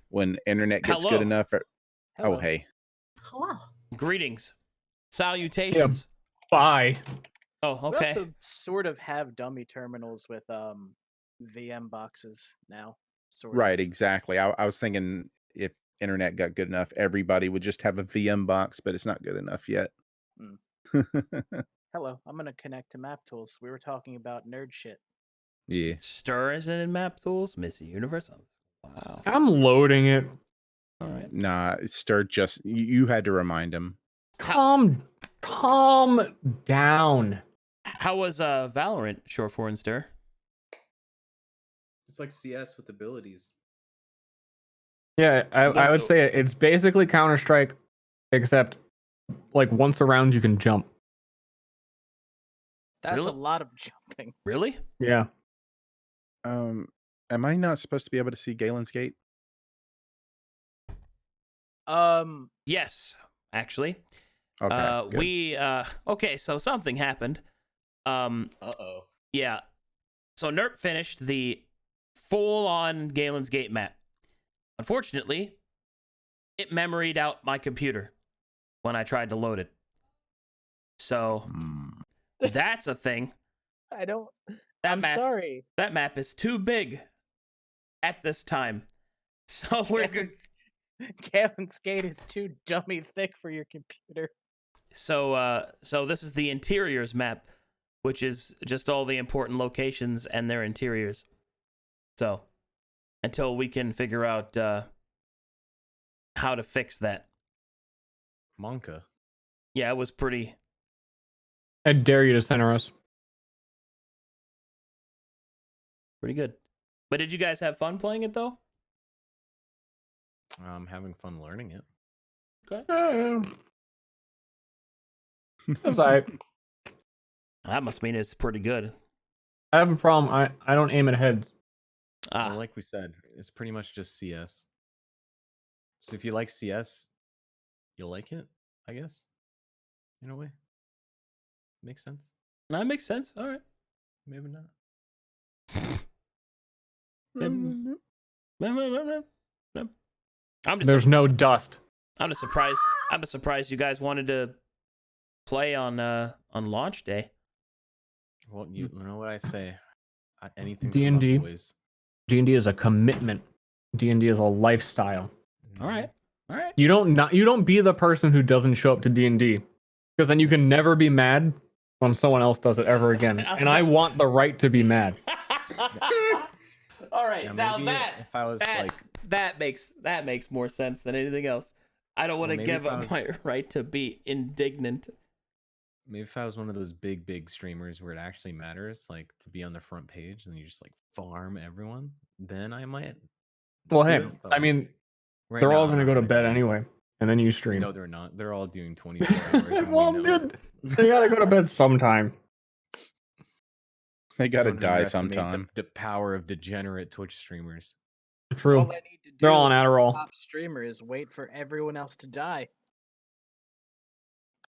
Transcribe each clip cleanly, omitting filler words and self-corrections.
when internet gets Hello. good enough. Hello. Oh, hey. Hello. Greetings. Salutations. Bye. Oh, We okay. also sort of have dummy terminals with VM boxes now. Sort Right, of. exactly. I was thinking if internet got good enough, everybody would just have a VM box, but it's not good enough yet. Hello, I'm gonna connect to Map Tools. We were talking about nerd shit. Yeah. Stir is in map tools. Miss Universe. Wow. I'm loading it. All right. Nah, Stir just you had to remind him. Calm down. How was Valorant short for in Stir? It's like CS with abilities. Yeah, I would say it's basically Counter-Strike, except like once around you can jump. That's Really? a lot of jumping. Really? Yeah. Am I not supposed to be able to see Galen's Gate? Yes, actually. Okay. Good. Okay, so something happened. Uh-oh. Yeah. So Nerp finished the full-on Galen's Gate map. Unfortunately, it memoried out my computer when I tried to load it. So that's a thing. I'm sorry. That map is too big at this time. So we're good. Galen Skate is too dummy thick for your computer. So this is the interiors map, which is just all the important locations and their interiors. So until we can figure out how to fix that. Monka. Yeah, it was pretty. I dare you to center us. Pretty good. But did you guys have fun playing it though? I'm having fun learning it. Okay. That's all right. That must mean it's pretty good. I have a problem. I don't aim at heads. Well, like we said, it's pretty much just CS. So if you like CS, you'll like it, I guess. In a way. Makes sense. That makes sense. All right. Maybe not. There's no dust. I'm just surprised. I'm just surprised you guys wanted to play on launch day. Well, you know what I say. Anything D&D. for my boys. D&D is a commitment. D&D is a lifestyle. All right. All right. You don't be the person who doesn't show up to D&D, because then you can never be mad when someone else does it ever again. And I want the right to be mad. All right. Yeah, Now maybe that if I was like that makes more sense than anything else. I don't want to maybe give if I up was- my right to be indignant. maybe if I was one of those big streamers where it actually matters, like to be on the front page and you just like farm everyone, then I might. Well, do hey, it, but, I like, mean, right they're now, all I'm going to not go to gonna bed do it. anyway, and then you stream. No, they're not. They're all doing 24 hours. And Well, we know it. dude, they got to go to bed sometime. They gotta Don't die underestimate sometime. The power of degenerate Twitch streamers. True. All I need to do They're all on as a Adderall. top streamer is wait for everyone else to die.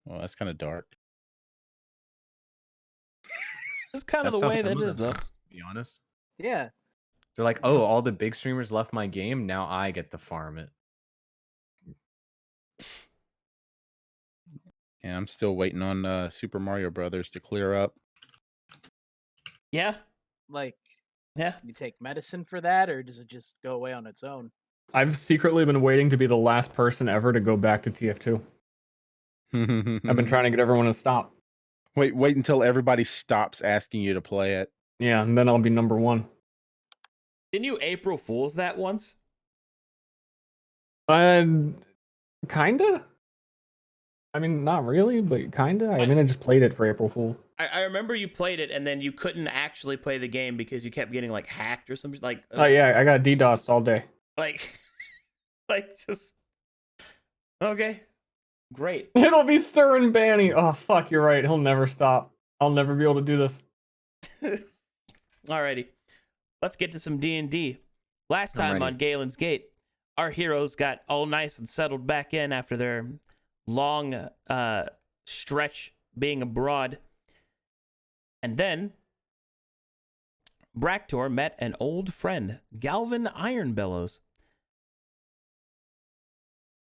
Well, that's kind of dark. That's kind of That's the how way some that of is, them though. feel, to be honest. Yeah. They're like, oh, all the big streamers left my game. Now I get to farm it. Yeah, I'm still waiting on Super Mario Brothers to clear up. Yeah. Like, Yeah. you take medicine for that, or does it just go away on its own? I've secretly been waiting to be the last person ever to go back to TF2. I've been trying to get everyone to stop. Wait until everybody stops asking you to play it. Yeah, and then I'll be number one. Didn't you April Fools that once? Kinda. I mean, not really, but kinda. I mean, I just played it for April Fool. I remember you played it and then you couldn't actually play the game because you kept getting like hacked or something like. Oh yeah, I got DDoSed all day. Like, just okay, great. It'll be Stir and Banny. Oh fuck, you're right. He'll never stop. I'll never be able to do this. Alrighty, let's get to some D&D. Last I'm time ready. on Galen's Gate, our heroes got all nice and settled back in after their long stretch being abroad. And then Bractor met an old friend, Galvin Ironbellows.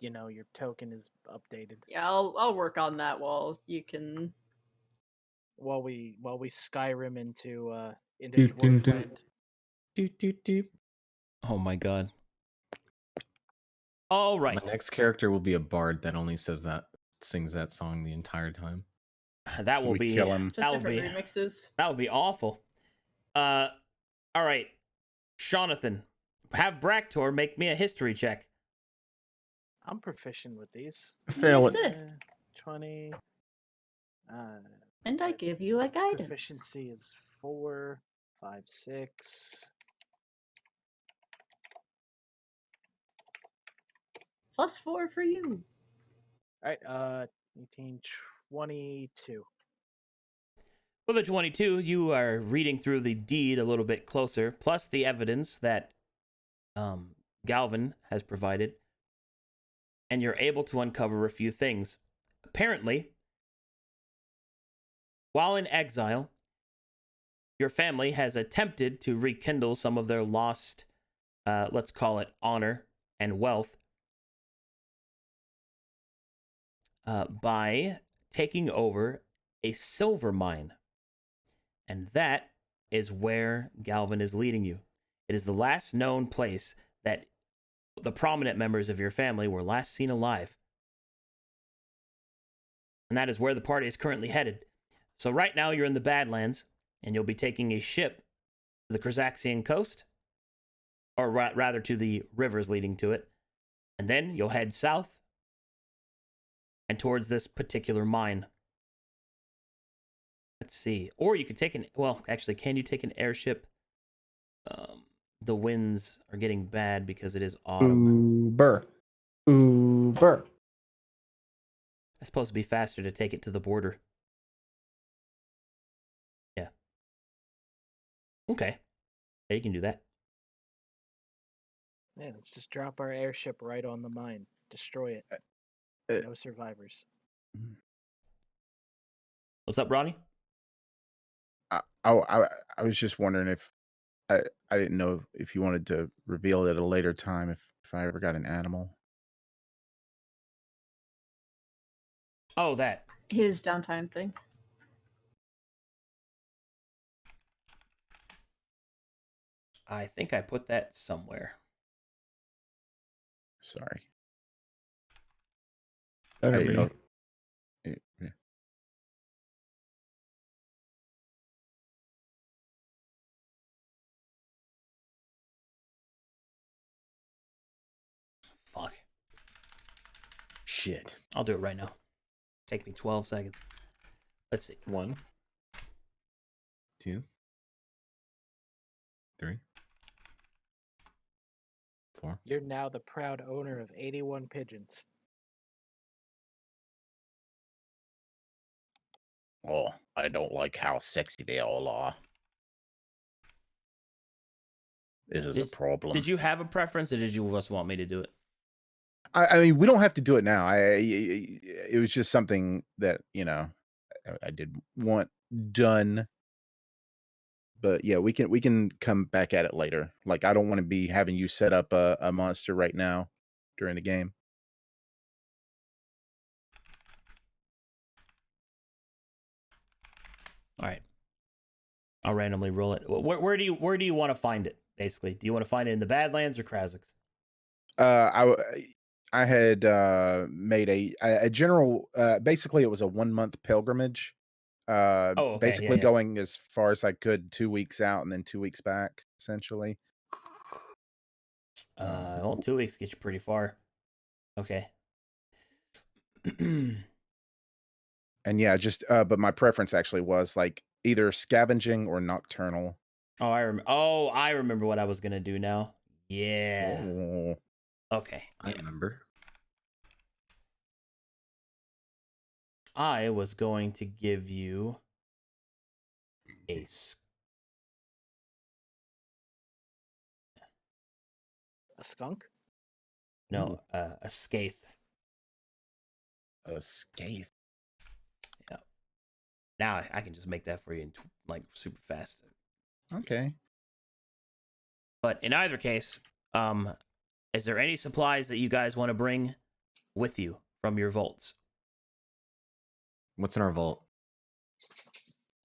your token is updated. Yeah, I'll work on that while you can. While we Skyrim into Doot, doot, doot. Dwarfland. Doot, doot, doot. Oh my god. All right. My next character will be a bard that only sings that song the entire time. That will We be kill him. Just That would different be remixes. that would be awful. All right, Jonathan, have Bractor make me a history check. I'm proficient with these. Fail it. Assist. 20. And I give you a guidance. Proficiency is 4, 5, 6. +4 for you. All right, 18, 22. For the 22, you are reading through the deed a little bit closer, plus the evidence that Galvin has provided, and you're able to uncover a few things. Apparently, while in exile, your family has attempted to rekindle some of their lost, let's call it honor and wealth, by taking over a silver mine. And that is where Galvin is leading you. It is the last known place that the prominent members of your family were last seen alive. And that is where the party is currently headed. So right now you're in the Badlands, and you'll be taking a ship to the Krazaxian coast, or rather to the rivers leading to it. And then you'll head south and towards this particular mine. Let's see. Or you could take can you take an airship? The winds are getting bad because it is autumn. Uber. It's supposed to be faster to take it to the border. Yeah. Okay. Yeah, you can do that. Yeah, let's just drop our airship right on the mine. Destroy it. No survivors. What's up, Ronnie? I was just wondering if I didn't know if you wanted to reveal it at a later time if I ever got an animal. Oh, that. His downtime thing. I think I put that somewhere. Sorry. I Better didn't be. know. Yeah. Fuck. Shit. I'll do it right now. Take me 12 seconds. Let's see. 1, 2, 3, 4. You're now the proud owner of 81 pigeons. Oh, I don't like how sexy they all are. This is a problem. Did you have a preference, or did you just want me to do it? I mean, we don't have to do it now. It was just something that I did want done. But yeah, we can come back at it later. Like, I don't want to be having you set up a monster right now during the game. All right. I'll randomly roll it. Where do you want to find it? Basically, do you want to find it in the Badlands or Krazix? I had made a general. Basically, it was a 1-month pilgrimage. Okay, Basically yeah. going as far as I could 2 weeks out and then 2 weeks back, essentially. Well, 2 weeks gets you pretty far. Okay. And yeah, just but my preference actually was like either scavenging or nocturnal. I remember what I was gonna do now. Yeah. Oh. Okay. I remember. I was going to give you a skunk? No, a Skaith. A Skaith. Yeah. Now I can just make that for you in like super fast. Okay. But in either case, is there any supplies that you guys want to bring with you from your vaults. What's in our vault?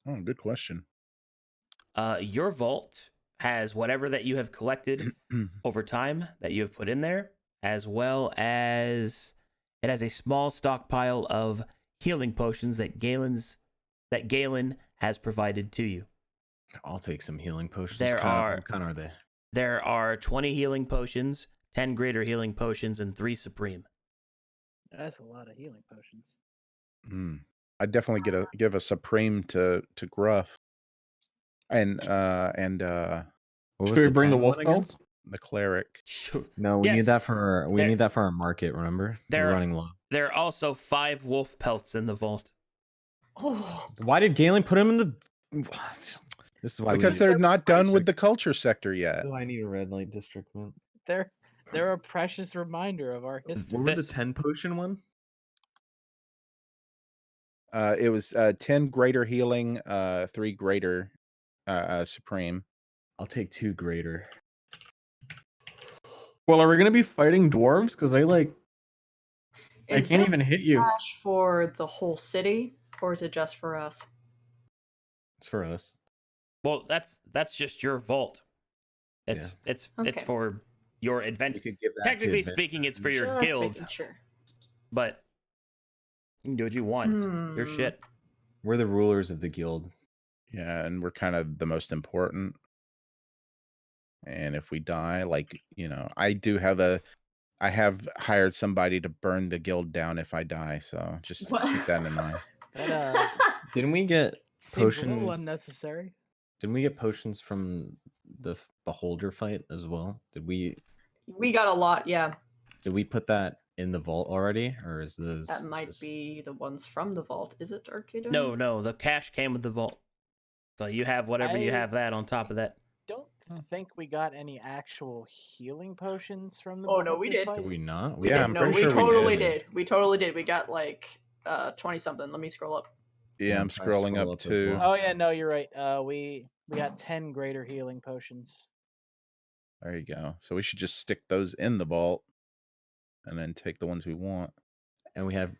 Oh, good question. Your vault has whatever that you have collected over time that you have put in there, as well as it has a small stockpile of healing potions that Gailen has provided to you. I'll take some healing potions. There What kind are they? There are 20 healing potions, 10 greater healing potions, and 3 supreme. That's a lot of healing potions. I'd definitely give a supreme to Gruff. And What Should was we the bring the 10 wolf one again? pelts? the cleric. Sure. No, we Yes, need that for there- need that for our market. Remember, there- we're running low. There are also 5 wolf pelts in the vault. Oh, Why did Galen put him in the? This is why Because we. they're They're not done with precious. the culture sector yet. I need a red light district one. They're a precious reminder of our history. What was the This- 10 potion one? It was 10 greater healing, 3 greater supreme. I'll take 2 greater. Well, are we gonna be fighting dwarves? Because they can't is even this hit you. slash for the whole city, or is it just for us? It's for us. Well, that's just your vault. It's Okay. for your You adventure. could give that. Technically speaking, it's for your Just guild, making sure. but you can do what you want. It's your Hmm. shit. We're the rulers of the guild. Yeah, and we're kind of the most important. And if we die, I have hired somebody to burn the guild down if I die, so just What? keep that in mind. That Didn't we get seems a little potions? unnecessary. Didn't we get potions from the beholder fight as well? Did we We got a lot, yeah. put that in the vault already, or is those That might just- be the ones from the vault. Is it Arcadum? No, the cash came with the vault. So you have whatever you I- have that on top of that. Don't think we got any actual healing potions from the. Oh, no, we Beholder did. fight. Did we not? We Yeah, did. I'm No, pretty we sure we totally did. did. We totally did. We got like 20 something. Let me scroll up. Yeah, I'm trying to scrolling scroll up up as too. well. Oh yeah, no, you're right. We got 10 greater healing potions. There you go. So we should just stick those in the vault and then take the ones we want. And we have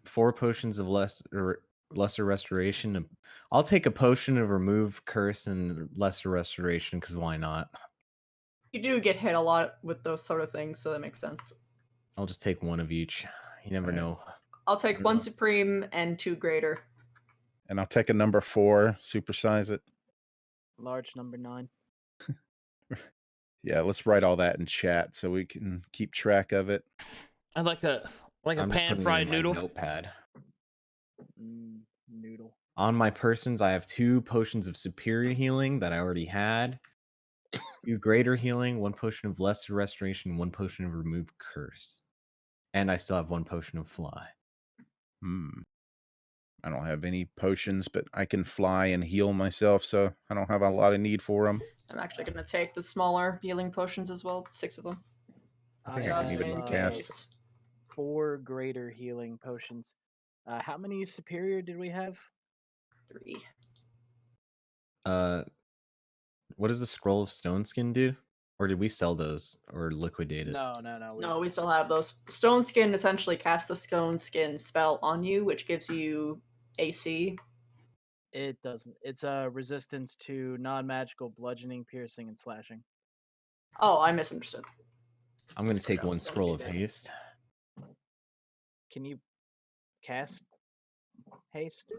4 potions of lesser restoration. I'll take a potion of remove curse and lesser restoration because why not? You do get hit a lot with those sort of things, so that makes sense. I'll just take one of each. You never Alright. know. I'll take 1 supreme and 2 greater. And I'll take a number 4, supersize it. Large number 9. Yeah, let's write all that in chat so we can keep track of it. I like a I'm just pan putting it in fried my noodle. notepad. Noodle. On my persons, I have 2 potions of superior healing that I already had. 2 greater healing, 1 potion of lesser restoration, 1 potion of remove curse. And I still have 1 potion of fly. I don't have any potions, but I can fly and heal myself, so I don't have a lot of need for them. I'm actually going to take the smaller healing potions as well. 6 of them. I think I Just can even in cast. case. 4 greater healing potions. How many superior did we have? 3. What does the scroll of stone skin do? Or did we sell those or liquidate it? No. No, we still have those. Stone Skin essentially casts the Stone Skin spell on you, which gives you AC. It doesn't. It's a resistance to non-magical bludgeoning, piercing, and slashing. Oh, I misunderstood. I'm going to take Forgot 1 what stone scroll of skin did. haste. Can you cast haste?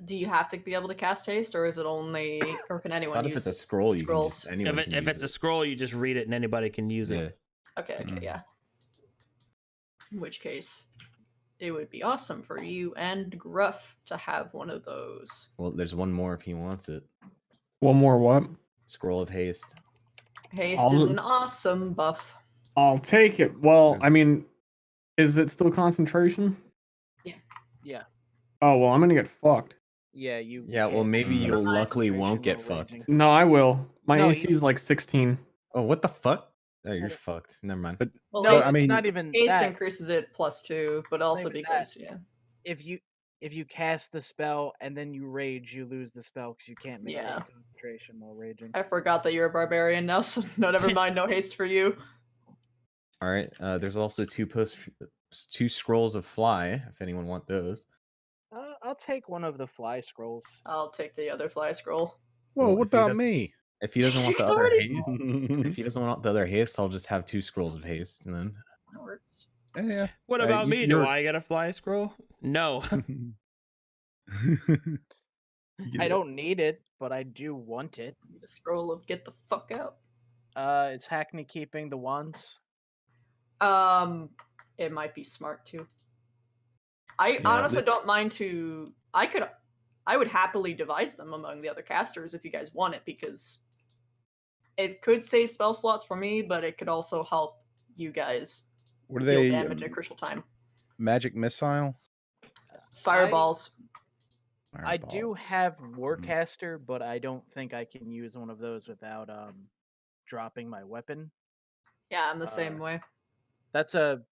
Do you have to be able to cast haste, or is it only, or can I anyone thought use if it's a scroll, you can scrolls? just, anyone can If use it's a it. scroll, you just read it and anybody can use Yeah. it. Okay, Mm. yeah. In which case, it would be awesome for you and Gruff to have one of those. Well, there's 1 more if he wants it. One more what? Scroll of haste. Haste I'll- is an awesome buff. I'll take it. Well, I There's- mean, is it still concentration? Yeah. Oh well, I'm gonna get fucked. Yeah, you. Yeah, well, can't maybe use you'll luckily won't concentration get while fucked. raging. No, I will. My No, AC is like 16. Oh, what the fuck? Oh, you're Okay. fucked. Never mind. But Well, No, But, it's I mean- not even haste that. increases it +2, but also even because, yeah. If you cast the spell and then you rage, you lose the spell because you can't maintain Yeah. concentration while raging. I forgot that you're a barbarian now, so no, never mind, no haste for you. All right. There's also two scrolls of fly. If anyone want those. I'll take one of the fly scrolls. I'll take the other fly scroll. Whoa, Well, what if he about doesn't- me? If he doesn't want the other Already- haste, if he doesn't want the other haste, I'll just have 2 scrolls of haste, and then That works. Yeah. What about me? Do you're- I get a fly scroll? No. I don't need it, but I do want it. The scroll of get the fuck out. Is Hackney keeping the wands? It might be smart too. I Yeah, honestly don't mind to. I would happily devise them among the other casters if you guys want it, because it could save spell slots for me, but it could also help you guys What are deal they? damage at a crucial time. Magic missile? Fireballs. I Fireball. do have Warcaster, but I don't think I can use one of those without dropping my weapon. Yeah, I'm the same way. That's a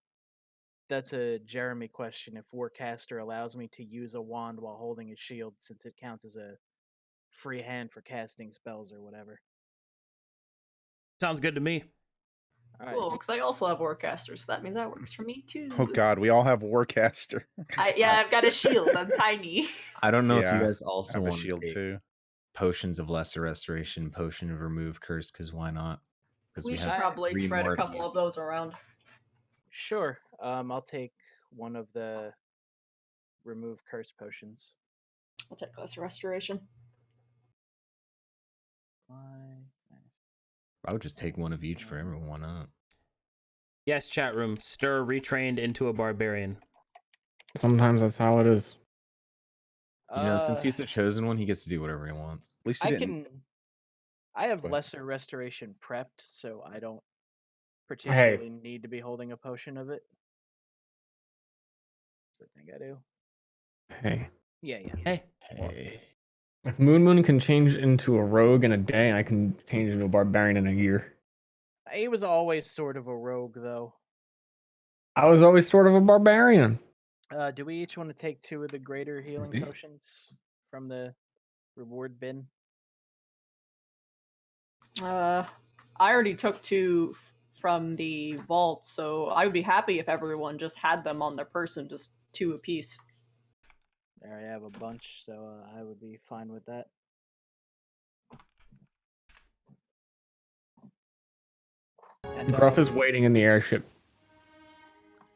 Jeremy question. If Warcaster allows me to use a wand while holding a shield, since it counts as a free hand for casting spells or whatever. Sounds good to me. All right. Cool, because I also have Warcaster, so that means that works for me too. Oh God, we all have Warcaster. I've got a shield. I'm tiny. I don't know if Yeah, you guys I also have a want to shield take too. potions of lesser restoration, potion of remove curse, because why not? Because We we should have probably 3 spread more a couple of those around. Sure. I'll take one of the remove curse potions. I'll take lesser restoration. I would just take one of each for everyone. Why not? Yes, chat room. Stir retrained into a barbarian. Sometimes that's how it is. You know, since he's the chosen one, he gets to do whatever he wants. At least he I didn't. I have Go ahead. lesser restoration prepped, so I don't particularly need to be holding a potion of it. I think I do. Hey, Yeah. Hey, Hey. if Moon can change into a rogue in a day, I can change into a barbarian in a year. He was always sort of a rogue, though. I was always sort of a barbarian. Do we each want to take 2 of the greater healing Maybe. potions from the reward bin? I already took 2 from the vault, so I would be happy if everyone just had them on their person, just 2 apiece. There, I have a bunch, so I would be fine with that. And Gruff is waiting in the airship.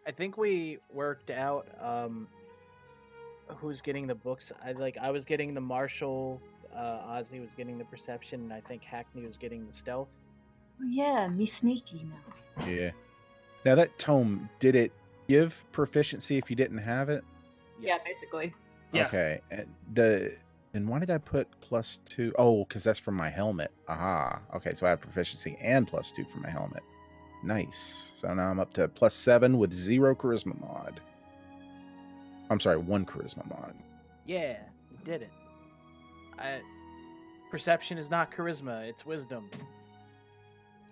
I think we worked out who's getting the books. I was getting the martial, Ozzy was getting the perception, and I think Hackney was getting the stealth. Oh yeah, me sneaky now. Yeah. Now that tome, did it give proficiency if you didn't have it? Yeah, basically. Yeah. Okay. And why did I put +2? Oh, because that's from my helmet. Aha. Okay, so I have proficiency and +2 for my helmet. Nice. So now I'm up to +7 with 0 charisma mod. I'm sorry, 1 charisma mod. Yeah, you did it. Perception is not charisma; it's wisdom.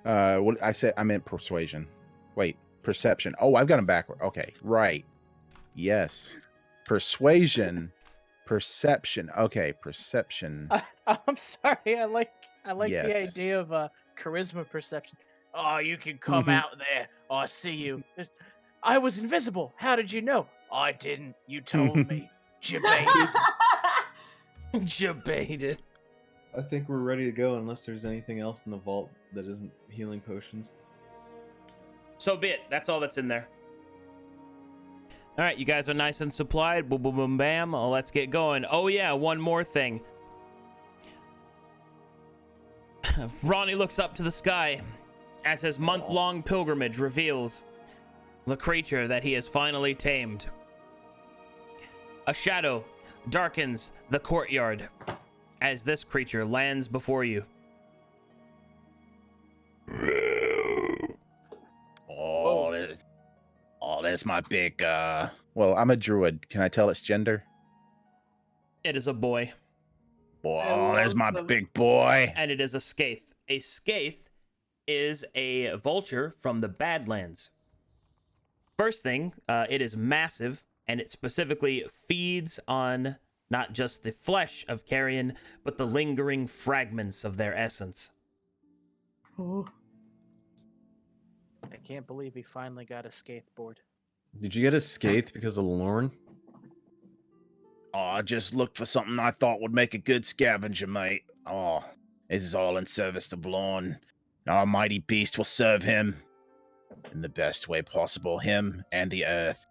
What I said, I meant persuasion. Wait, perception. Oh, I've got them backward. Okay, right. Yes, persuasion, perception. Okay, perception. I'm sorry. I like the Yes. idea of charisma perception. Oh, you can come out there. Oh, I see you. I was invisible. How did you know? I didn't. You told me. Jebaited. Jebaited. I think we're ready to go unless there's anything else in the vault that isn't healing potions. So be it. That's all that's in there. All right, you guys are nice and supplied. Boom, boom, boom, bam. Let's get going. Oh, yeah, one more thing. Ronnie looks up to the sky as his month-long pilgrimage reveals the creature that he has finally tamed. A shadow darkens the courtyard as this creature lands before you. That's my big well, I'm a druid. Can I tell its gender? It is a boy, Oh, there's my love big boy. and it is a Skaith. A Skaith is a vulture from the Badlands. First thing, it is massive, and it specifically feeds on not just the flesh of carrion, but the lingering fragments of their essence. Oh. can't believe he finally got a skateboard. Did you get a Skaith because of Lorne? Oh, I just looked for something I thought would make a good scavenger, mate. Oh, this is all in service to Blorn. Our mighty beast will serve him in the best way possible, him and the earth.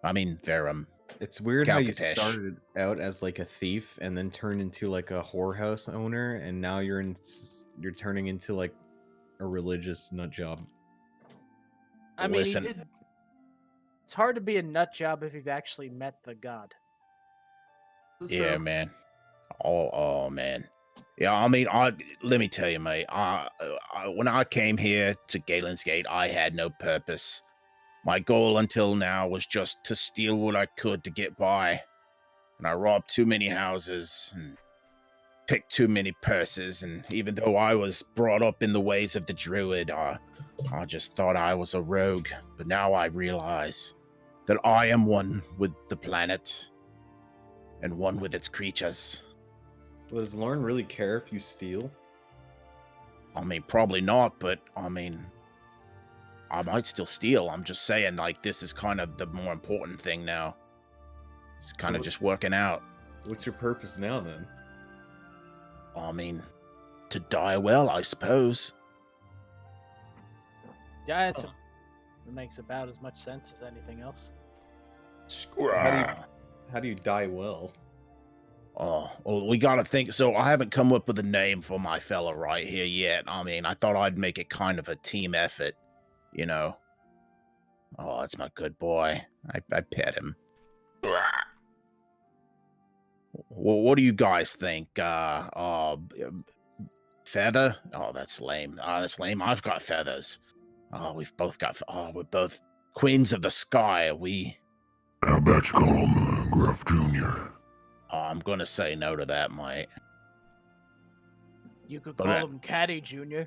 I mean, Verum. It's weird how you Calcatesh. started out as like a thief and then turned into like a whorehouse owner, and now you're turning into like a religious nut job. I mean, Listen. he did. It's hard to be a nut job if you've actually met the god. This is Yeah, true. man. Oh, man. Yeah, I mean, let me tell you, mate. When I came here to Galen's Gate, I had no purpose. My goal until now was just to steal what I could to get by. And I robbed too many houses and picked too many purses. And even though I was brought up in the ways of the druid, I just thought I was a rogue. But now I realize that I am one with the planet and one with its creatures. Does Lorne really care if you steal? I mean, probably not, but I mean, I might still steal. I'm just saying, like, this is kind of the more important thing now. It's kind of just working out. What's your purpose now then? I mean, to die well, I suppose. Yeah, it makes about as much sense as anything else. How do you die well? Oh, well, we gotta think. So I haven't come up with a name for my fella right here yet. I mean, I thought I'd make it kind of a team effort, you know. Oh, it's my good boy. I pet him. Well, what do you guys think? Feather? Oh, that's lame. That's lame. I've got feathers. Oh, we've both got. Oh, we're both queens of the sky. Are we? How about you call him Gruff Jr.? Oh, I'm gonna say no to that, mate. You could But call that- him Caddy Jr.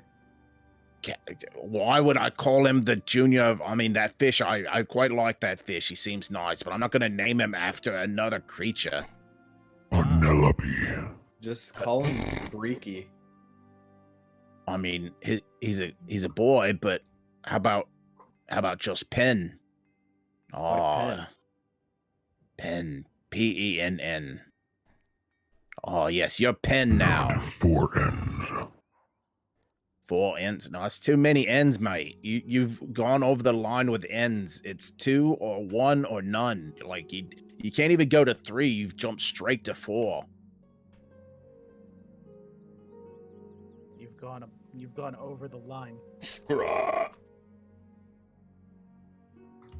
Why would I call him the junior of, I mean, that fish, I quite like that fish. He seems nice, but I'm not going to name him after another creature. Penelope. Just call him Freaky. I mean, he's a boy, but how about just Pen? Oh, Pen. Penn. Oh, yes, you're Pen now. 4 N's. 4 N's? No, it's too many N's, mate. You've gone over the line with N's. It's 2 or 1 or none. Like, you can't even go to 3. You've jumped straight to 4. You've gone over the line.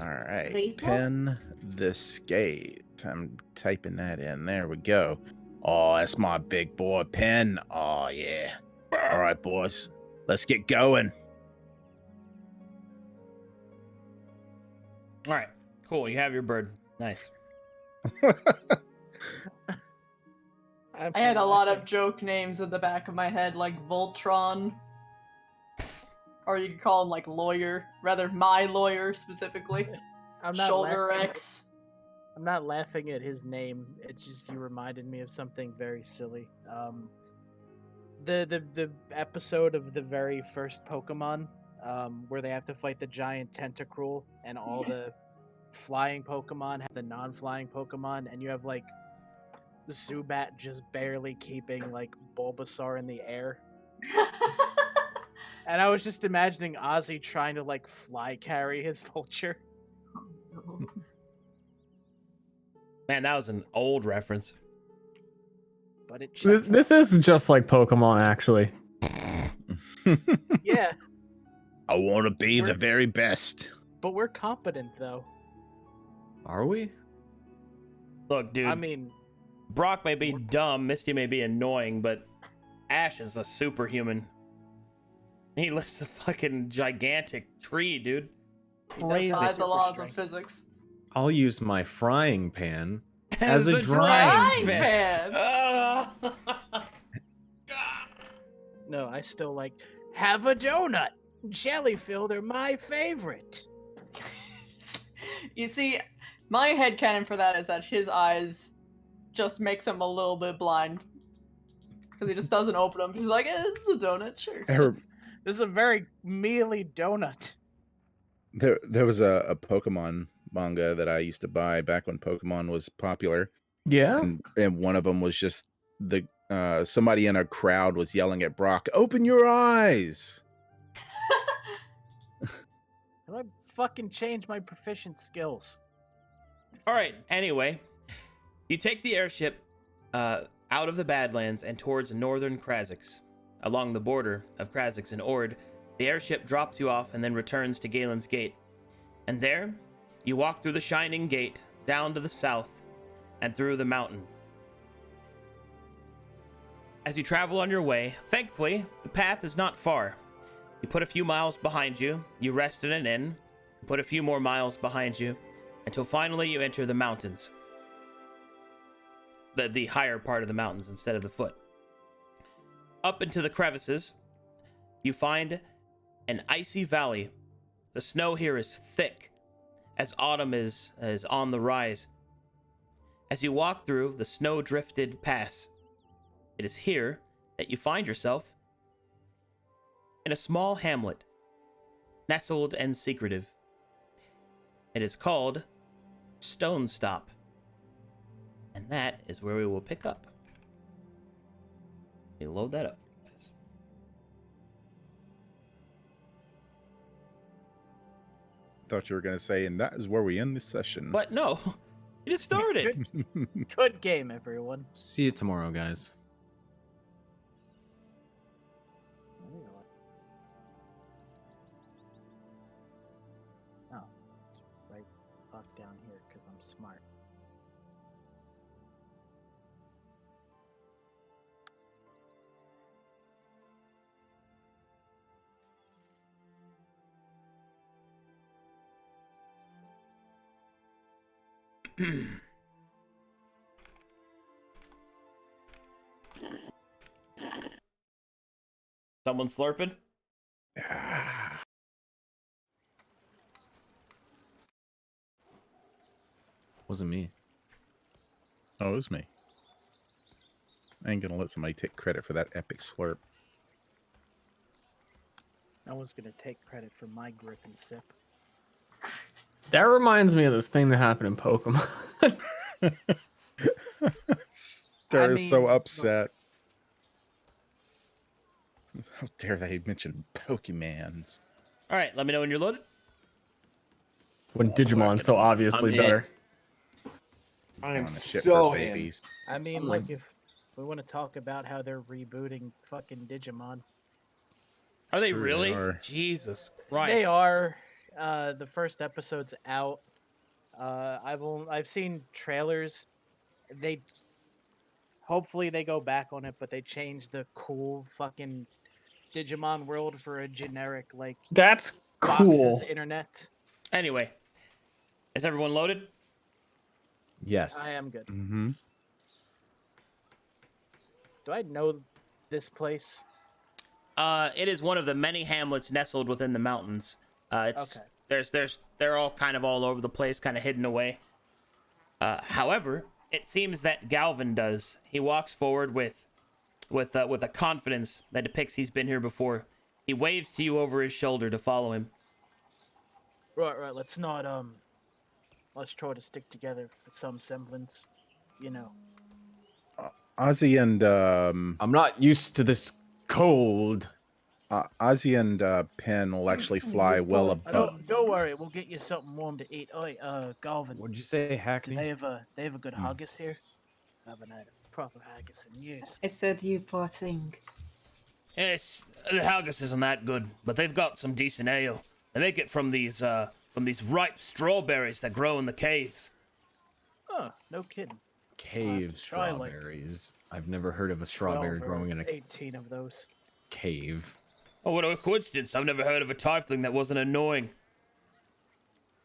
All right, Lethal? Pen the Scathe. I'm typing that in. There we go. Oh, that's my big boy, Pen. Oh, yeah. All right, boys. Let's get going. All right, cool. You have your bird. Nice. I had a lot of joke names in the back of my head, like Voltron. Or you could call him like Lawyer. Rather, my lawyer specifically. I'm not Shoulder laughing. X. I'm not laughing at his name. It's just you reminded me of something very silly. The episode of the very first Pokemon, where they have to fight the giant Tentacruel, and all the flying Pokemon have the non-flying Pokemon, and you have like Zubat just barely keeping like Bulbasaur in the air. And I was just imagining Ozzy trying to like fly carry his vulture. Man, that was an old reference. But it This is just like Pokemon, actually. yeah, I want to be the We're- very best. but we're competent though. Are we? Look, dude. I mean, Brock may be dumb, Misty may be annoying, but Ash is a superhuman. He lifts a fucking gigantic tree, dude. Crazy. Defies the laws Super of physics. I'll use my frying pan as a drying Frying pan! Ah! no, I still like have a donut. Jelly filled are my favorite. You see, my headcanon for that is that his eyes just makes him a little bit blind. Because he just doesn't open them. He's like, this is a donut, sure. This is a very mealy donut. There was a Pokemon manga that I used to buy back when Pokemon was popular, Yeah. and one of them was just the somebody in a crowd was yelling at Brock, "Open your eyes!" How do I fucking change my proficient skills? All right. Anyway, you take the airship out of the Badlands and towards northern Krazix. Along the border of Krazix and Ord, the airship drops you off and then returns to Galen's Gate. And there, you walk through the Shining Gate, down to the south, and through the mountain. As you travel on your way, thankfully, the path is not far. You put a few miles behind you, you rest in an inn, put a few more miles behind you, until finally you enter the mountains. The higher part of the mountains instead of the foot. Up into the crevices, you find an icy valley. The snow here is thick, as autumn is on the rise. As you walk through the snow-drifted pass, it is here that you find yourself in a small hamlet, nestled and secretive. It is called Stone Stop. And that is where we will pick up. Let me load that up for you guys. Thought you were gonna say, and that is where we end this session. But no, it just started. Good game, everyone. See you tomorrow, guys. Oh, it's right fuck down here because I'm smart. Someone slurping? Wasn't me. Oh, it was me. I ain't gonna let somebody take credit for that epic slurp. No one's gonna take credit for my grip and sip. That reminds me of this thing that happened in Pokemon. They're so mean, upset. How dare they mention Pokemans? All right, let me know when you're loaded. When Digimon's so obviously I'm better. On I'm the shit so for in. babies. I mean, I'm look, like- if we want to talk about how they're rebooting fucking Digimon, Are they Sure they really? are. Jesus Christ. they are. The first episode's out. I've seen trailers. They hopefully they go back on it, but they changed the cool fucking Digimon world for a generic like That's cool. Fox's internet. Anyway, is everyone loaded? Yes. I am good. Mm-hmm. Do I know this place? It is one of the many hamlets nestled within the mountains. It's Okay. they're all kind of all over the place, kind of hidden away. However, it seems that Galvin does. He walks forward with a confidence that depicts he's been here before. He waves to you over his shoulder to follow him. Right. Let's not let's try to stick together for some semblance. You know. Ozzy and I'm not used to this cold. Ozzy and Penn will actually fly well above. Don't worry, we'll get you something warm to eat. Oi, Galvin, What'd you say, do Hackney? they have a good Hmm. haggis here? I haven't had a proper haggis in years. I said you poor thing. Yes, the haggis isn't that good, but they've got some decent ale. They make it from these ripe strawberries that grow in the caves. Oh, no kidding. Cave try, like, strawberries. I've never heard of a strawberry 12 or growing in a 18 of those. cave. Oh, what a coincidence! I've never heard of a tiefling that wasn't annoying.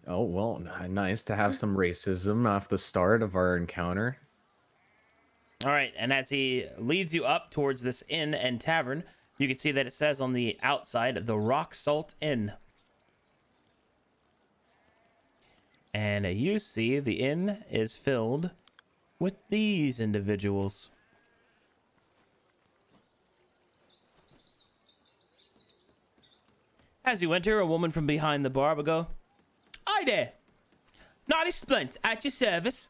Oh, well, nice to have some racism off the start of our encounter. All right, and as he leads you up towards this inn and tavern, you can see that it says on the outside, the Rock Salt Inn. And you see the inn is filled with these individuals. As you enter, a woman from behind the bar will go, Hi there. Naughty Splint, at your service.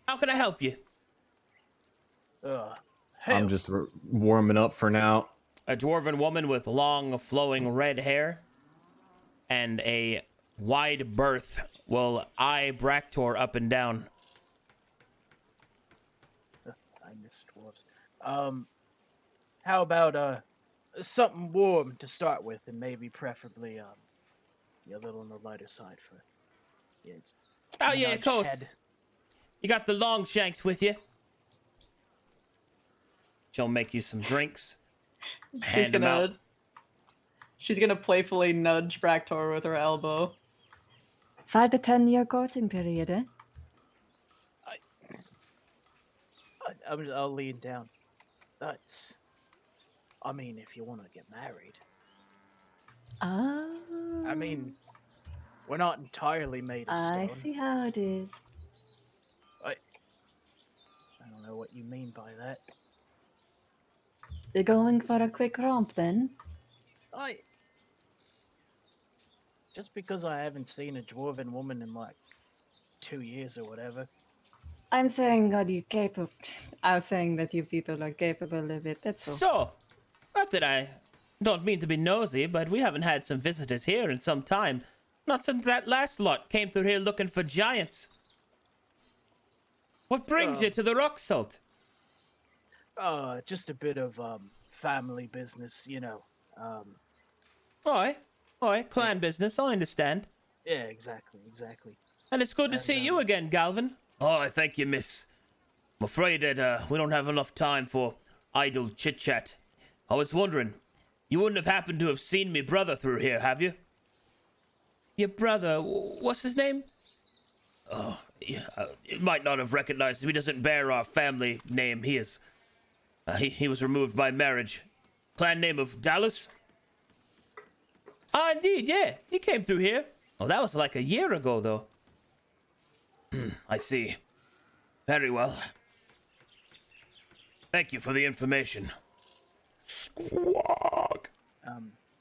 How can I help you? Hell. I'm just warming up for now. A dwarven woman with long, flowing red hair and a wide berth will eye Bractor up and down. I miss dwarves. How about something warm to start with, and maybe preferably a little on the lighter side for yeah. Oh, yeah, of nudge course. head. You got the long shanks with you. She'll make you some drinks. She's Hand 'em out. gonna playfully nudge Bractor with her elbow. 5 to 10 year courting period, eh? I'll lean down. That's. I mean, if you want to get married. Ah. I mean, we're not entirely made of stone. I see how it is. I don't know what you mean by that. You're going for a quick romp then? Just because I haven't seen a dwarven woman in like 2 years or whatever. I'm saying, are you capable? I'm saying that you people are capable of it, that's all. So, not that I don't mean to be nosy, but we haven't had some visitors here in some time. Not since that last lot came through here looking for giants. What brings you to the rock salt? Just a bit of family business, you know. Oi, clan business, I understand. Yeah, exactly. And it's good to see you again, Galvin. Oh, thank you, miss. I'm afraid that we don't have enough time for idle chit-chat. I was wondering, you wouldn't have happened to have seen me brother through here, have you? Your brother, what's his name? Oh, yeah, you might not have recognized him. He doesn't bear our family name. He was removed by marriage. Clan name of Dallas? Ah, indeed, yeah. He came through here. Oh, that was like a year ago, though. I see. Very well. Thank you for the information. Squawk.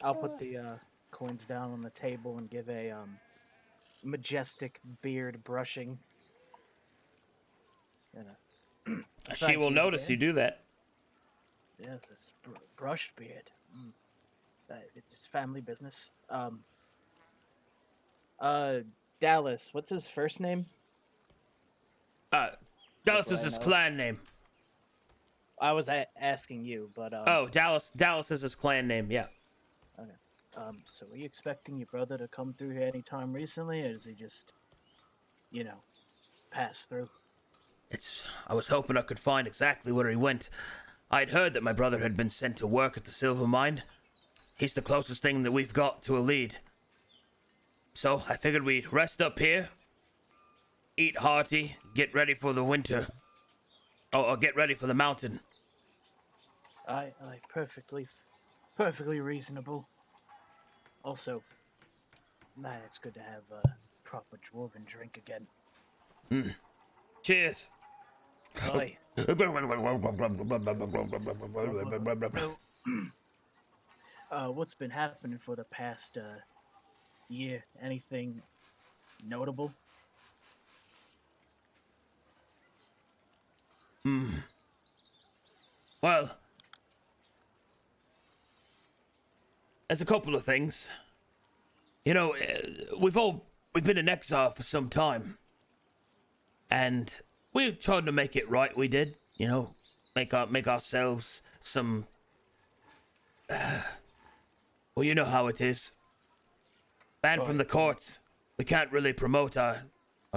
I'll put the coins down on the table and give a majestic beard brushing. She will notice you do that. Yes, it's brushed beard. It's family business. Dallas. What's his first name? Dallas is his clan name. I was asking you, but Oh, Dallas is his clan name. Yeah. Okay. So were you expecting your brother to come through here anytime recently, or does he just, pass through? I was hoping I could find exactly where he went. I'd heard that my brother had been sent to work at the silver mine. He's the closest thing that we've got to a lead. So I figured we'd rest up here, eat hearty, get ready for the winter. Or get ready for the mountain. I perfectly reasonable. Also, man, it's good to have a proper dwarven drink again. Cheers. Aye. What's been happening for the past year? Anything notable? Well, there's a couple of things. You know, we've been in exile for some time, and we tried to make it right. We did, make ourselves some. Well, you know how it is. Banned from the courts. We can't really promote our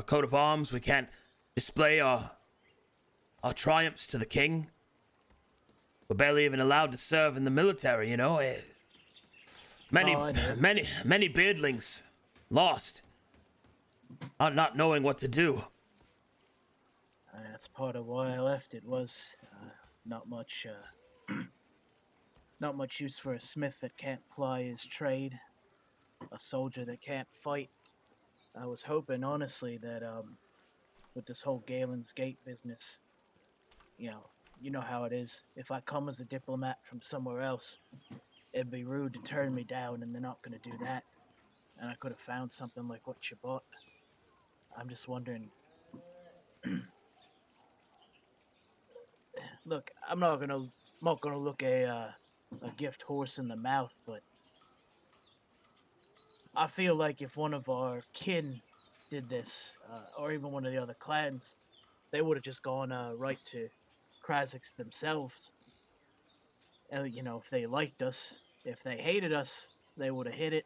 coat of arms. We can't display our triumphs to the king. We're barely even allowed to serve in the military, Many beardlings lost, not knowing what to do. That's part of why I left. It was not much use for a smith that can't ply his trade, a soldier that can't fight. I was hoping, honestly, that with this whole Galen's Gate business, you know how it is. If I come as a diplomat from somewhere else, it'd be rude to turn me down, and they're not going to do that. And I could have found something like what you bought. I'm just wondering. Look, I'm not gonna look a gift horse in the mouth, but I feel like if one of our kin did this, or even one of the other clans, they would have just gone right to Krazix themselves. And if they liked us, if they hated us, they would have hit it.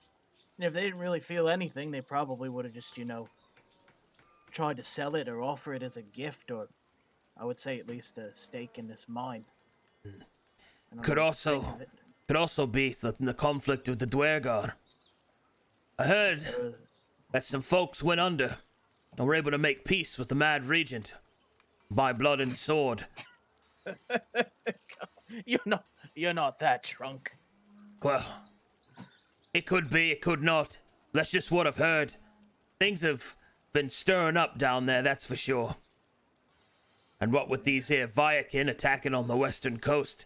And if they didn't really feel anything, they probably would have just tried to sell it or offer it as a gift, or I would say at least a stake in this mine. I don't know Could what to think also of it. could also be the conflict with the Dwergar. I heard that some folks went under and were able to make peace with the Mad Regent by blood and sword. You're not that drunk. Well, it could be, it could not. That's just what I've heard. Things have been stirring up down there, that's for sure. And what with these here Viakin attacking on the western coast,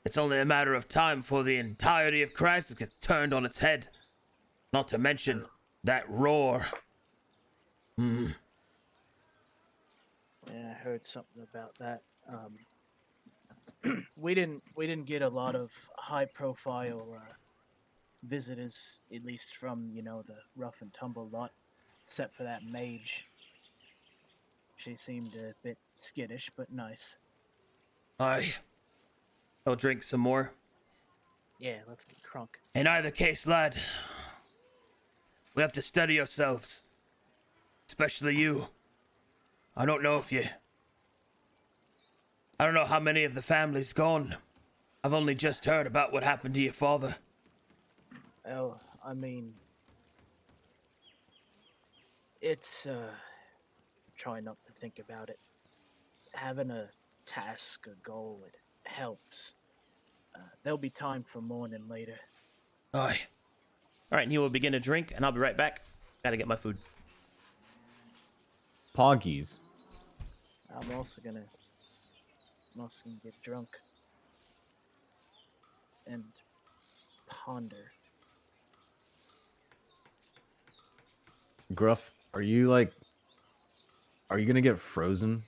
it's only a matter of time before the entirety of Christ gets turned on its head. Not to mention that roar. Yeah, I heard something about that. We didn't get a lot of high profile visitors, at least from the rough and tumble lot, except for that mage. She seemed a bit skittish, but nice. Aye. I'll drink some more. Yeah, let's get crunk. In either case, lad, we have to steady ourselves. Especially you. I don't know how many of the family's gone. I've only just heard about what happened to your father. Well, I mean, it's try not to think about it. Having a task, a goal, it helps. There'll be time for mourning later. Aye. Alright, and he will begin to drink, and I'll be right back. Gotta get my food. Poggies. I'm also gonna get drunk and ponder. Gruff, are you gonna get frozen?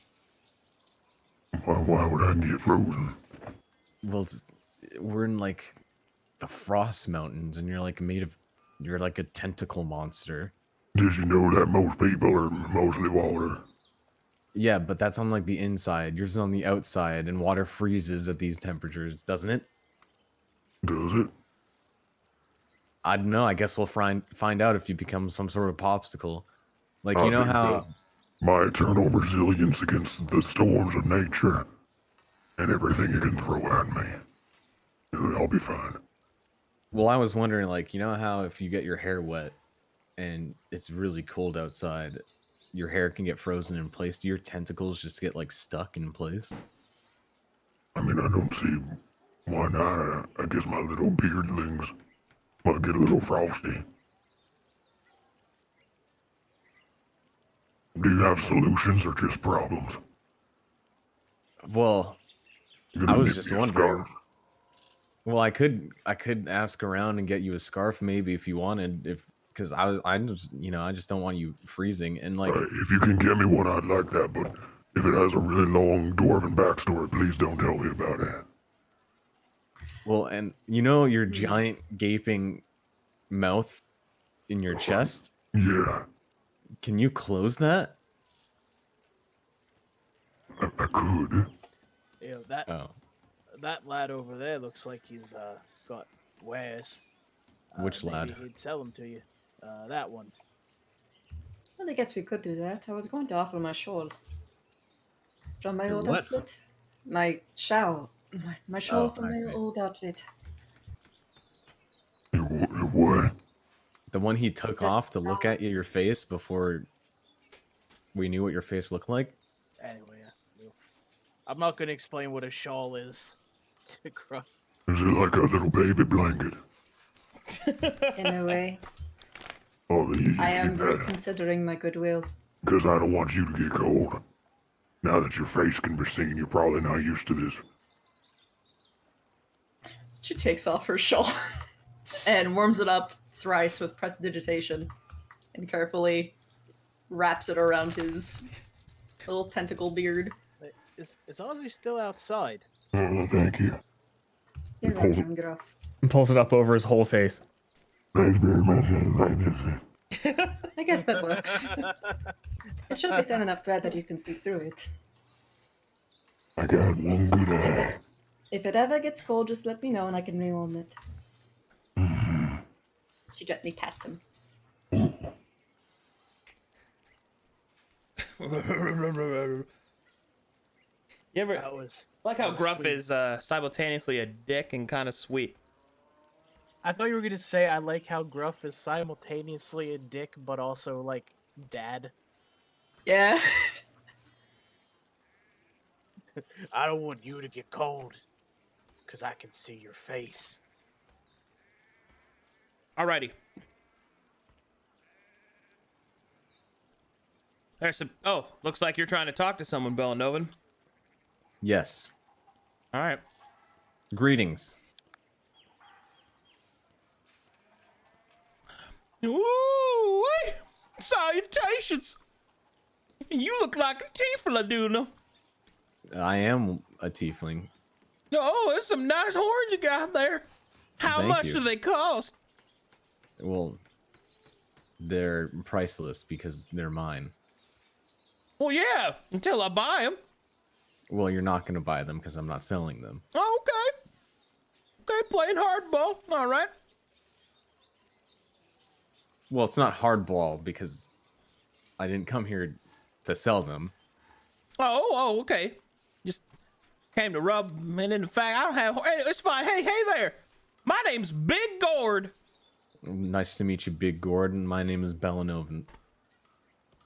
Why would I get frozen? Well, we're in like the Frost Mountains, and you're like a tentacle monster. Did you know that most people are mostly water? Yeah, but that's on like the inside. Yours is on the outside, and water freezes at these temperatures, doesn't it? Does it? I don't know. I guess we'll find out if you become some sort of popsicle. Like, I you know think how that my eternal resilience against the storms of nature and everything it can throw at me. I'll be fine. Well, I was wondering, like, you know how if you get your hair wet and it's really cold outside, your hair can get frozen in place? Do your tentacles just get, like, stuck in place? I mean, I don't see why not. I guess my little beardlings might get a little frosty. Do you have solutions or just problems? Well, You gonna I was knit just me a wondering. scarf? Well, I could ask around and get you a scarf maybe if you wanted, because I just don't want you freezing and like. If you can get me one, I'd like that, but if it has a really long dwarven backstory, please don't tell me about it. Well, and you know your giant gaping mouth in your chest? Yeah, Can you close that? I could. That lad over there looks like he's got wares. Which maybe lad? he'd sell them to you. That one. Well, I guess we could do that. I was going to offer my shawl from my Your old what? outfit. My shawl. My shawl Oh, from I my see. old outfit. You what? The one he took Just- off to look at your face before we knew what your face looked like? Anyway, I'm not going to explain what a shawl is to Gruff. Is it like a little baby blanket? In a way, Oh, you I am keep that, reconsidering my goodwill. because I don't want you to get cold. Now that your face can be seen, you're probably not used to this. She takes off her shawl and warms it up thrice with prestidigitation and carefully wraps it around his little tentacle beard. As long as he's still outside. Thank you. You're Pulls welcome, Gruff. And pulls it up over his whole face. Thanks very much. Like this. I guess that works. It should be thin enough thread that you can see through it. I got one good eye. If it ever gets cold, just let me know and I can rewarm it. She gently pats him. You ever That was like how that was Gruff sweet. is simultaneously a dick and kind of sweet? I thought you were gonna say I like how Gruff is simultaneously a dick, but also like dad. Yeah. I don't want you to get cold, cause I can see your face. Alrighty. There's some. Oh, looks like you're trying to talk to someone, Bellanovan. Yes. All right. Greetings. Ooh, salutations. You look like a tiefling, do I am a tiefling. Oh, there's some nice horns you got there. How Thank much you. do they cost? Well, they're priceless because they're mine. Well, yeah, until I buy them. Well, you're not going to buy them because I'm not selling them. Oh, okay. Okay, playing hardball. All right. Well, it's not hardball because I didn't come here to sell them. Oh, okay. Just came to rub, and in fact, I don't have. Hey, it's fine. Hey there. My name's Big Gord. Nice to meet you, Big Gordon. My name is Bellanovan.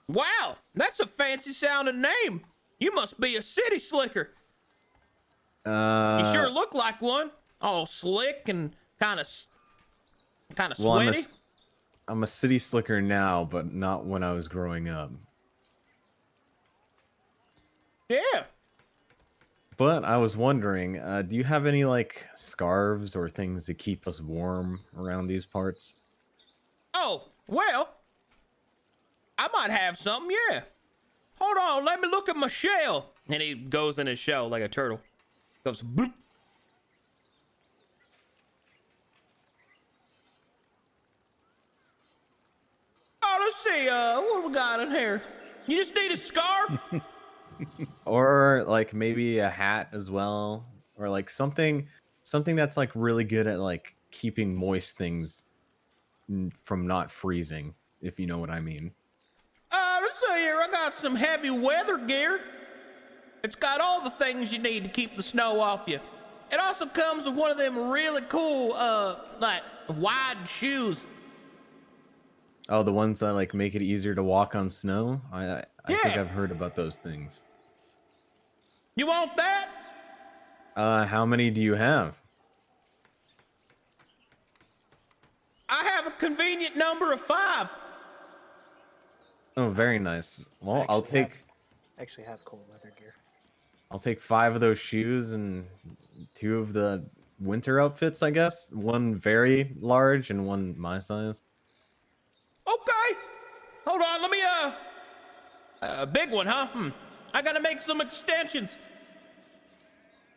Wow, that's a fancy sounding name. You must be a city slicker. You sure look like one. All slick and kind of Well, sweaty. I'm a city slicker now, but not when I was growing up. Yeah. But I was wondering, do you have any like scarves or things to keep us warm around these parts? Oh, well, I might have something, yeah. Hold on, let me look at my shell. And he goes in his shell like a turtle. Goes bloop. Oh, let's see, what we got in here? You just need a scarf? Or like maybe a hat as well, or like something that's like really good at like keeping moist things from not freezing, if you know what I mean. Let's see here, I got some heavy weather gear. It's got all the things you need to keep the snow off you. It also comes with one of them really cool, like, wide shoes. Oh, the ones that like make it easier to walk on snow? I think Yeah. I've heard about those things. You want that? How many do you have? I have a convenient number of 5. Oh, very nice. Well, I'll Actually have cold weather gear. I'll take 5 of those shoes and 2 of the winter outfits, I guess. One very large and one my size. Okay. Hold on, let me, a big one, huh? I gotta make some extensions.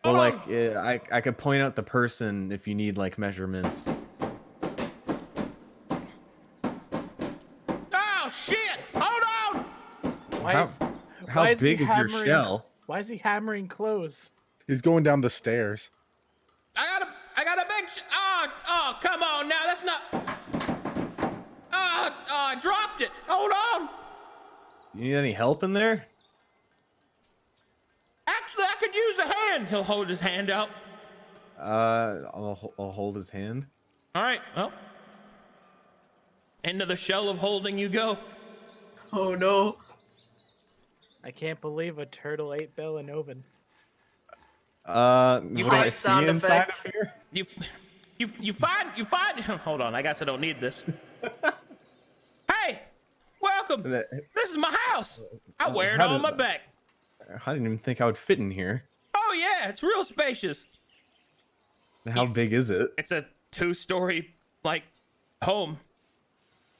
Well, Hold like, on. I could point out the person if you need, like, measurements. Oh, shit! Hold on! How why is he big is your hammering- shell? Why is he hammering clothes? He's going down the stairs. I gotta make oh, come on now, that's not... I dropped it. Hold on. You need any help in there? Actually, I could use a hand. He'll hold his hand out. I'll hold his hand. All right, well. Into the shell of holding you go. Oh no. I can't believe a turtle ate Bellanovan. What do I fight see sound inside effect. of here? You find hold on, I guess I don't need this. Hey, welcome. This is my house. I wear it how on did- my back. I didn't even think I would fit in here. Oh yeah, it's real spacious. How big is it? It's a 2-story like home.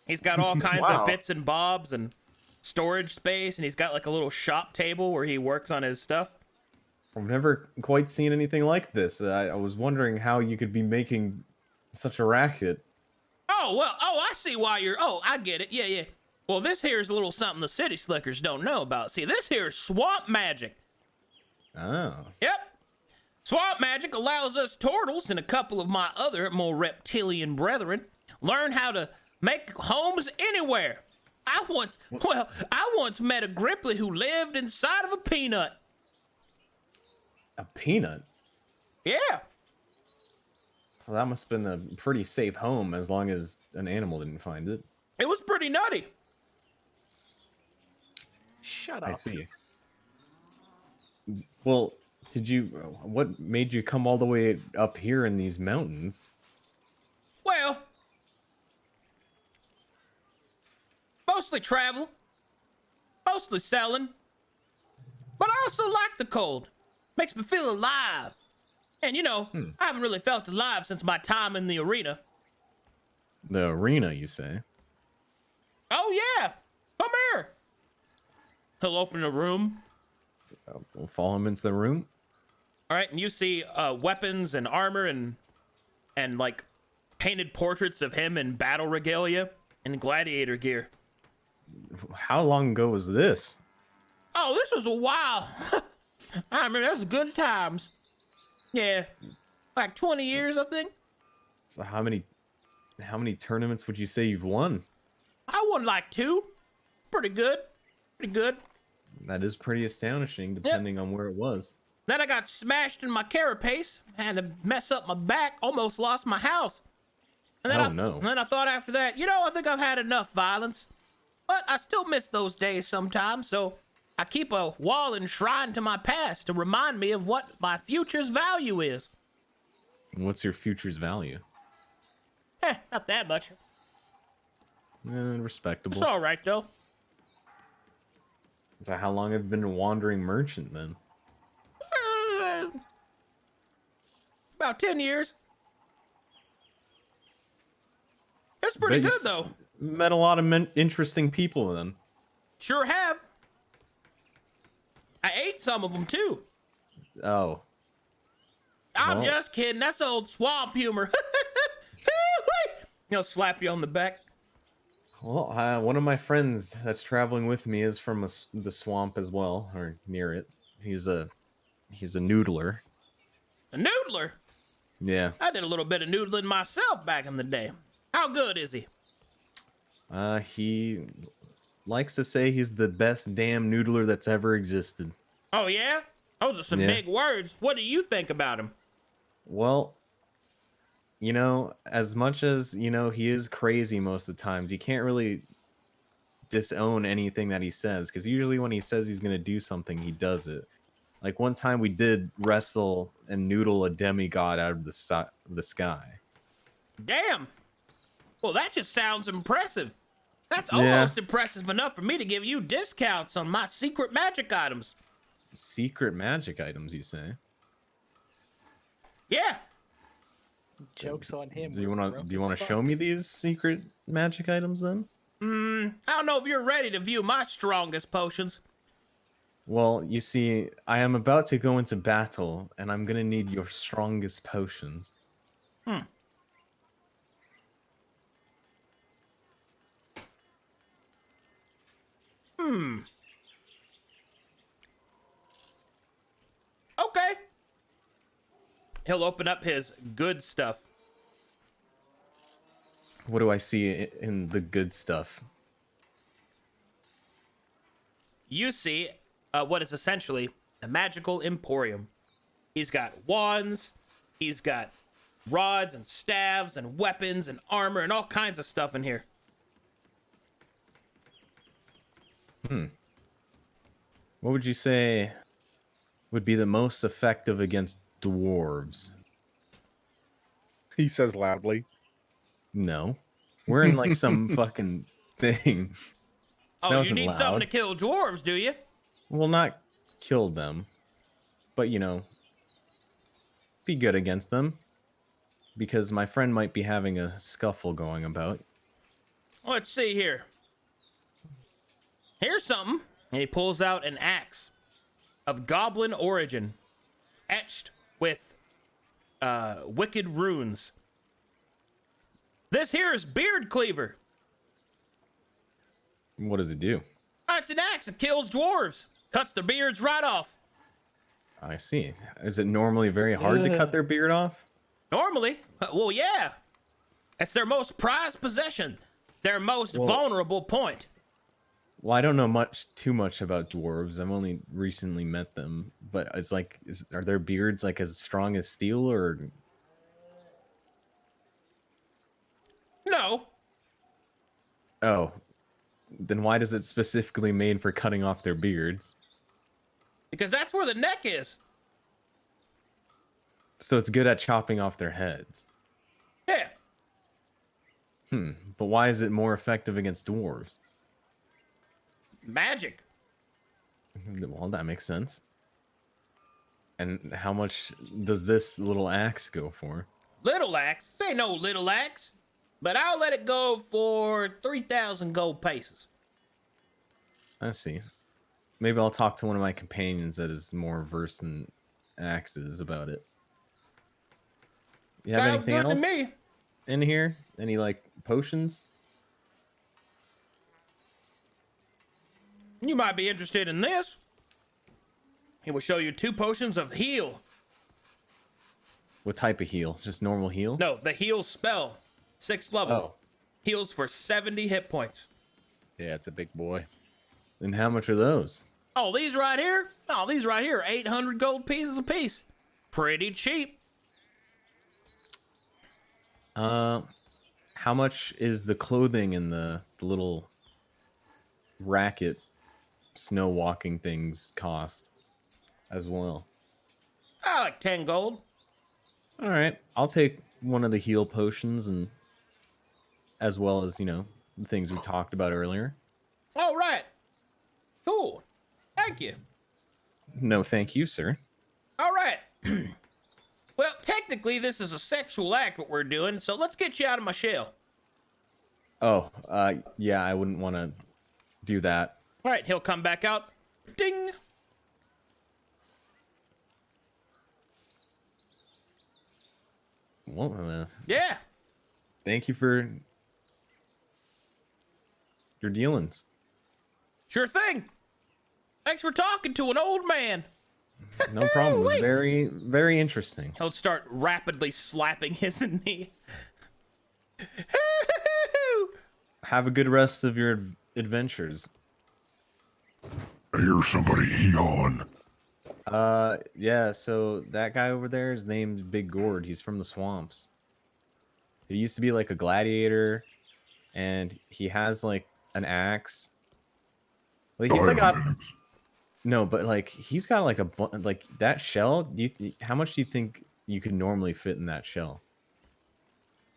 He's got all kinds Wow. of bits and bobs and storage space, and he's got like a little shop table where he works on his stuff. I've never quite seen anything like this. I was wondering how you could be making such a racket. Oh, well, I see why you're... Oh, I get it. Yeah. Well, this here is a little something the city slickers don't know about. See, this here is swamp magic. Oh. Yep. Swamp magic allows us turtles and a couple of my other more reptilian brethren learn how to make homes anywhere. I once met a Gripply who lived inside of a peanut. A peanut? Yeah. Well, that must have been a pretty safe home as long as an animal didn't find it. It was pretty nutty. Shut up. I see. Well, what made you come all the way up here in these mountains? Well, mostly travel, mostly selling, but I also like the cold. Makes me feel alive. And you know, I haven't really felt alive since my time in the arena. The arena, you say? Oh yeah, come here. He'll open a room. We'll follow him into the room. All right, and you see weapons and armor and like painted portraits of him in battle regalia and gladiator gear. How long ago was this? Oh, this was a while. I mean, that's good times. Yeah, like 20 years, I think. So how many tournaments would you say you've won? I won like 2. Pretty good. That is pretty astonishing, depending on where it was. Then I got smashed in my carapace, had to mess up my back, almost lost my house. And then no. And then I thought after that, I think I've had enough violence. But I still miss those days sometimes, so I keep a wall enshrined to my past to remind me of what my future's value is. What's your future's value? Not that much. Respectable. It's all right, though. So how long have you been a wandering merchant, then? About 10 years. That's pretty good, though. Met a lot of interesting people, then. Sure have. I ate some of them, too. Oh. I'm just kidding. That's old swamp humor. He'll slap you on the back. Well, one of my friends that's traveling with me is from the swamp as well, or near it. He's a noodler. A noodler? Yeah. I did a little bit of noodling myself back in the day. How good is he? He likes to say he's the best damn noodler that's ever existed. Oh, yeah? Those are some big words. What do you think about him? Well, as much as, he is crazy most of the times, you can't really disown anything that he says, because usually when he says he's going to do something, he does it. Like one time we did wrestle and noodle a demigod out of the sky. Damn. Well, that just sounds impressive. That's almost impressive enough for me to give you discounts on my secret magic items. Secret magic items, you say? Yeah. Joke's on him. Do you want to show me these secret magic items then? I don't know if you're ready to view my strongest potions. Well, you see, I am about to go into battle, and I'm gonna need your strongest potions. Okay. He'll open up his good stuff. What do I see in the good stuff? You see what is essentially a magical emporium. He's got wands, he's got rods and staves and weapons and armor and all kinds of stuff in here. What would you say would be the most effective against dwarves? He says loudly. No. We're in like some fucking thing. Oh, you need something to kill dwarves, do you? Well, not kill them, but be good against them. Because my friend might be having a scuffle going about. Let's see here. Here's something. And he pulls out an axe of goblin origin, etched with wicked runes. This here is Beard Cleaver. What does it do? It's an axe that kills dwarves. Cuts their beards right off. I see. Is it normally very hard to cut their beard off? Normally. Well, yeah. It's their most prized possession. Their most vulnerable point. Well, I don't know too much about dwarves. I've only recently met them. But it's like, are their beards like as strong as steel or... No. Oh. Then why does it specifically made for cutting off their beards? Because that's where the neck is. So it's good at chopping off their heads. Yeah. But why is it more effective against dwarves? Magic. Well, that makes sense. And how much does this little axe go for? Little axe? Say no little axe. But I'll let it go for 3,000 gold pieces. I see. Maybe I'll talk to one of my companions that is more versed in axes about it. You have Sounds anything good else to me. in here? Any like potions? You might be interested in this. He will show you 2 potions of heal. What type of heal? Just normal heal? No, the heal spell. 6th level. Oh. Heals for 70 hit points. Yeah, it's a big boy. And how much are those? Oh, these right here? Oh, these right here, 800 gold pieces a piece. Pretty cheap. How much is the clothing and the little racket snow walking things cost as well? I like 10 gold. All right, I'll take one of the heal potions and as well as, you know, the things we talked about earlier. All right. Cool. Thank you. No, thank you, sir. All right. Well, technically, this is a sexual act, what we're doing, so let's get you out of my shell. Oh, yeah, I wouldn't want to do that. All right, he'll come back out. Ding. Well, Yeah. thank you for your dealings. Sure thing. Thanks for talking to an old man. No problem. It was Wait. very, very interesting. He'll start rapidly slapping his knee. Have a good rest of your adventures. I hear somebody yawn. Yeah, so that guy over there, his name's Big Gourd. He's from the swamps. He used to be like a gladiator, and he has like an axe. Like he's like got no, but like he's got like like that shell. How much do you think you could normally fit in that shell?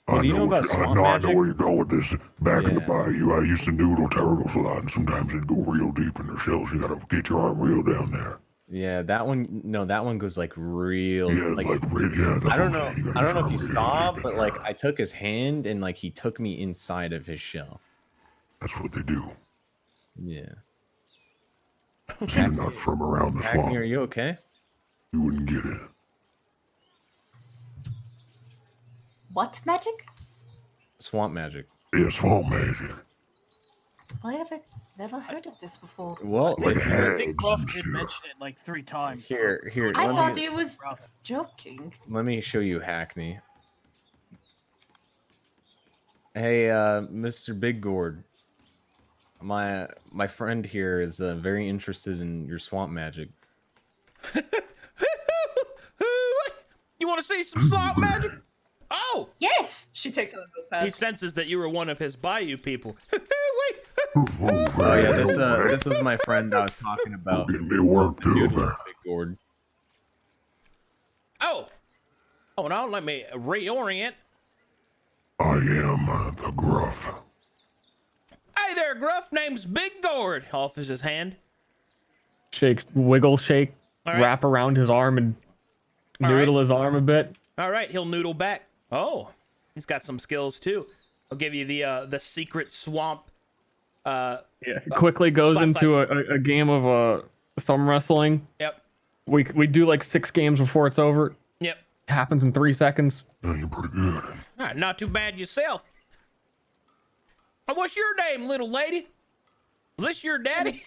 Well, do you know about swamp I magic? know where you go with this. Back in the Yeah. bayou, I used to noodle turtles a lot, and sometimes they'd go real deep in their shells. You gotta get your arm real down there. Yeah, that one. No, that one goes like real. Yeah, Like, yeah. I don't know. I don't know if you really saw, deep. but like I took his hand and like he took me inside of his shell. That's what they do. Yeah. So you're not from around the Hackney, swamp. are you okay? You wouldn't get it. What magic? Swamp magic. Yeah, swamp magic. I haven't never heard of this before. Well, Like like, I think hags Buff and did stuff. mention it like 3 times. here. I thought Let me, it was Rough. joking. let me show you Hackney. Hey, Mr. Big Gourd. My friend here is very interested in your swamp magic. You want to see some slot magic? Oh, Yes! She takes out a notepad. he senses that you were one of his bayou people. Wait. Oh yeah, this was my friend I was talking about. Getting me work too, Dude, man. Big Gourd. Oh. Hold on, let me reorient. I am the Gruff. Hey there, Gruff. Name's Big Gourd. Offers his hand. Shake, wiggle, shake, All right. wrap around his arm and All noodle his arm a bit. All right, he'll noodle back. Oh, he's got some skills too. I'll give you the secret swamp Yeah, quickly goes slap, into a game of thumb wrestling. Yep. We do like 6 games before it's over. Yep. Happens in 3 seconds. Yeah, you're pretty good. Not too bad yourself. What's your name, little lady? Is this your daddy?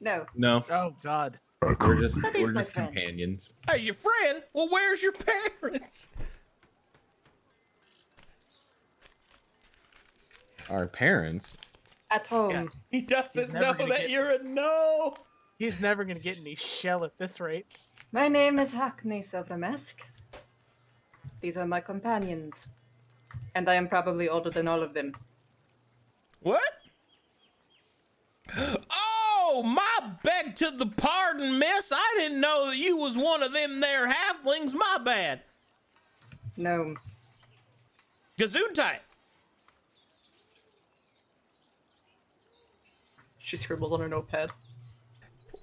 No. No, Oh God. we're just That is my friend. companions. Hey, your friend? Well, where's your parents? Our parents. At home. Yeah. He doesn't He's never know gonna that get- you're a no. He's never gonna get any shell at this rate. My name is Hackney Silvermask. These are my companions. And I am probably older than all of them. What? Oh, my beg to the pardon, miss. I didn't know that you was one of them there halflings. My bad. No. Gesundheit. She scribbles on her notepad.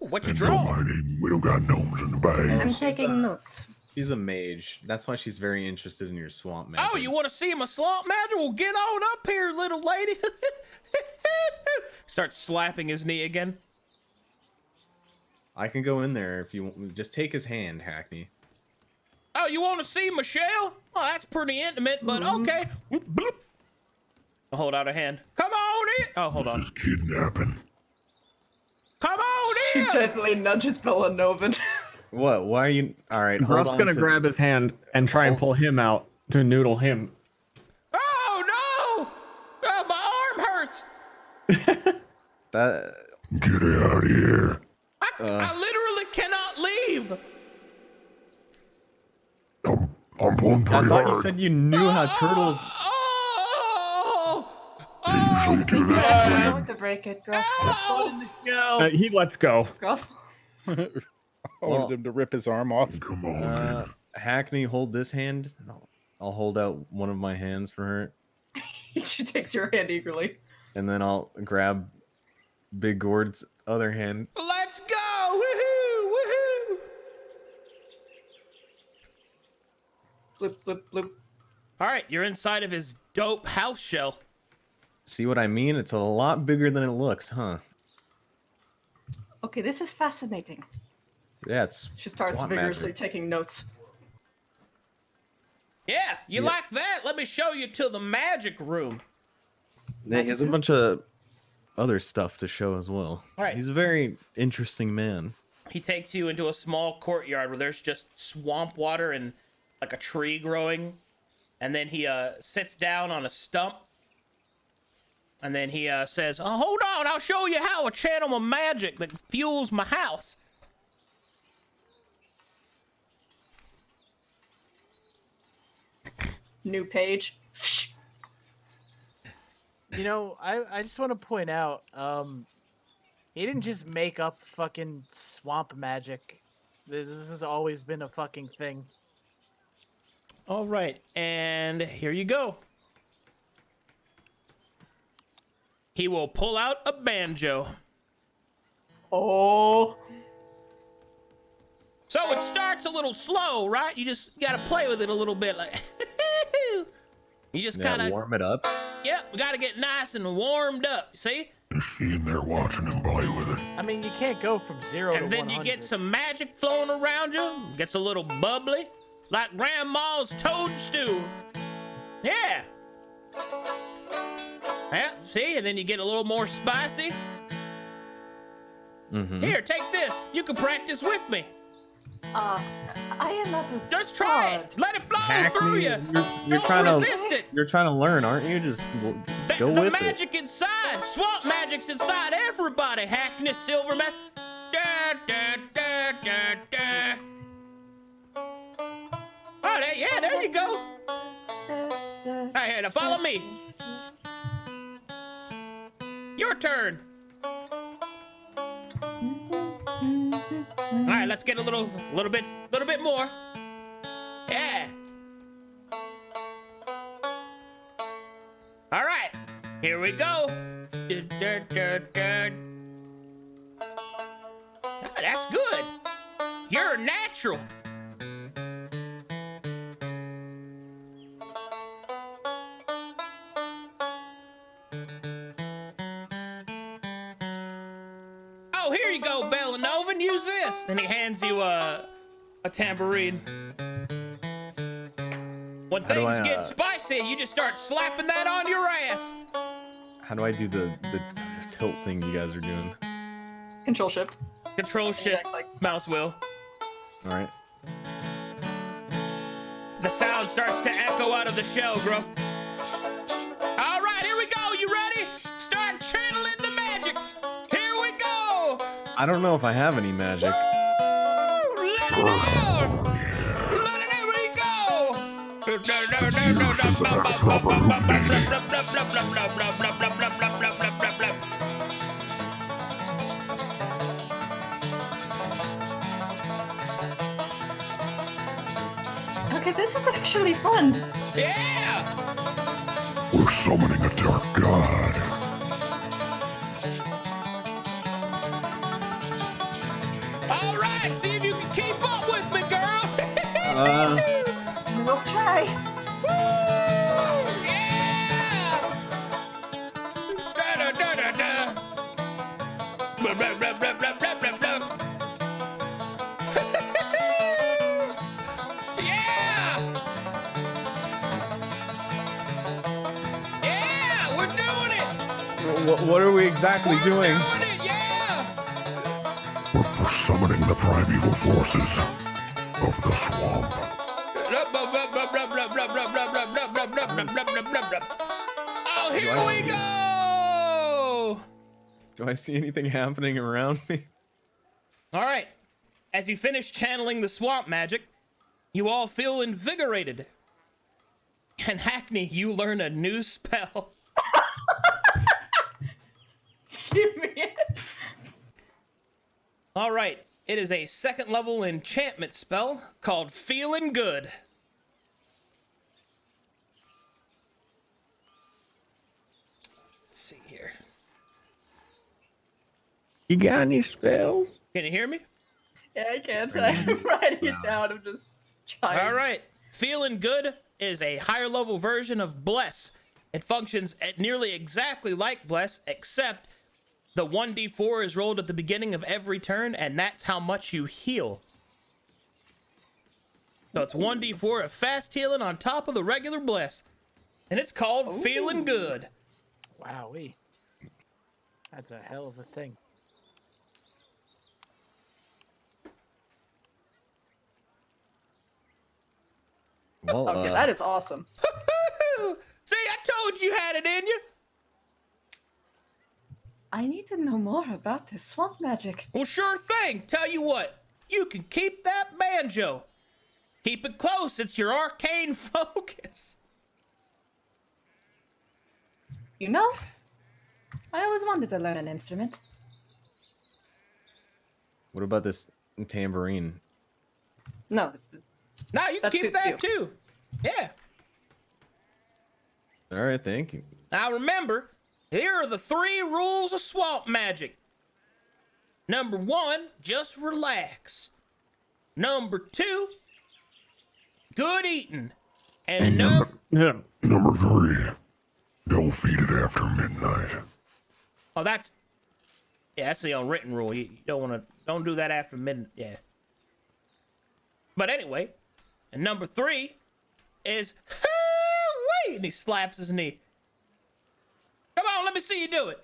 Ooh, what you And draw? we don't got gnomes in the bag. I'm taking notes. She's a mage. That's why she's very interested in your swamp magic. Oh, you want to see my slump magic? Well, get on up here, little lady. Starts slapping his knee again. I can go in there if you want. Just take his hand, Hackney. Oh, you want to see Michelle? Oh, that's pretty intimate, but okay. Whoop, bloop. I'll hold out a hand. Come on in. Oh, hold This on. is kidnapping. Come on She in. gently nudges Villanova. What? Why are you? All right, hold Gruff's on. gonna grab his hand and try and pull him out to noodle him. Oh, no. Oh, my arm hurts. That. Get out of here. I literally cannot leave. I'm pulling I pretty thought hard. you said you knew how turtles. Oh. They usually do this I'm to going to break it, Gruff. He lets go. Gruff. I Well- wanted him to rip his arm off. you. Come on, man. Hackney, hold this hand. I'll hold out one of my hands for her, She takes your hand eagerly. and then I'll grab Big Gord's other hand. Let's go. Woohoo. Woohoo. Bloop, bloop, bloop. All right, you're inside of his dope house shell. See what I mean? It's a lot bigger than it looks, huh? Okay, this is fascinating. Yeah, it's She starts swamp vigorously magic. taking notes. Yeah, you Yeah. like that? Let me show you to the magic room. Yeah, he has a bunch of other stuff to show as well. Right. He's a very interesting man. He takes you into a small courtyard where there's just swamp water and like a tree growing. And then he sits down on a stump. And then he says, oh, hold on, I'll show you how I channel my magic that fuels my house. New page. You know, I just want to point out, he didn't just make up fucking swamp magic. This has always been a fucking thing. All right, and here you go. He will pull out a banjo. Oh. So it starts a little slow, right? You just gotta play with it a little bit, like you just Yeah, kind of, warm it up. yeah, we gotta get nice and warmed up. See, Is she in there watching him play with it? I mean, you can't go from 0 to and then 100. you get some magic flowing around you. Gets a little bubbly, like Grandma's toadstool. Yeah. Yeah. See, and then you get a little more spicy. Mm-hmm. Here, take this. You can practice with me. I am not a Just try god. it. Let it flow through you. You're Don't trying to resist it. you're trying to learn, aren't you? Just go The with it. magic inside, swamp magic's inside everybody. Hackness, Silverman. Da, da, da, da, da. Oh, there you go. All right, here, now follow me. Your turn. All right, let's get a little bit more. Yeah. All right, here we go. Ah, that's good. You're a natural. Here you go, Bellanovan, use this. And he hands you a tambourine. When How do things I, get spicy, you just start slapping that on your ass. How do I do the tilt thing you guys are doing? Control shift. Control shift, mouse wheel. All right. The sound starts to echo out of the shell, Gruff. All right, here we go. You ready? Start channeling the magic. Here we go. I don't know if I have any magic. Woo! Let it out. Let it out. Here we go. Okay, this is actually fun. Yeah. We're summoning a dark god. All right, see if you can keep up with me, girl. We'll try. Yeah. Da da da da da. Blah, blah, blah, blah, blah, blah, blah, blah. Yeah. Yeah, we're doing it. What are we exactly We're doing? doing it, yeah. We're summoning the primeval forces of the swamp. Oh, here we go! Do I see anything happening around me? All right. As you finish channeling the swamp magic, you all feel invigorated. And Hackney, you learn a new spell. Give me it. All right. It is a 2nd level enchantment spell called Feeling Good. Let's see here. You got any spells? Can you hear me? Yeah, I can. I'm writing it down. I'm just trying. All right. Feeling Good is a higher level version of Bless. It functions at nearly exactly like Bless, except the 1d4 is rolled at the beginning of every turn, and that's how much you heal. So it's 1d4 of fast healing on top of the regular Bless. And it's called Feeling Good. Wowee. That's a hell of a thing. Well, Okay, that is awesome. See, I told you had it in you. I need to know more about this swamp magic. Well, sure thing. Tell you what, you can keep that banjo. Keep it close. It's your arcane focus. You know, I always wanted to learn an instrument. what about this tambourine? No, Now you can That keep suits that too. Yeah. All right, thank you. Now remember, here are the 3 rules of swamp magic. Number 1, just relax. Number 2, good eating. And number Yeah. Number 3, don't feed it after midnight. oh, that's the unwritten rule. You don't do that after midnight. Yeah. But anyway, and number 3 is wait, and he slaps his knee. Come on, let me see you do it.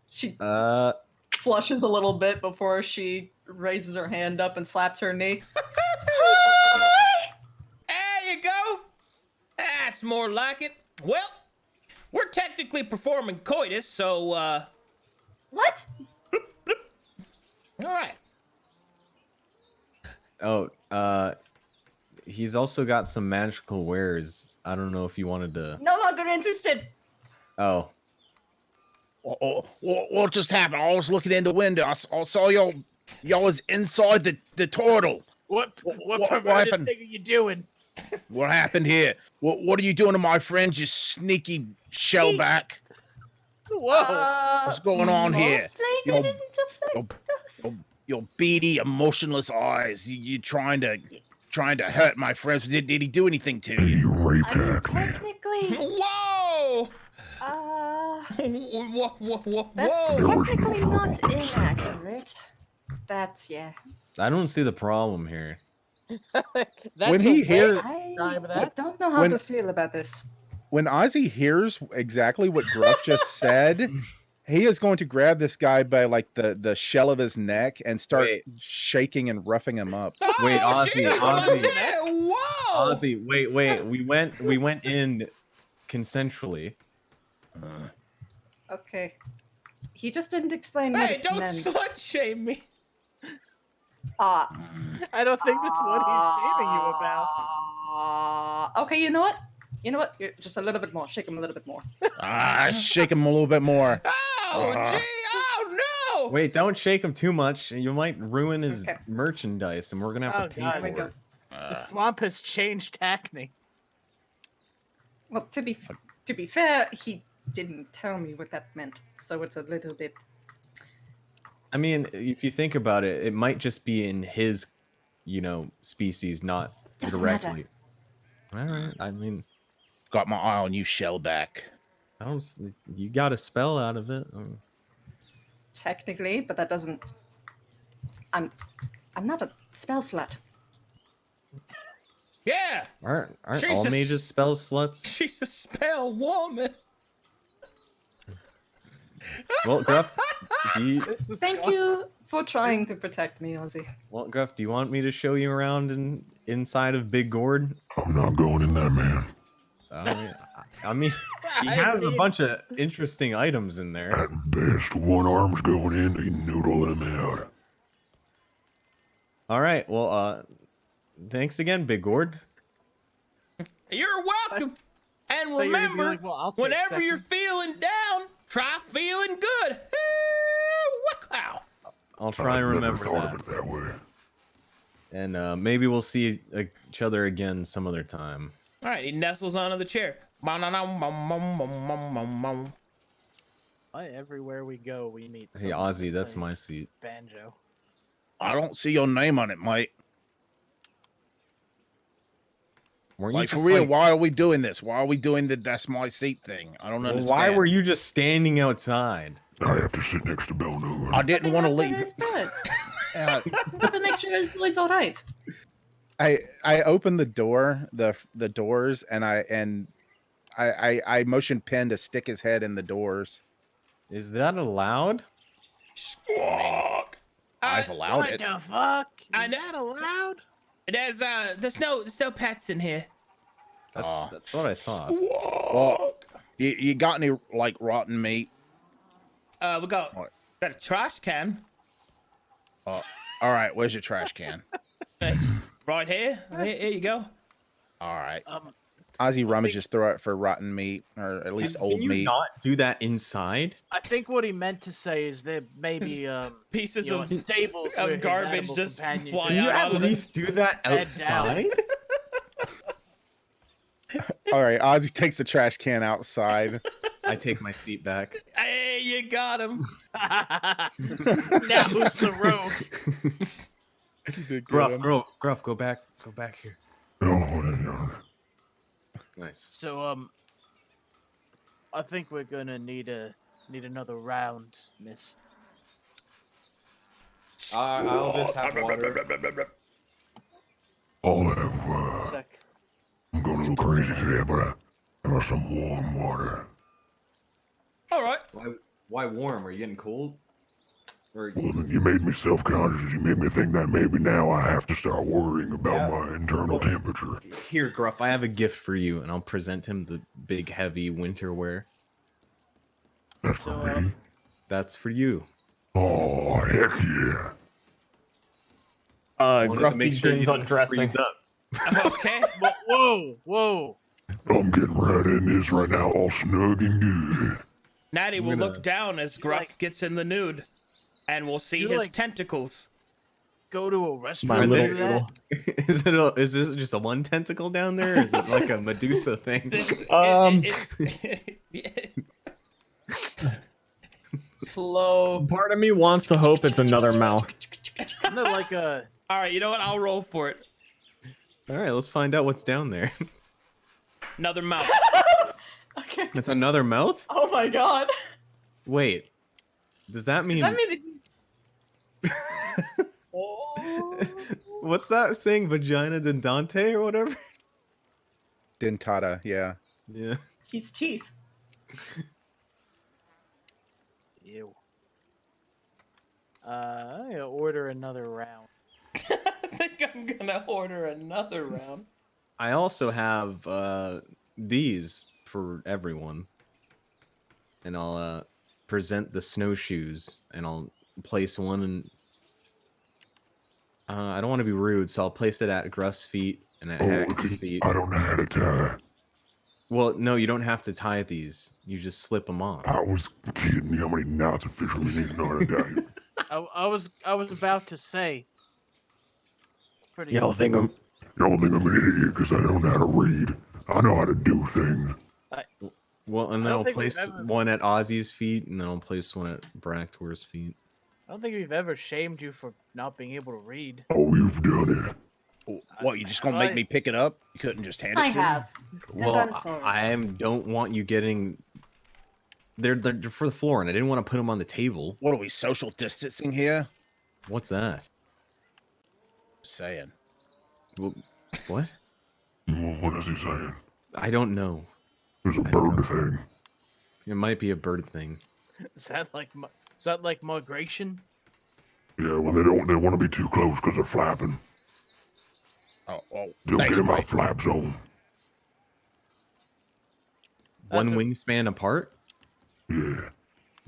she Uh, flushes a little bit before she raises her hand up and slaps her knee. There you go. That's more like it. Well, we're technically performing coitus, so What? all right. oh, he's also got some magical wares. I don't know if you wanted to. No longer interested. Oh, What just happened? I was looking in the window. I saw y'all was inside the turtle. What what perverted happened? thing are you doing? What happened here? What are you doing to my friend, you sneaky shellback? Whoa. What's going on here? Mostly Yo- didn't affect us. Your beady, emotionless eyes. You trying to hurt my friends? Did he do anything to you? You raped I mean, Acme. technically, Whoa! Whoa. That's There was no technically not verbal consent. inaccurate. That's, yeah. I don't see the problem here. That's When he hears I that. don't know how When- to feel about this. when Ozzy hears exactly what Gruff just said, he is going to grab this guy by like the shell of his neck and start Wait. shaking and roughing him up. Wait, Oh, Ozzy, Jesus, Ozzy. Whoa! Ozzy, wait. We went in consensually. Okay. He just didn't explain what Hey, it don't meant. slut shame me. Ah. I don't think that's what he's shaming you about. Okay, you know what? Just a little bit more. Shake him a little bit more. Shake him a little bit more. Oh, gee, oh no! Wait, don't shake him too much. You might ruin his Okay. merchandise, and we're gonna have Oh, to pay God. for go. it. The swamp has changed Hackney. Well, to be fair, he didn't tell me what that meant, so it's a little bit. I mean, if you think about it, it might just be in his, species, not Doesn't directly. All right. I mean, Got my eye on you, Shellback. I don't. You got a spell out of it. Technically, but that doesn't. I'm not a spell slut. Yeah, Aren't all Jesus. mages spell sluts? she's a spell woman. Well, Gruff, Thank you for trying to protect me, Ozzy. Gruff, do you want me to show you around inside of Big Gourd? I'm not going in there, man. I mean, he has a bunch of interesting items in there. At best, one arm's going in to noodle him out. All right. Well, thanks again, Big Gourd. You're welcome. And thought you were gonna be remember, like, well, I'll take whenever you're second. feeling down, try feeling good. Wow. I'll try and I've remember never thought that. of it that way. And maybe we'll see each other again some other time. All right, he nestles onto the chair. Why everywhere we go, we meet. Hey, someone Ozzy, who that's my plays seat. banjo. I don't see your name on it, mate. Weren't you Like, for just real, why are we doing this? Why are we doing the that's my seat thing? I don't Well, understand. why were you just standing outside? I have to sit next to Belnoon. I didn't want to leave. His bed. Uh, But to make sure his boy's all right. I opened the door, the doors, and I motioned Penn to stick his head in the doors. Is that allowed? Squawk. I've allowed What it. the fuck? I Is know- that allowed? There's no pets in here. That's what I thought. Well, you got any like rotten meat? We got What? a trash can. All right, where's your trash can? Nice. Right here. Here you go. All right. Ozzy rummages through it for rotten meat, or at least old Can you meat. not do that inside? I think what he meant to say is there maybe Pieces you know, of in stables where of his garbage animal just companion fly Can you out at of the- least do that Head down. outside? All right, Ozzy takes the trash can outside. I take my seat back. Hey, you got him. now who's the rogue? Gruff, go back here. No, Nice. So I think we're gonna need another round, miss. I'll just have water. I'll have, Sec. I'm going a little crazy today, but I have some warm water. All right. Why warm? Are you getting cold? Or Well, you made me self-conscious. You made me think that maybe now I have to start worrying about my internal temperature. here, Gruff, I have a gift for you, and I'll present him the big, heavy winter wear. That's for me. That's for you. Oh, heck yeah. Wanted to Gruff make sure you begins didn't undressing. freeze up. Okay. Whoa! I'm getting right in this right now, all snug and good. Natty I'm will gonna- look down as Gruff gets in the nude, and we'll see You, his like- tentacles. Go to a My restaurant Are little and do noodle. that? Is this just a one tentacle down there? Or is it like a Medusa thing? Slow. Part of me wants to hope it's another mouth. Isn't it like a All right, you know what? I'll roll for it. All right, let's find out what's down there. Another mouth. Okay. It's another mouth? Oh my god. Wait. Does that Does mean... that mean What's that saying? Vagina dentante or whatever? Dentata, yeah. Yeah. he's teeth? Ew. I'm gonna order another round. I think I'm gonna order another round. I also have these for everyone. And I'll present the snowshoes and I'll place one in... I don't want to be rude, so I'll place it at Gruff's feet and at Hack's feet. I don't know how to tie. Well, no, you don't have to tie these. You just slip them on. I was kidding. How many knots officially need to know how to tie? I was about to say. Pretty. Y'all think I'm Y'all think I'm an idiot because I don't know how to read. I know how to do things. Well, and I then don't I'll think we've place ever- one at Ozzy's feet, and then I'll place one at Braktor's feet. I don't think we've ever shamed you for not being able to read. Oh, you've done it. What, you just gonna make me pick it up? You couldn't just hand it I to me? have. Well, I'm sorry. I don't want you getting... They're for the floor, and I didn't want to put them on the table. What are we, social distancing here? What's that? Just saying. Well, what? What is he saying? I don't know. There's a I don't bird know. thing. It might be a bird thing. Is that like migration? Yeah, when they want to be too close because they're flapping. Oh, They'll thanks, get in my Mike. flap zone. One That's a- wingspan apart? Yeah.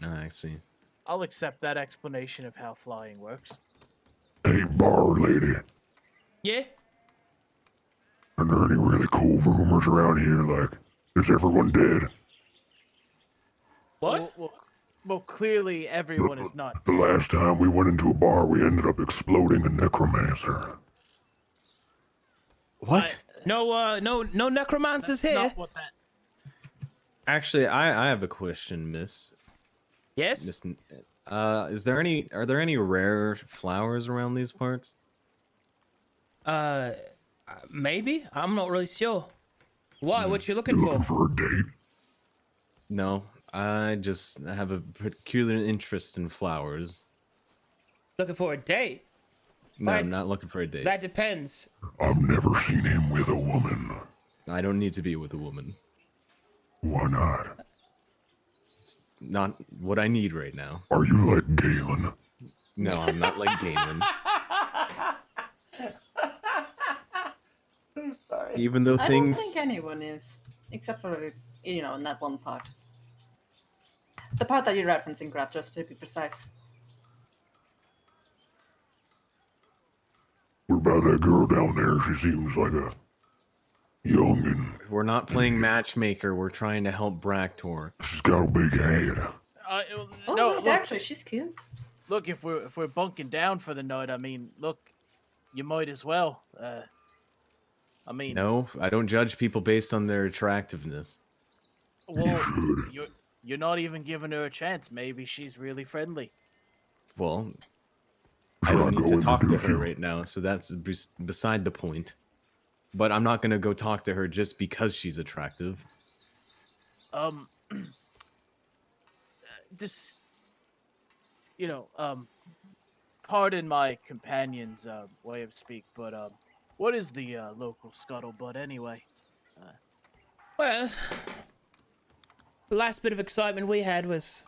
I see. I'll accept that explanation of how flying works. Hey, bar lady. Yeah. Are there any really cool rumors around here? Like, is everyone dead? What? Well, clearly everyone is not. The last time we went into a bar, we ended up exploding a necromancer. What? No necromancers That's here. not what that. Actually, I have a question, Miss. Yes. Miss, are there any rare flowers around these parts? Maybe. I'm not really sure. Why? What you You looking looking for? for a date? No, I just have a peculiar interest in flowers. Looking for a date? No, Fine. I'm not looking for a date. That depends. I've never seen him with a woman. I don't need to be with a woman. Why not? It's not what I need right now. Are you like Galen? No, I'm not like Galen. I'm sorry. Even though I don't things... think anyone is, except for in that one part. The part that you're referencing, Grab, just to be precise. What about that girl down there? She seems like a youngin'. We're not playing matchmaker. We're trying to help Braktor. She's got a big head. Oh, No, wait, look, actually, she's cute. look. If we're bunking down for the night, I mean, look, you might as well. I mean, No, I don't judge people based on their attractiveness. well, should. you're not even giving her a chance. Maybe she's really friendly. Well, I Should don't need to go talk to introduce her you? right now, so that's beside the point. But I'm not gonna go talk to her just because she's attractive. Just pardon my companion's way of speak, but what is the local scuttlebutt anyway? Well, the last bit of excitement we had was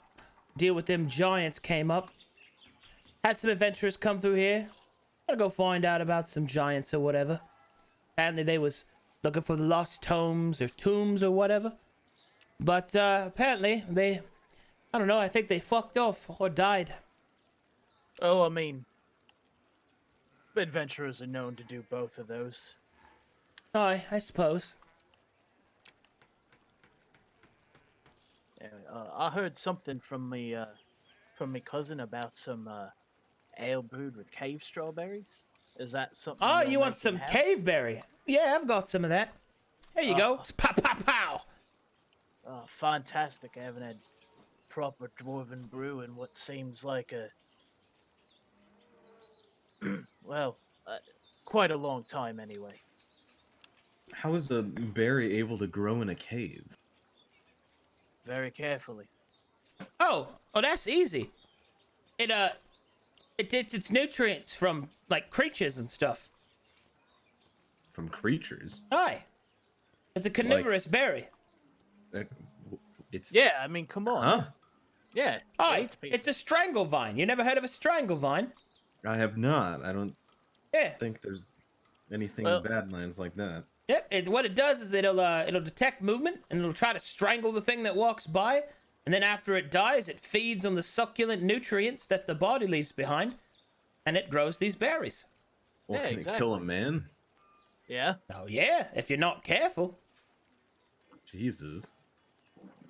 deal with them giants came up. Had some adventurers come through here. Gotta go find out about some giants or whatever. Apparently they was looking for the lost tomes or tombs or whatever. But apparently they, I don't know, I think they fucked off or died. Oh, I mean, adventurers are known to do both of those. I suppose. Anyway, I heard something from me cousin about some ale brewed with cave strawberries. Is that something? Oh, you'll you want make some in-house? caveberry? Yeah, I've got some of that. Here you go. Pow, pow, pow. Oh, fantastic! I haven't had proper dwarven brew in what seems like a well, quite a long time anyway. How is a berry able to grow in a cave? very carefully. Oh, that's easy. It gets its nutrients from like creatures and stuff. From creatures. Aye. It's a carnivorous berry. Uh, It's Yeah, I mean, come on. Huh? Yeah, it Aye. eats people. It's a strangle vine. You never heard of a strangle vine? I have not. I don't Yeah. think there's anything Well- in Badlands like that. Yep. What it does is it'll detect movement and it'll try to strangle the thing that walks by, and then after it dies, it feeds on the succulent nutrients that the body leaves behind, and it grows these berries. Well, Yeah, can it kill a exactly. man? Yeah. Oh yeah, if you're not careful. Jesus.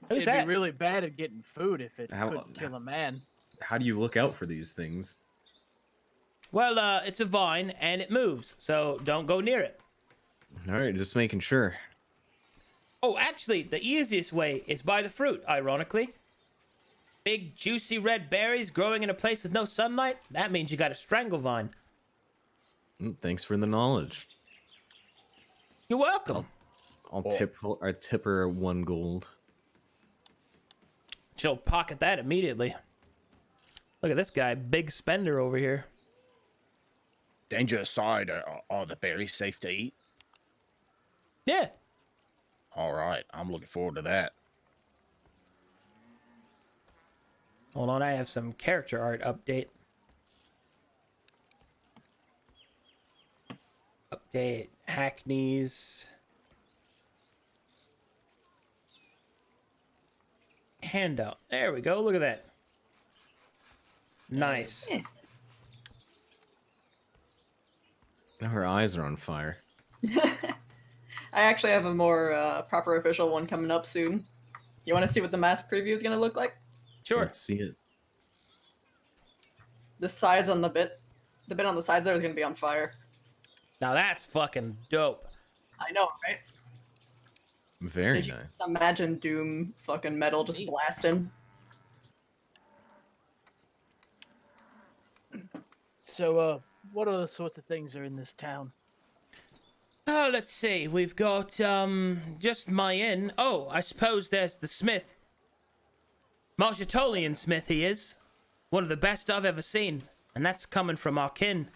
Who's It'd that? be really bad at getting food if it How- couldn't kill a man. How do you look out for these things? Well, it's a vine and it moves, so don't go near it. All right, just making sure. Oh, actually, the easiest way is by the fruit, ironically. Big, juicy red berries growing in a place with no sunlight, that means you got a strangle vine. Thanks for the knowledge. You're welcome. I'll tip her 1 gold. She'll pocket that immediately. Look at this guy, big spender over here. Danger aside, are the berries safe to eat? Yeah. All right, I'm looking forward to that. Hold on, I have some character art update. Update Hackney's handout. There we go. Look at that. Nice. Now her eyes are on fire. I actually have a more proper official one coming up soon. You want to see what the mask preview is going to look like? Sure. Let's see it. The sides on the bit on the sides there is going to be on fire. Now that's fucking dope. I know, right? Very Did you nice. Imagine Doom fucking metal just blasting. So, what other sorts of things are in this town? Oh, let's see. We've got just my inn. Oh, I suppose there's the smith. Marshitolian smith he is. One of the best I've ever seen. And that's coming from our kin.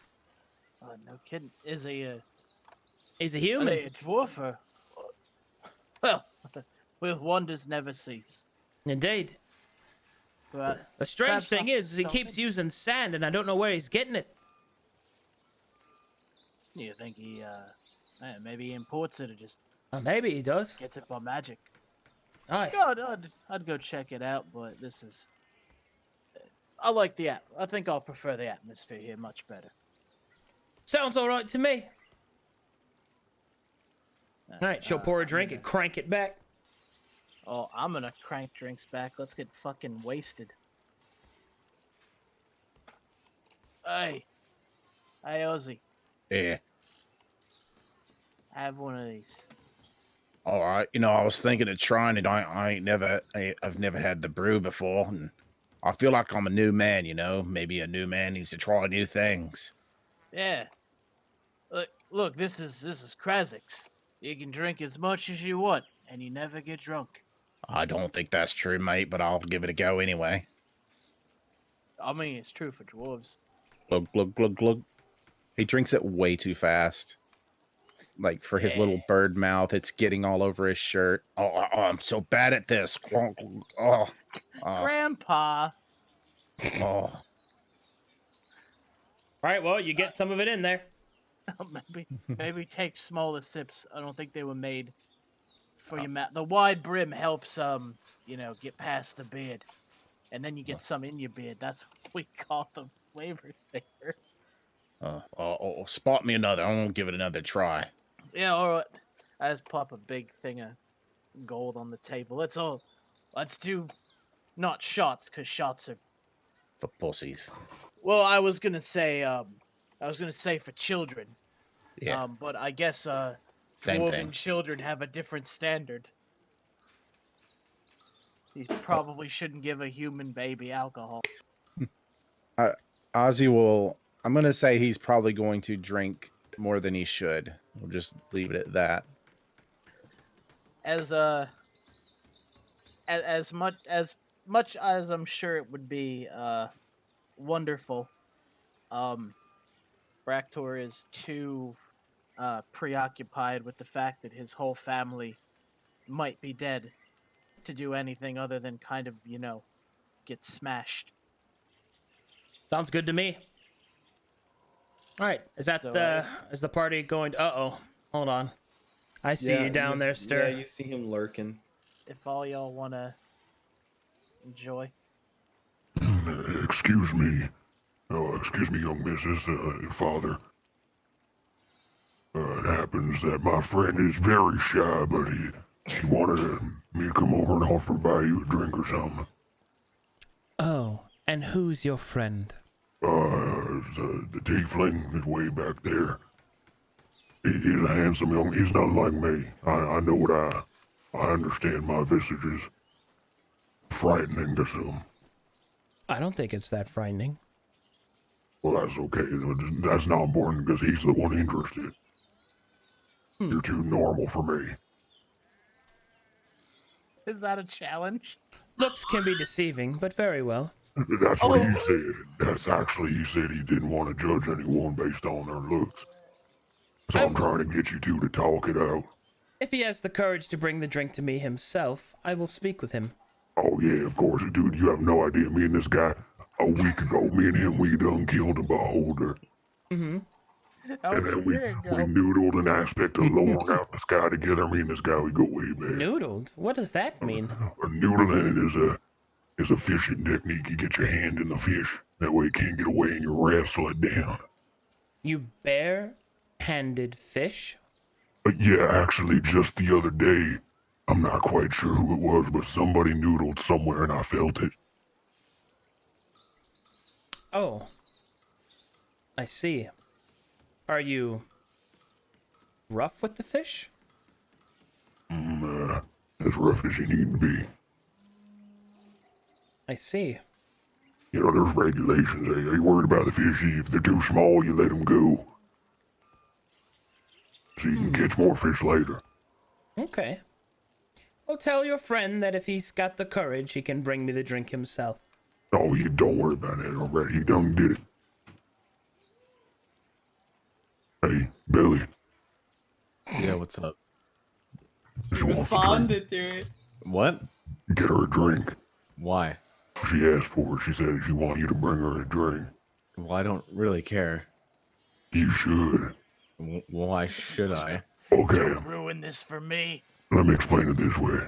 Oh, no kidding. Is he He's a are human. they a dwarf or... Well, with wonders never cease. Indeed. But The strange Perhaps thing not is he keeps using sand and I don't know where he's getting it. you think he, maybe he imports it or just Maybe he does. gets it by magic? Aye. God, I'd go check it out, but this is... I like the I think I'll prefer the atmosphere here much better. Sounds alright to me. Alright, she'll pour a drink and crank it back. Oh, I'm gonna crank drinks back. Let's get fucking wasted. Hey. Hey, Ozzy. Yeah. Have one of these. All right. You know, I was thinking of trying it. I've never had the brew before, and I feel like I'm a new man. You know, maybe a new man needs to try new things. Yeah. Look, this is Krazik's. You can drink as much as you want, and you never get drunk. I don't think that's true, mate, but I'll give it a go anyway. I mean, it's true for dwarves. Glug glug glug glug. He drinks it way too fast. Like for his little bird mouth, it's getting all over his shirt. Oh, I'm so bad at this. Oh, Grandpa. oh. Alright, well, you get some of it in there. maybe take smaller sips. I don't think they were made for your mouth. The wide brim helps get past the beard, and then you get some in your beard. That's what we call the flavor saver. Spot me another. I'm gonna give it another try. Yeah, all right. I just pop a big thing of gold on the table. Let's do not shots, because shots are... For pussies. Well, I was gonna say for children. Yeah. But I guess Same dwarven thing. children have a different standard. You probably shouldn't give a human baby alcohol. Ozzy will. I'm gonna say he's probably going to drink more than he should. We'll just leave it at that. As as much as I'm sure it would be wonderful, Braktor is too preoccupied with the fact that his whole family might be dead to do anything other than kind of, get smashed. Sounds good to me. All right, is that So, is the party going? Uh-oh, hold on. I see you down there, stir. Yeah, you see him lurking. if all y'all want to enjoy. Excuse me. Excuse me, young missus, father. It happens that my friend is very shy, but he wanted me to come over and offer to buy you a drink or something. Oh, and who's your friend? The tiefling is way back there. He's a handsome young. He's not like me. I know what I understand. My visage is frightening to some. I don't think it's that frightening. Well, that's okay. That's not important because he's the one interested. You're too normal for me. Is that a challenge? Looks can be deceiving, but very well. That's what he said. That's actually, he said he didn't want to judge anyone based on their looks. So I'm trying to get you two to talk it out. If he has the courage to bring the drink to me himself, I will speak with him. Oh yeah, of course, dude. You have no idea. Me and this guy, a week ago, me and him, we done killed a beholder. Mm-hmm. And then we noodled an aspect of lowering out the sky together. Me and this guy, we go way back. Noodled? What does that mean? Noodling is a fishing technique. You get your hand in the fish. That way it can't get away and you wrestle it down. You bare-handed fish? Yeah, actually, just the other day, I'm not quite sure who it was, but somebody noodled somewhere and I felt it. Oh. I see. Are you rough with the fish? As rough as you need to be. I see. You know, there's regulations. Are you worried about the fish? If they're too small, you let them go. So you can catch more fish later. Okay. Well, tell your friend that if he's got the courage, he can bring me the drink himself. Oh, you don't worry about that already. He done did it. Hey, Billy. Yeah, what's up? She wants a Responded to it. What? drink. Get her a drink. Why? She asked for it. She said she wanted you to bring her a drink. Well, I don't really care. You should. Why should I? Okay, Don't ruin this for me. let me explain it this way.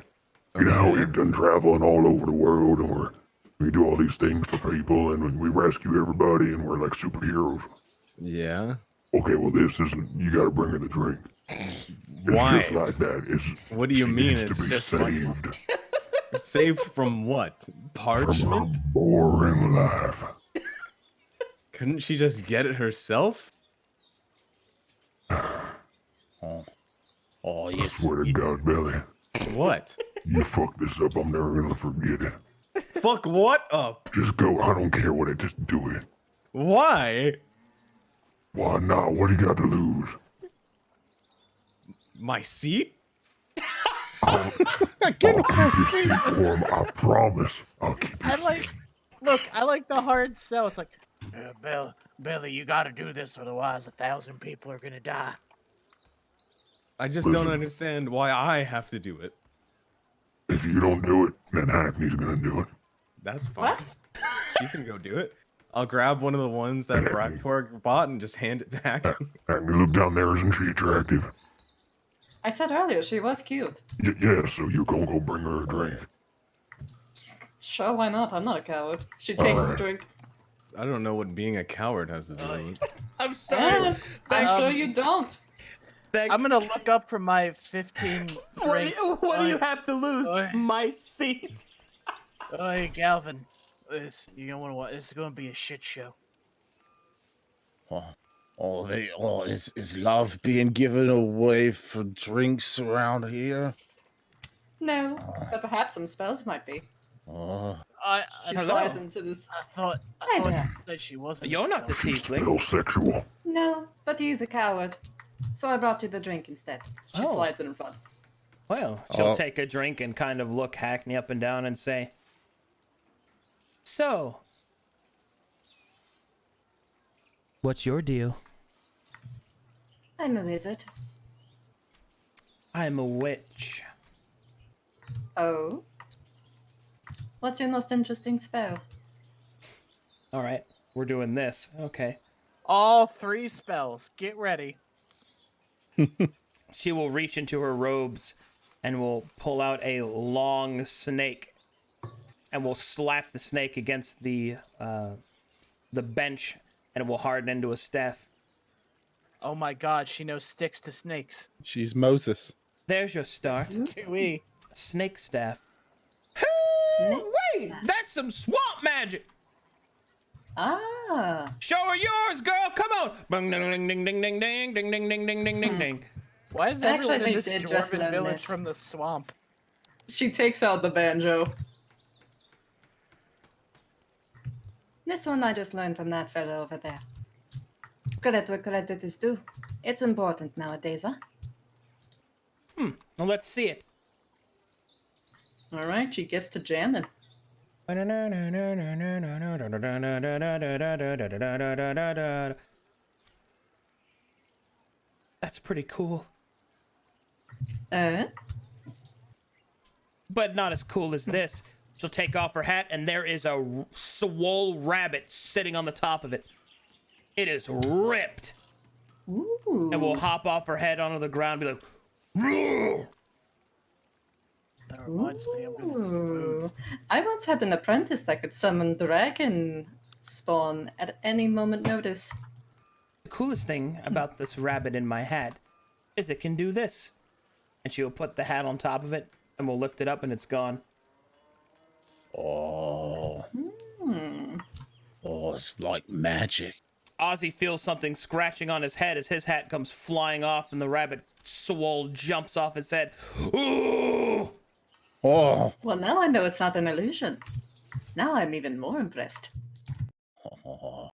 You know, we've done traveling all over the world, and we do all these things for people, and we rescue everybody, and we're like superheroes. Yeah. Okay, well, this is, you gotta bring her the drink. Why? It's just like that. What do you she mean needs to it's be just like- saved Saved from what? from her Parchment? boring life. Couldn't she just get it herself? Oh, I yes. swear to God, Billy, What? you fuck this up, I'm never gonna forget it. Fuck what up? Just go, I don't care what it, just do it. Why? Why not? What do you got to lose? My seat? I'll keep your seat warm, I promise. I'll keep your I like the hard sell. It's like, Billy, you got to do this, otherwise 1,000 people are gonna die. I just don't Listen. understand why I have to do it. If you don't do it, then Hackney's gonna do it. That's fine. What? She can go do it. I'll grab one of the ones that Braktor bought and just hand it to Hackney. Hackney, look down there, isn't she attractive? I said earlier she was cute. Yeah, so you gonna go bring her a drink. Sure, why not? I'm not a coward. She takes the Alright. drink. I don't know what being a coward has to do with it. I'm sorry. Eh, I'm sure you don't. I'm gonna look up from my 15 drinks. What do you have to lose? Oi. My seat. Hey, Galvin, you gonna want to watch? This is gonna be a shit show. Is love being given away for drinks around here? No, but perhaps some spells might be. Oh, She Hello. slides into this. I thought Hi you there. said she wasn't. You're not the She's tiefling. still sexual. No, but he's a coward. So I brought you the drink instead. She Oh. slides it in front. Well, she'll Oh. take a drink and kind of look Hackney up and down and say, "So, what's your deal?" I'm a wizard. "I'm a witch." Oh? What's your most interesting spell? All right, we're doing this. Okay. All 3 spells. Get ready. She will reach into her robes and will pull out a long snake and will slap the snake against the bench, and it will harden into a staff. Oh my god, she knows sticks to snakes. She's Moses. There's your start. Too-wee. Snake staff. Snake Wait, that's some swamp magic. Ah. Show her yours, girl. Come on. Bing, ding, ding, ding, ding, ding, ding, ding, ding, ding, ding, ding, ding, ding. Why is Actually, everyone in they this did just dwarven learn village this. from the swamp? She takes out the banjo. This one I just learned from that fellow over there. Credit where credit is due. It's important nowadays, huh? Well, let's see it. All right, she gets to jamming. That's pretty cool. Uh? But not as cool as this. She'll take off her hat, and there is a swole rabbit sitting on the top of it. It is ripped. Ooh. And will hop off her head onto the ground and be like, "Roar!" That reminds me, I'm gonna eat Ooh. food. I once had an apprentice that could summon dragon spawn at any moment notice. The coolest thing about this rabbit in my hat is it can do this. And she will put the hat on top of it, and we'll lift it up, and it's gone. Oh, Hmm. oh, it's like magic. Ozzy feels something scratching on his head as his hat comes flying off, and the rabbit swole jumps off his head. Ooh! Oh, Well, now I know it's not an illusion. Now I'm even more impressed. oh.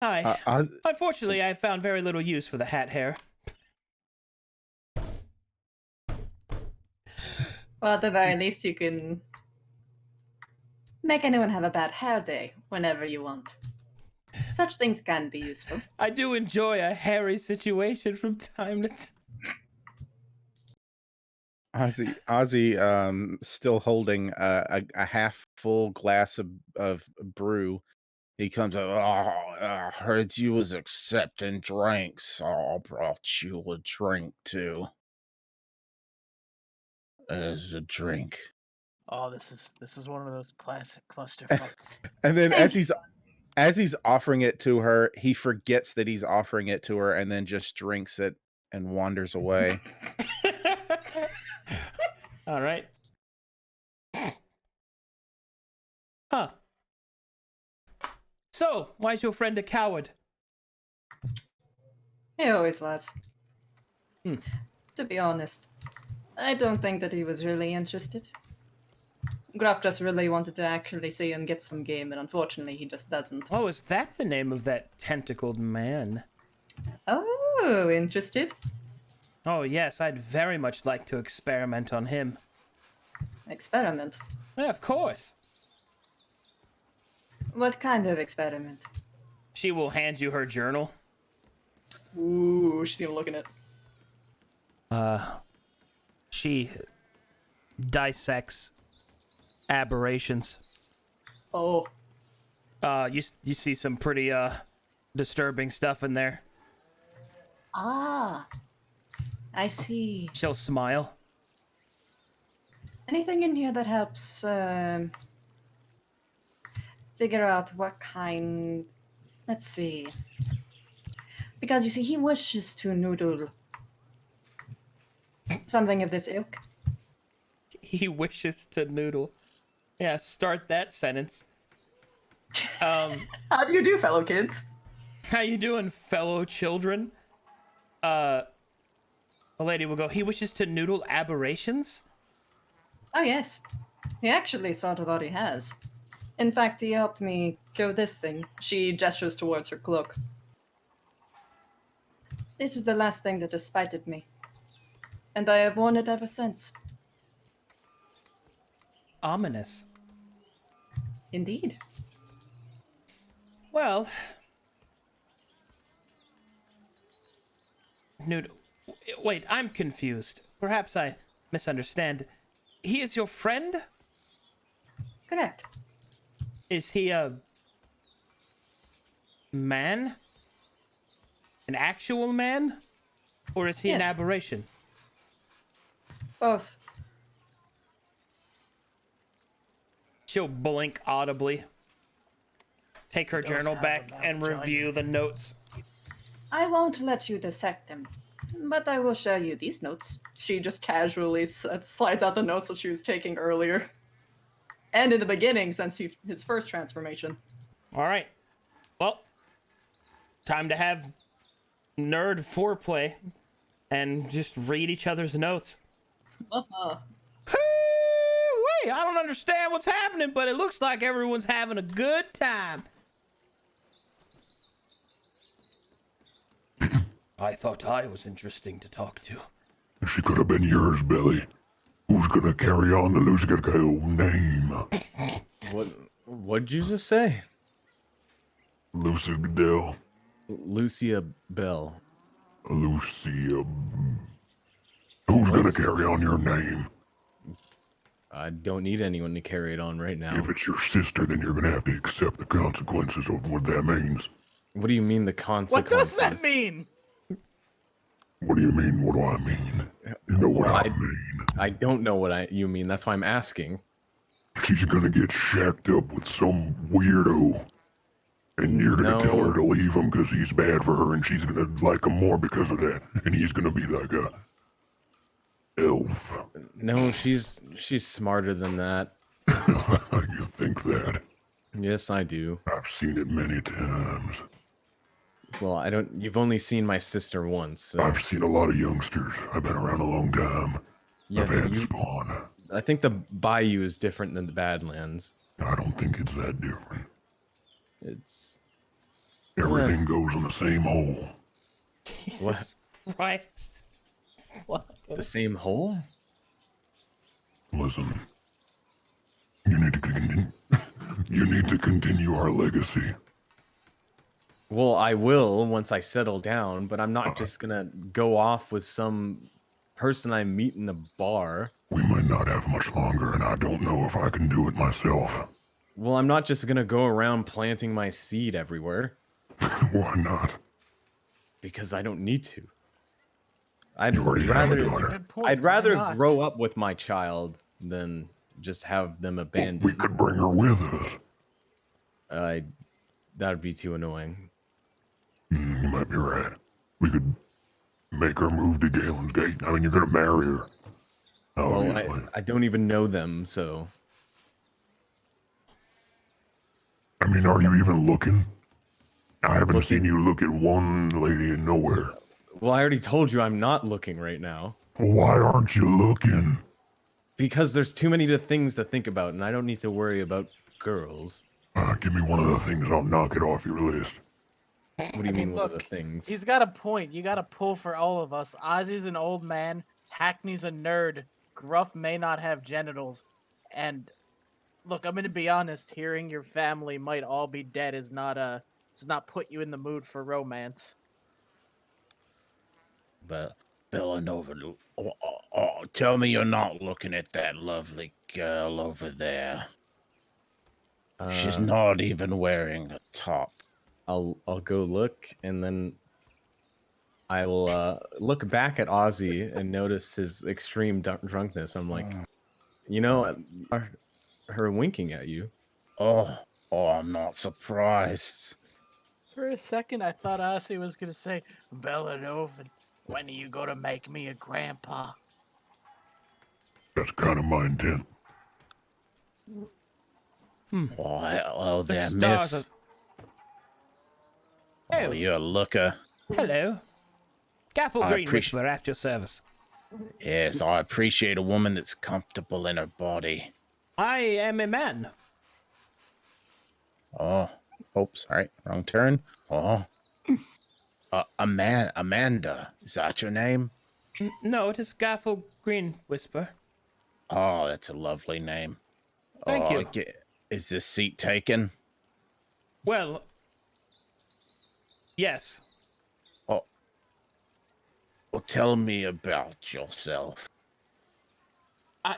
Hi. I, Unfortunately, I found very little use for the hat hair. Well, at the very least, you can make anyone have a bad hair day whenever you want. Such things can be useful. I do enjoy a hairy situation from time to time. Ozzy, still holding a half full glass of brew. He comes up. Oh, I heard you was accepting drinks. Oh, I brought you a drink too. There's a drink. Oh, this is one of those classic clusterfucks. And then Thank as he's offering it to her, he forgets that he's offering it to her, and then just drinks it and wanders away. All right. Huh. So, why is your friend a coward? He always was. Hmm. To be honest, I don't think that he was really interested. Graf just really wanted to actually see him get some game, and unfortunately he just doesn't. Oh, is that the name of that tentacled man? Oh, interested? Oh, yes, I'd very much like to experiment on him. Experiment? Yeah, of course. What kind of experiment? She will hand you her journal. Ooh, she's gonna look in it. She dissects aberrations. Oh, You see some pretty disturbing stuff in there. Ah, I see. She'll smile. Anything in here that helps figure out what kind... Let's see. Because you see, he wishes to noodle something of this ilk. He wishes to noodle. Yeah, start that sentence. how do you do, fellow kids? How you doing, fellow children? A lady will go, he wishes to noodle aberrations? Oh, yes. He actually sort of already has. In fact, he helped me kill this thing. She gestures towards her cloak. This was the last thing that has spited me. and I have worn it ever since. Ominous. Indeed. Well, Newt, wait, I'm confused. Perhaps I misunderstand. He is your friend? Correct. Is he a man? An actual man? Or is he an Yes. aberration? Both. She'll blink audibly, take her Does journal have back, a and vagina. review the notes. I won't let you dissect them, but I will show you these notes. She just casually slides out the notes that she was taking earlier. And in the beginning, since his first transformation. All right. Well, time to have nerd foreplay and just read each other's notes. Uh-huh. Wait, I don't understand what's happening, but it looks like everyone's having a good time. I thought I was interesting to talk to. She could have been yours, Billy. Who's gonna carry on the Lucicaco name? What'd you just say? Lucidel. Lucia Bell. Lucia. Who's gonna carry on your name? I don't need anyone to carry it on right now. If it's your sister, then you're gonna have to accept the consequences of what that means. What do you mean the What consequences? does that mean? What do you mean? What do I mean? You know what Well, I mean. I don't know what you mean. That's why I'm asking. She's gonna get shacked up with some weirdo. And you're gonna tell her to leave him because he's bad for her, and she's gonna like him more because of that. And he's gonna be like a elf. No, she's smarter than that. You think that? Yes, I do. I've seen it many times. Well, I don't. You've only seen my sister once. So. I've seen a lot of youngsters. I've been around a long time. Yeah, I've but had spawn. I think the Bayou is different than the Badlands. I don't think it's that different. It's Everything goes in the same hole. What? Christ. What? The same hole. Listen, you need to continue. You need to continue our legacy. Well, I will once I settle down, but I'm not just gonna go off with some person I meet in a bar. We might not have much longer, and I don't know if I can do it myself. Well, I'm not just gonna go around planting my seed everywhere. Why not? Because I don't need to. I'd You already have a rather daughter. Good point. I'd Why rather not? grow up with my child than just have them abandoned. We could bring her with us. That'd be too annoying. You might be right. We could make her move to Galen's Gate. I mean, you're gonna marry her. Well, Obviously. I don't even know them, so I mean, are you even looking? I haven't Looking? seen you look at one lady in nowhere. well, I already told you I'm not looking right now Why aren't you looking? because there's too many things to think about, and I don't need to worry about girls. Give me one of the things, I'll knock it off your list. What do you mean? What are the Look, things? he's got a point. You got to pull for all of us. Ozzy's an old man. Hackney's a nerd. Gruff may not have genitals. And look, I'm going to be honest. Hearing your family might all be dead does not put you in the mood for romance. But Villanova, tell me you're not looking at that lovely girl over there. She's not even wearing a top. I'll go look, and then I will look back at Ozzy and notice his extreme drunkenness. I'm like, you know, her winking at you. Oh, I'm not surprised. For a second, I thought Ozzy was going to say, Belladova, when are you going to make me a grandpa? That's kind of my intent. Oh, hello The there, stars miss. Oh. Oh, you're a looker. Hello. Careful I greetings, appreciate- we're at your service. Yes, I appreciate a woman that's comfortable in her body. I am a man. Oh, sorry, wrong turn. Oh, Amanda, is that your name? No, it is Gaffle Green Whisper. Oh, that's a lovely name. Thank you. Is this seat taken? Well, yes. Oh, well, tell me about yourself. I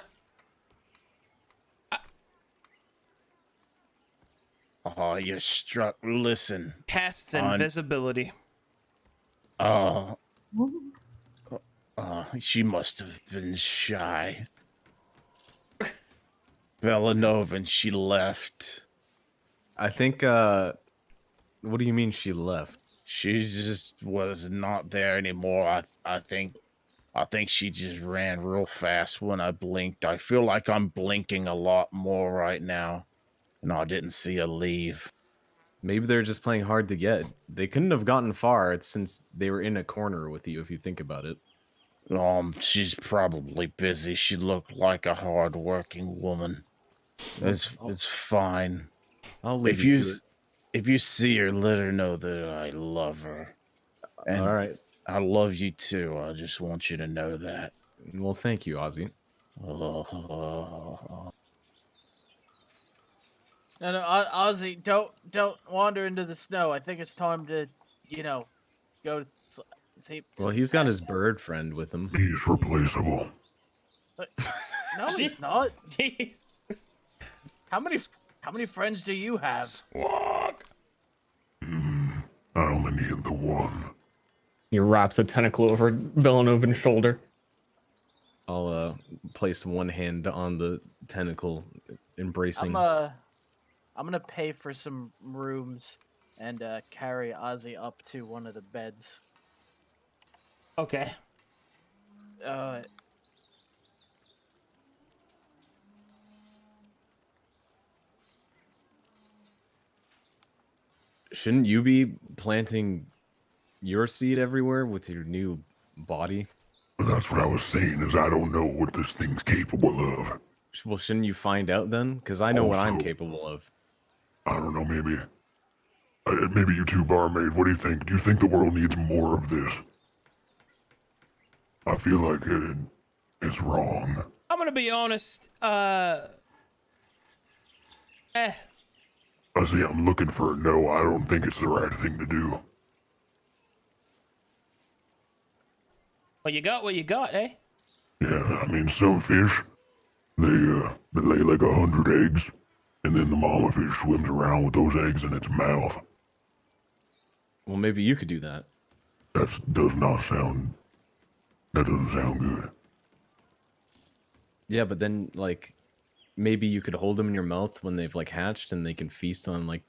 Oh, you're struck. Listen. casts On- invisibility. Oh, she must have been shy. Villanova, she left. I think. What do you mean she left? She just was not there anymore. I think she just ran real fast when I blinked. I feel like I'm blinking a lot more right now, and I didn't see her leave. Maybe they're just playing hard to get. They couldn't have gotten far since they were in a corner with you, if you think about it. She's probably busy. She looked like a hard-working woman. It's fine. I'll leave you to it. If you see her, let her know that I love her. And All right. I love you too. I just want you to know that. Well, thank you, Ozzy. Oh. No, Ozzy, don't wander into the snow. I think it's time to, go to sleep. Well, he's got his bird friend with him. He's replaceable. No, he's not. Jeez. How many friends do you have? Walk. I only need the one. He wraps a tentacle over Villanovan's shoulder. I'll place one hand on the tentacle, embracing. I'm gonna pay for some rooms and carry Ozzy up to one of the beds. Okay. Shouldn't you be planting your seed everywhere with your new body? That's what I was saying, is I don't know what this thing's capable of. Well, shouldn't you find out then? Because I know what I'm Also- capable of. I don't know, maybe you two, barmaid, what do you think? Do you think the world needs more of this? I feel like it's wrong. I'm gonna be honest. I see, I'm looking for a no. I don't think it's the right thing to do. Well, you got what you got, eh? Yeah, I mean, some fish, they lay like 100 eggs, and then the mama fish swims around with those eggs in its mouth. Well, maybe you could do that. That doesn't sound good. Yeah, but then, like, maybe you could hold them in your mouth when they've, like, hatched and they can feast on, like,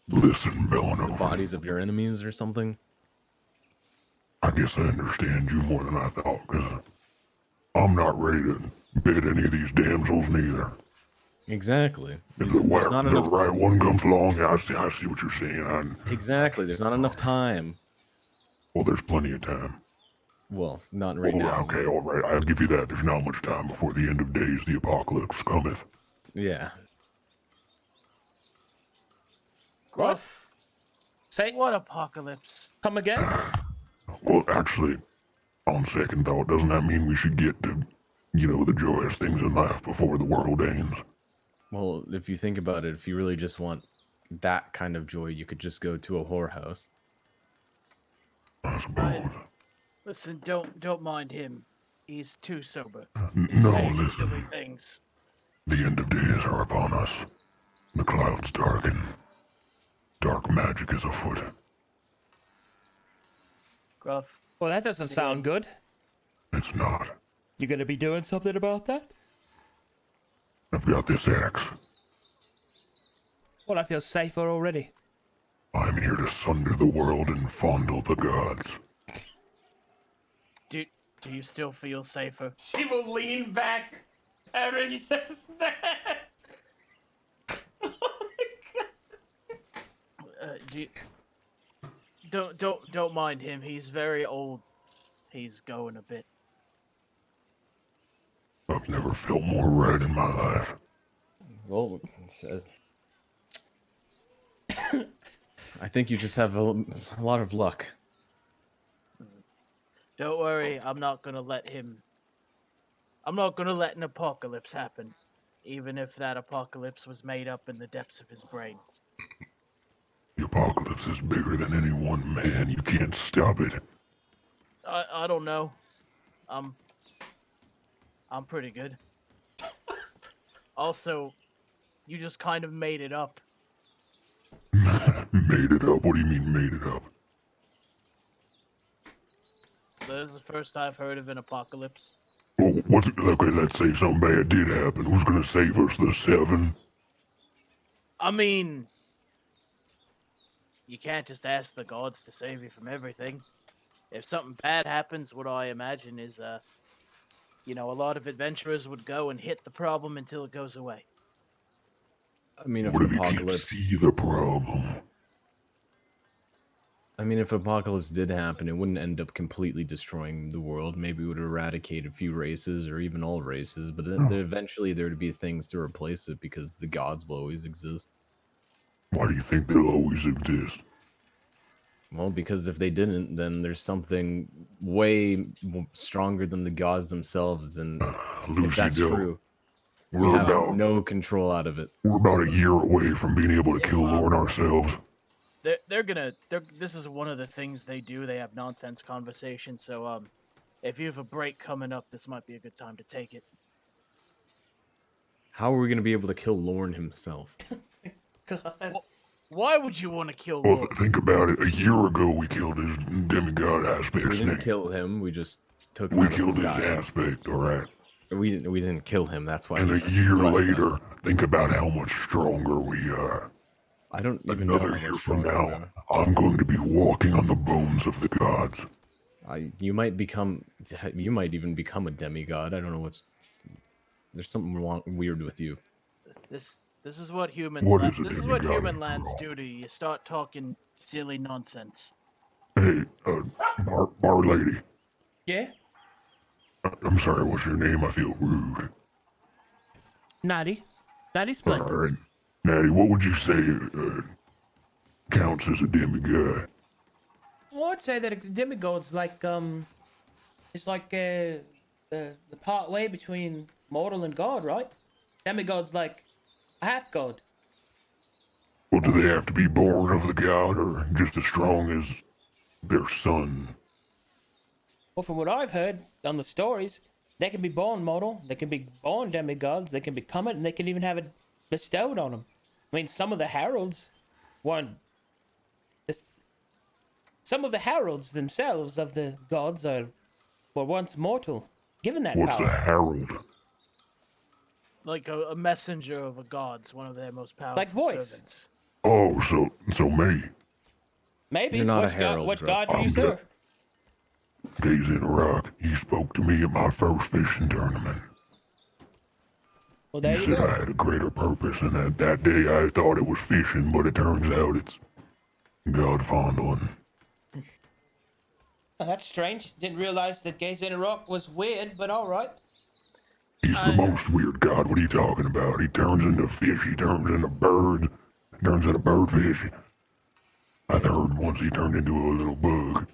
Listen, the Villanova, bodies of your enemies or something. I guess I understand you more than I thought, because I'm not ready to bid any of these damsels neither. Exactly. If There's the not the enough. right one comes along, yeah, I see what you're saying. Exactly. There's not enough time. Well, there's plenty of time. Well, not right Oh, now. okay, all right. I'll give you that. There's not much time before the end of days. The apocalypse cometh. Yeah. Gruff. Say, What apocalypse? come again? Well, actually, on second thought, doesn't that mean we should get to, the joyous things in life before the world ends? Well, if you think about it, if you really just want that kind of joy, you could just go to a whorehouse. I suppose. Listen, don't mind him. He's too sober. No, Saying listen. silly things. The end of days are upon us. The clouds darken. Dark magic is afoot. Gruff. Well, that doesn't sound good. It's not. You gonna be doing something about that? I've got this axe. Well, I feel safer already. I'm here to sunder the world and fondle the gods. Do you still feel safer? She will lean back after he says that. Oh my God. Don't mind him. He's very old. He's going a bit. I've never felt more right in my life. Well, I think you just have a lot of luck. Don't worry, I'm not gonna let an apocalypse happen, even if that apocalypse was made up in the depths of his brain. The apocalypse is bigger than any one man. You can't stop it. I don't know. I'm pretty good. Also, you just kind of made it up. Made it up? What do you mean made it up? This is the first I've heard of an apocalypse. Well, okay, let's say something bad did happen. Who's gonna save us? The seven? I mean, you can't just ask the gods to save you from everything. If something bad happens, what I imagine is, a lot of adventurers would go and hit the problem until it goes away. I mean, if What if you can't apocalypse, see the problem? I mean, if apocalypse did happen, it wouldn't end up completely destroying the world. Maybe it would eradicate a few races or even all races, but then eventually there would be things to replace it because the gods will always exist. Why do you think they'll always exist? Well, because if they didn't, then there's something way stronger than the gods themselves, and if that's Lucy, true, we we're have about no control out of it. we're about a year away from being able to kill Lorne ourselves. This is one of the things they do. They have nonsense conversations. So, if you have a break coming up, this might be a good time to take it. How are we going to be able to kill Lorne himself? God. Why would you want to kill Well, Lord? think about it. A year ago, we killed his demigod aspect We didn't snake. kill him. We just took him We out of killed the his sky. aspect, alright? We didn't kill him. That's why. And he a year blessed later, us. think about how much stronger we are. I don't even know Another how year much from stronger we now, are. I'm going to be walking on the bones of the gods. You might even become a demigod. I don't know there's something wrong, weird with you. This is what humans. What is a This is what demigod human after lands all? do to you. You start talking silly nonsense. Hey, bar lady. Yeah? I'm sorry, what's your name? I feel rude. Natty Splint. Alright. Natty, what would you say counts as a demigod? Well, I'd say that a demigod's like, it's like, the part way between mortal and god, right? Demigod's like a half god. Well, do they have to be born of the god or just as strong as their son? Well, from what I've heard on the stories, they can be born mortal, they can be born demigods, they can become it, and they can even have it bestowed on them. I mean, some of the heralds some of the heralds themselves of the gods were once mortal, given that What's a power. herald? Like a messenger of a god's one of their most powerful Like voice. servants. Oh, so me, Maybe. You're not a Which herald, Which bro. god do you I'm serve? Gailen Rock. He spoke to me at my first fishing tournament. Well, He there you said go. I had a greater purpose, and that day I thought it was fishing, but it turns out it's god fondling. Oh, that's strange. Didn't realize that Gaze in a Rock was weird, but all right. He's the most weird god. What are you talking about? He turns into fish. He turns into bird. Turns into birdfish. I heard once he turned into a little bug.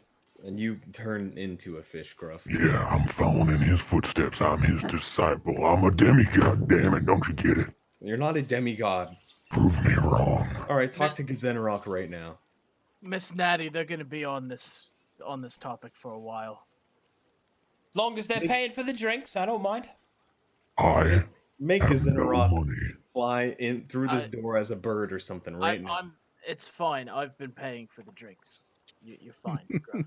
And you turn into a fish, Gruff. Yeah, I'm following in his footsteps. I'm his disciple. I'm a demigod, damn it. Don't you get it? You're not a demigod. Prove me wrong. All right, talk to Gazenrock right now. Miss Natty, they're gonna be on this topic for a while. As long as they're paying for the drinks, I don't mind. I Make have no Gazenrock money. fly in through this door as a bird or something right now. It's fine. I've been paying for the drinks. You're fine, Gruff.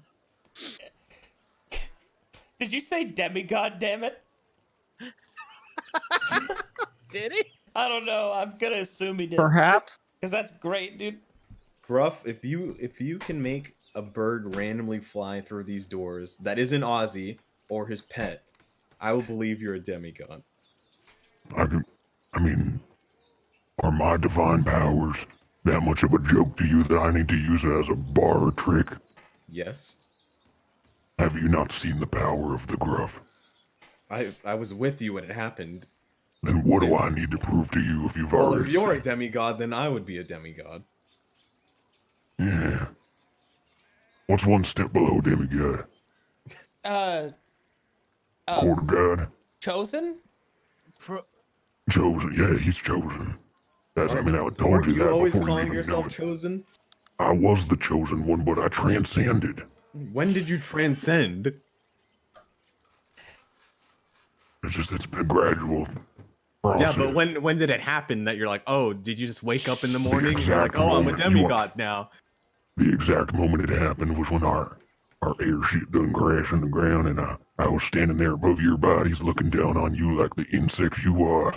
Did you say demigod, damn it? Did he? I don't know. I'm gonna assume he did. Perhaps. Because that's great, dude. Gruff, if you can make a bird randomly fly through these doors that isn't Ozzy or his pet, I will believe you're a demigod. I mean, are my divine powers that much of a joke to you that I need to use it as a bar trick? Yes. Have you not seen the power of the Gruff? I was with you when it happened. Then what do I need to prove to you if you've Well, already if you're a seen? demigod, then I would be a demigod. Yeah. What's one step below demigod? Court God? Chosen? Chosen. Yeah, he's chosen. I told you Aren't you that always before you calling even knew yourself it. chosen? I was the chosen one, but I transcended. When did you transcend? It's been a gradual process. Yeah, but when did it happen that you're like, oh, did you just wake up in the morning and you're like, exact oh, I'm a moment you demigod now? The exact moment it happened was when our airship done crashed on the ground, and I was standing there above your bodies looking down on you like the insects you are.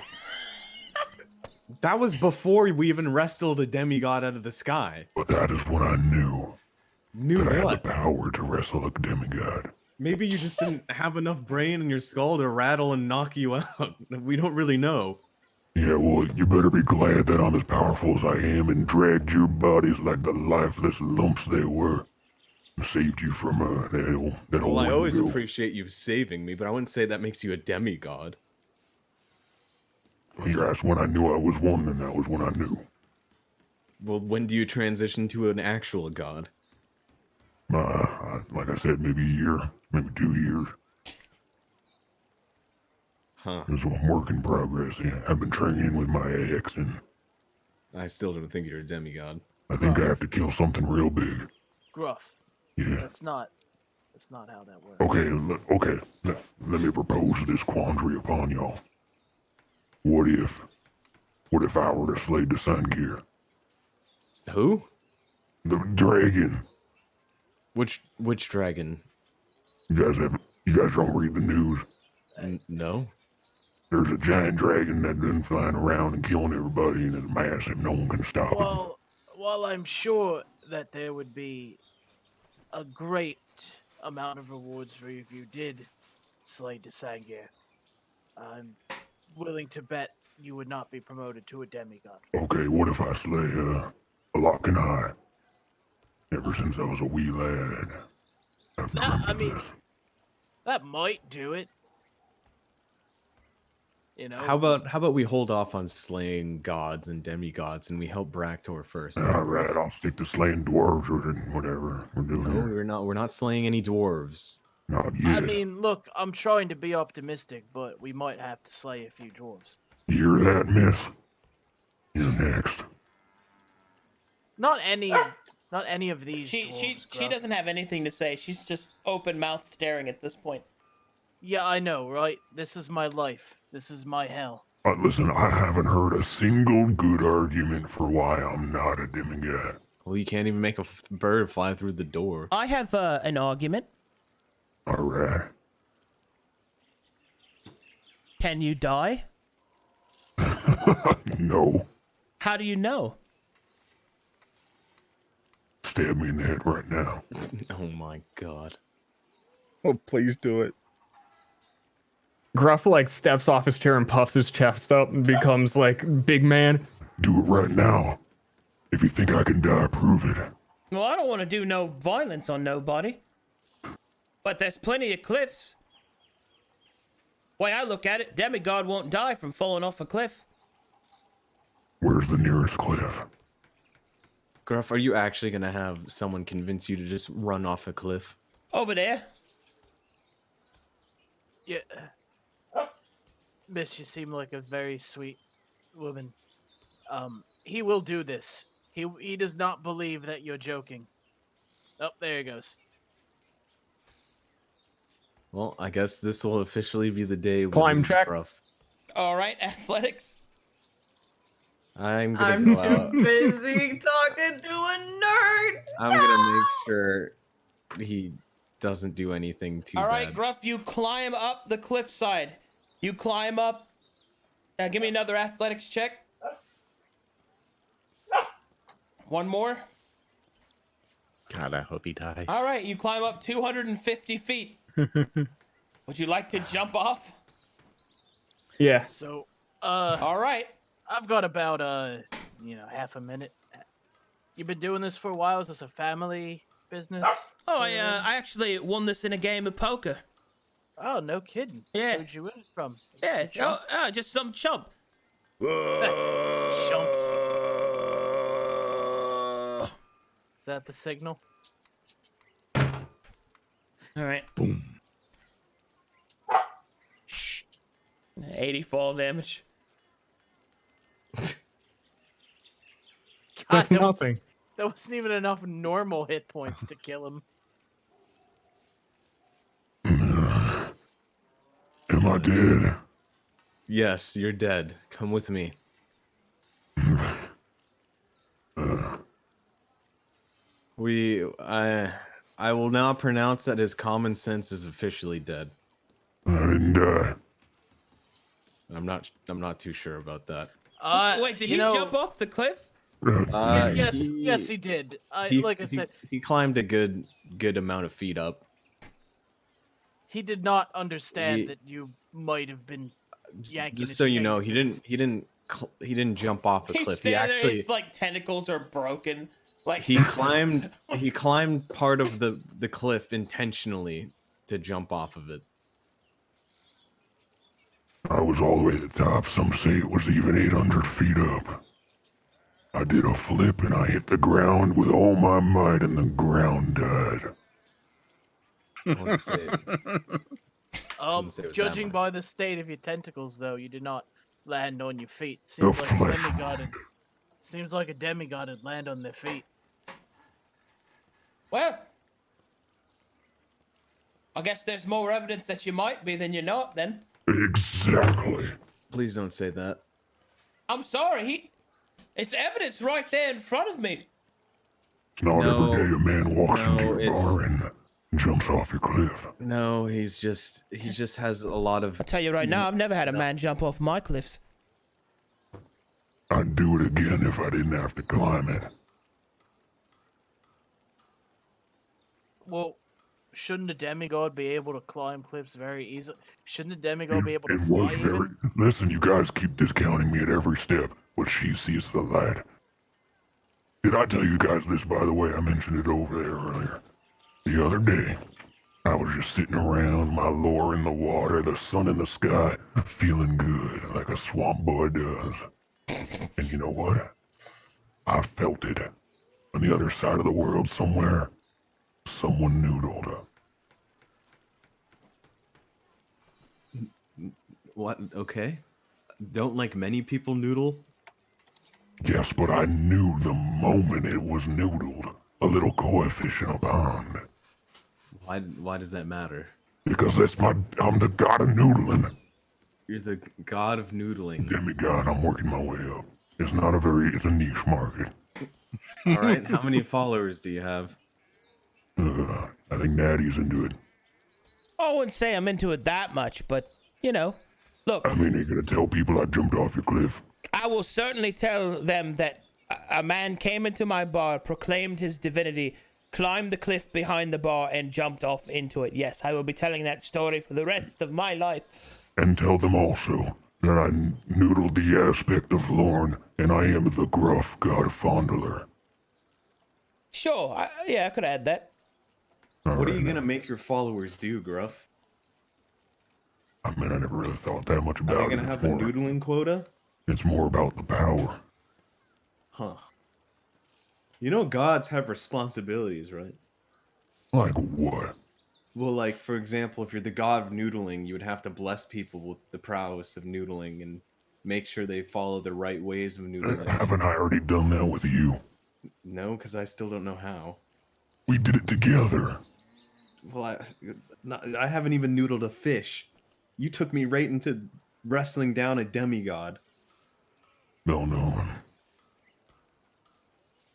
That was before we even wrestled a demigod out of the sky. But that is when I knew Knew that I had what? the power to wrestle a demigod. Maybe you just didn't have enough brain in your skull to rattle and knock you out. We don't really know. Yeah, well, you better be glad that I'm as powerful as I am and dragged your bodies like the lifeless lumps they were. And saved you from that old Well, I always Wendigo. appreciate you saving me, but I wouldn't say that makes you a demigod. That's when I knew I was one, and that was when I knew. Well, when do you transition to an actual god? Like I said, maybe a year, maybe 2 years. Huh. It's a work in progress. Yeah, I've been training with my axe, and I still don't think you're a demigod. I think I have to kill something real big. Gruff. Yeah. That's not how that works. Okay. Let me propose this quandary upon y'all. What if I were to slay the Sun Gear? Who? The dragon. Which dragon? You guys don't read the news? No. There's a giant dragon that's been flying around and killing everybody, and it's massive. No one can stop it. Well, I'm sure that there would be a great amount of rewards for you if you did slay Desangir. I'm willing to bet you would not be promoted to a demigod. Okay, what if I slay a lock and eye? Ever since I was a wee lad, I've dreamt of this. That might do it. You know. How about we hold off on slaying gods and demigods and we help Bractor first? All right, I'll stick to slaying dwarves or whatever we're doing. No, here. we're not slaying any dwarves. Not yet. I mean, look, I'm trying to be optimistic, but we might have to slay a few dwarves. You hear that, miss? You're next. Not any of these. She Gruff. doesn't have anything to say. She's just open mouth staring at this point. Yeah, I know, right? This is my life. This is my hell. Listen, I haven't heard a single good argument for why I'm not a demigod. Well, you can't even make a bird fly through the door. I have an argument. All right. Can you die? No. How do you know? Stab me in the head right now. Oh my god. Oh, please do it. Gruff like steps off his chair and puffs his chest up and becomes like big man. Do it right now. If you think I can die, prove it. Well, I don't want to do no violence on nobody. But there's plenty of cliffs. Way I look at it, demigod won't die from falling off a cliff. Where's the nearest cliff? Gruff, are you actually gonna have someone convince you to just run off a cliff? Over there. Yeah. Miss, you seem like a very sweet woman. He will do this. He does not believe that you're joking. Oh, there he goes. Well, I guess this will officially be the day we Climb lose check. Gruff. All right, athletics. I'm gonna I'm go too out. busy talking to a nerd. I'm gonna make sure he doesn't do anything too All right, bad. Gruff, you climb up the cliffside. You climb up. Give me another athletics check. One more. God, I hope he dies. All right, you climb up 250 feet. Would you like to jump off? Yeah. So, All right. I've got about half a minute. You been doing this for a while? Is this a family business? Oh, I actually won this in a game of poker. Oh, no kidding. Yeah. Where'd you win it from? Yeah, Some chump? just some chump. Chumps. Is that the signal? All right. Boom. 80 fall damage. God, That's that nothing. that wasn't even enough normal hit points to kill him. Am I dead? Yes, you're dead. Come with me. I will now pronounce that his common sense is officially dead. I didn't die. I'm not too sure about that. Wait, did he you know, jump off the cliff? yes, he did. Like I said, he climbed a good amount of feet up. he did not understand He- that you might have been yanking. Just his so you chain know, with he didn't jump off the He's cliff. He standing there, actually his like tentacles are broken. Like he climbed part of the cliff intentionally to jump off of it. I was all the way at the top. Some say it was even 800 feet up. I did a flip and I hit the ground with all my might and the ground died. I wouldn't say it. Wouldn't say it was that Judging much. by the state of your tentacles, though, you did not land on your feet. The Seems like a flesh demigod. wound. Seems like a demigod would land on their feet. well, I guess there's more evidence that you might be than you're not. Then Exactly. Please don't say that. I'm sorry. It's evidence right there in front of me. It's not No, every day a man walks no, into your it's- bar and jumps off your cliff. No, he just has a lot of. I'll tell you right now, I've never had a man jump off my cliffs. I'd do it again if I didn't have to climb it. Well, shouldn't a demigod be able to climb cliffs very easily? Shouldn't a demigod be able to It fly was very. even? Listen, you guys keep discounting me at every step. What she sees the light. Did I tell you guys this, by the way? I mentioned it over there earlier. The other day, I was just sitting around, my lore in the water, the sun in the sky, feeling good, like a swamp boy does. And you know what? I felt it. On the other side of the world somewhere, someone noodled. What? Okay. Don't like many people noodle? Yes, but I knew the moment it was noodled. A little coefficient of bond. Why does that matter? Because I'm the god of noodling. You're the god of noodling. Demigod, I'm working my way up. It's a niche market. All right. How many followers do you have? I think Natty's into it. I wouldn't say I'm into it that much, but you know, look, I mean, you're gonna tell people I jumped off your cliff. I will certainly tell them that a man came into my bar, proclaimed his divinity, climbed the cliff behind the bar, and jumped off into it. Yes, I will be telling that story for the rest of my life. And tell them also that I noodled the aspect of Lorne, and I am the gruff god fondler. Sure, I could add that. What are you gonna make your followers do, Gruff? I mean, I never really thought that much Are about they it. gonna have a noodling quota? It's more about the power. Huh. You know gods have responsibilities, right? Like what? Well, like, for example, if you're the god of noodling, you would have to bless people with the prowess of noodling and make sure they follow the right ways of noodling. Haven't I already done that with you? No, because I still don't know how. We did it together. Well, I haven't even noodled a fish. You took me right into wrestling down a demigod. No.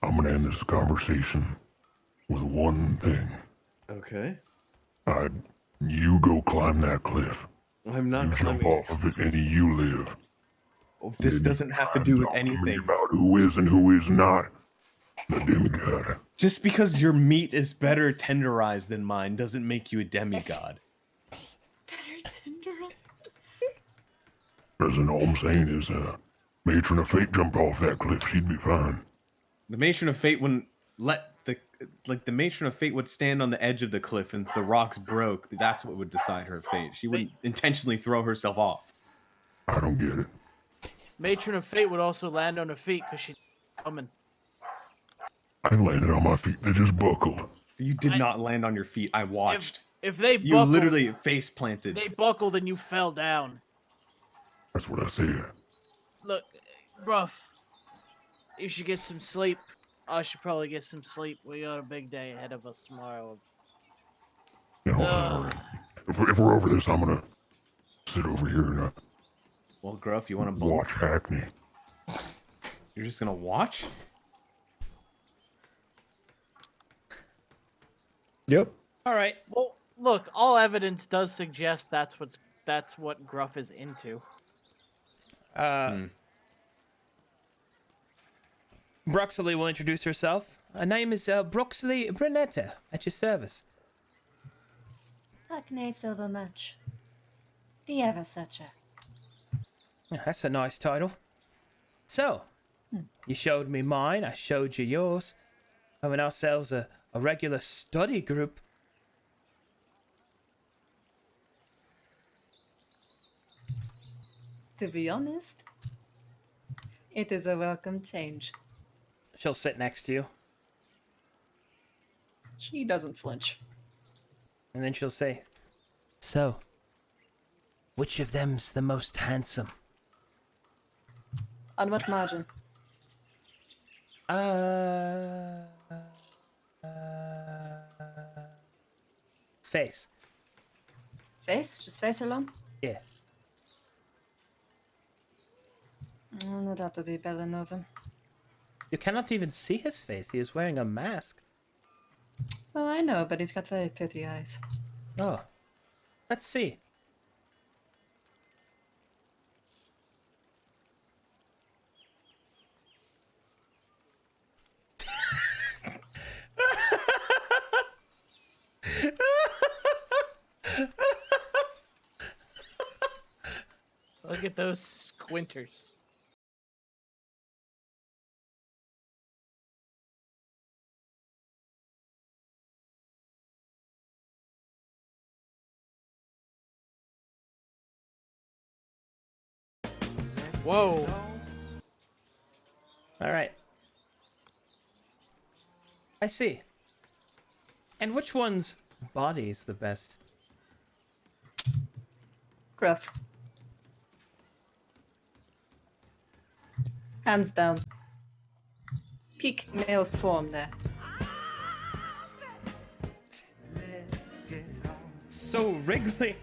I'm gonna end this conversation with one thing. Okay. You go climb that cliff. I'm not You jump climbing. off of it and you live. Oh, this Then doesn't have to I'm do with talking to me anything. about who is and who is not the demigod. Just because your meat is better tenderized than mine doesn't make you a demigod. Better tenderized. Listen, all I'm saying is, Matron of Fate jumped off that cliff. She'd be fine. The Matron of Fate wouldn't let the Matron of Fate would stand on the edge of the cliff and if the rocks broke. That's what would decide her fate. She wouldn't intentionally throw herself off. I don't get it. Matron of Fate would also land on her feet because she's coming. I landed on my feet. They just buckled. You did not land on your feet. I watched. If they You buckled, literally face planted. they buckled and you fell down. That's what I said. Look, Ruff, you should get some sleep. I should probably get some sleep. We got a big day ahead of us tomorrow. You know, all right. If we're over this, I'm gonna sit over here and Well, Gruff, you want to watch bunk? Hackney. You're just gonna watch? Yep. All right. Well, look, all evidence does suggest that's what Gruff is into. Broxley will introduce herself. Her name is Broxley Brunetta, at your service. Hackney Silvermatch. The ever such a. Yeah, that's a nice title. So, you showed me mine, I showed you yours. Having ourselves a regular study group. To be honest, it is a welcome change. She'll sit next to you, She doesn't flinch. and then she'll say, "So, which of them's the most handsome?" On what margin? Face. Face? Just face alone? Yeah. No, that would be Bellanova. You cannot even see his face. He is wearing a mask. Oh, I know, but he's got very pretty eyes. Oh. Let's see. Look at those squinters. Whoa. All right. I see. And which one's body is the best? Gruff. Hands down. Peak male form there. So wriggly.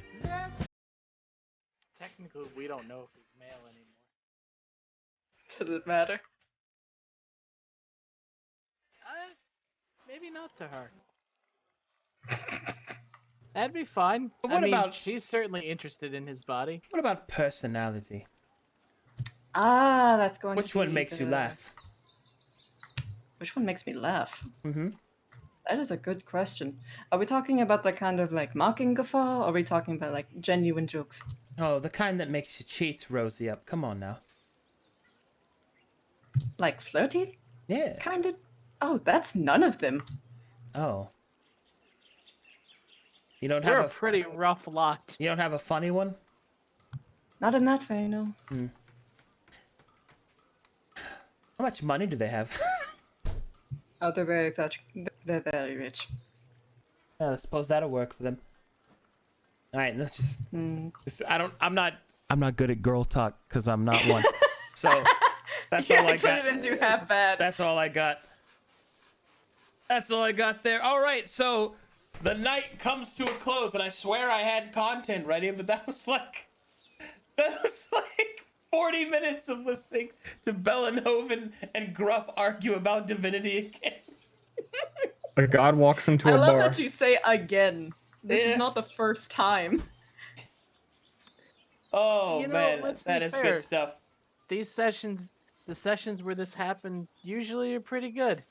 Technically, we don't know if he's male anymore. Does it matter? Maybe not to her. That'd be fine. But I what mean, about- she's certainly interested in his body. What about personality? Ah, that's going Which to one be makes you the- laugh? Which one makes me laugh? Mm-hmm. That is a good question. Are we talking about the kind of like mocking guffaw, or are we talking about like genuine jokes? Oh, the kind that makes your cheeks rosy up. Come on now. Like flirty? Yeah. Kind of. Oh, that's none of them. Oh. You don't We're have a pretty rough lot. You don't have a funny one? Not in that way, no. How much money do they have? Oh, they're very rich. They're very rich. I suppose that'll work for them. All right, let's just. I'm not good at girl talk because I'm not one. So that's all I got. didn't do half bad. That's all I got. That's all I got there. All right, so the night comes to a close, and I swear I had content ready, but that was like 40 minutes of listening to Bellanova and Gruff argue about divinity again. A god walks into I a love bar. that you say again. This Yeah. is not the first time. Oh You know, man, let's be that is fair. good stuff. These sessions, the sessions where this happened, usually are pretty good.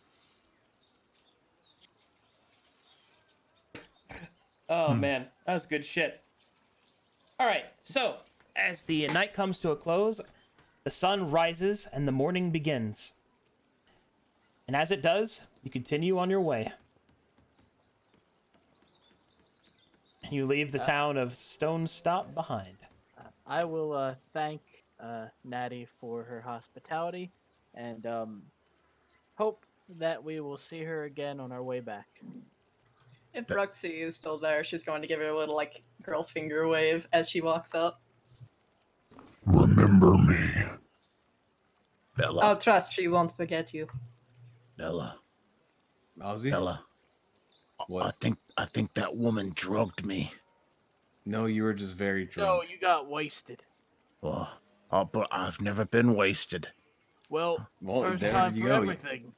Oh man, that was good shit. All right, so as the night comes to a close, the sun rises and the morning begins. And as it does, you continue on your way. You leave the town of Stone Stop behind. I will thank Natty for her hospitality, and hope that we will see her again on our way back. If Bruxy is still there, she's going to give her a little like girl finger wave as she walks up. Remember remember me? Oh, trust, she won't forget you. Bella, Ozzy? Bella. What? I think that woman drugged me. No, you were just very No, drunk. you got wasted. Oh, but I've never been wasted. Well, Well, first there time you for go. everything.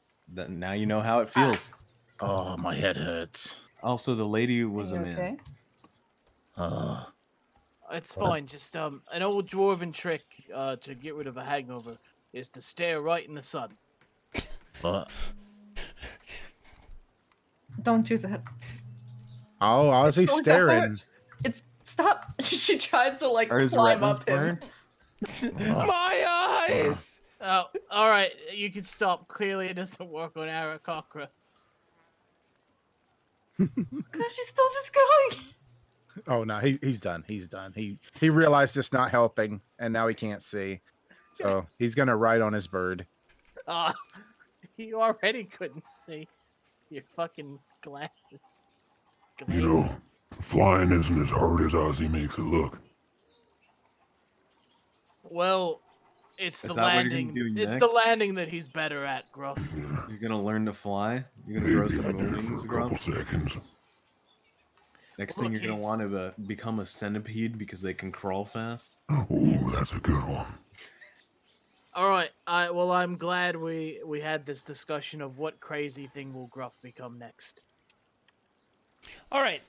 Now you know how it feels. Oh, my head hurts. Also, the lady was Are a you man. okay? It's fine. Just an old dwarven trick to get rid of a hangover is to stare right in the sun. But Don't do that. oh, I was It's going to staring. hurt. It's stop. She tries to like Are his climb retinas up him. burned? My eyes! Oh, all right. You can stop. Clearly, it doesn't work on Arakocra. God, she's still just going. Oh no, he's done. He's done. He realized it's not helping, and now he can't see. So he's gonna ride on his bird. You already couldn't see your fucking glasses. You know, flying isn't as hard as Ozzy makes it look. Well, it's Is the that what you're gonna landing. do It's the next? landing that he's better at, Gruff. Yeah, You're gonna learn to fly? You're gonna grow maybe some I did it wings, for a couple Grump? seconds. Next Look, thing you're gonna he's- want to become a centipede because they can crawl fast. Ooh, that's a good one. All right. Well, I'm glad we had this discussion of what crazy thing will Gruff become next. All right.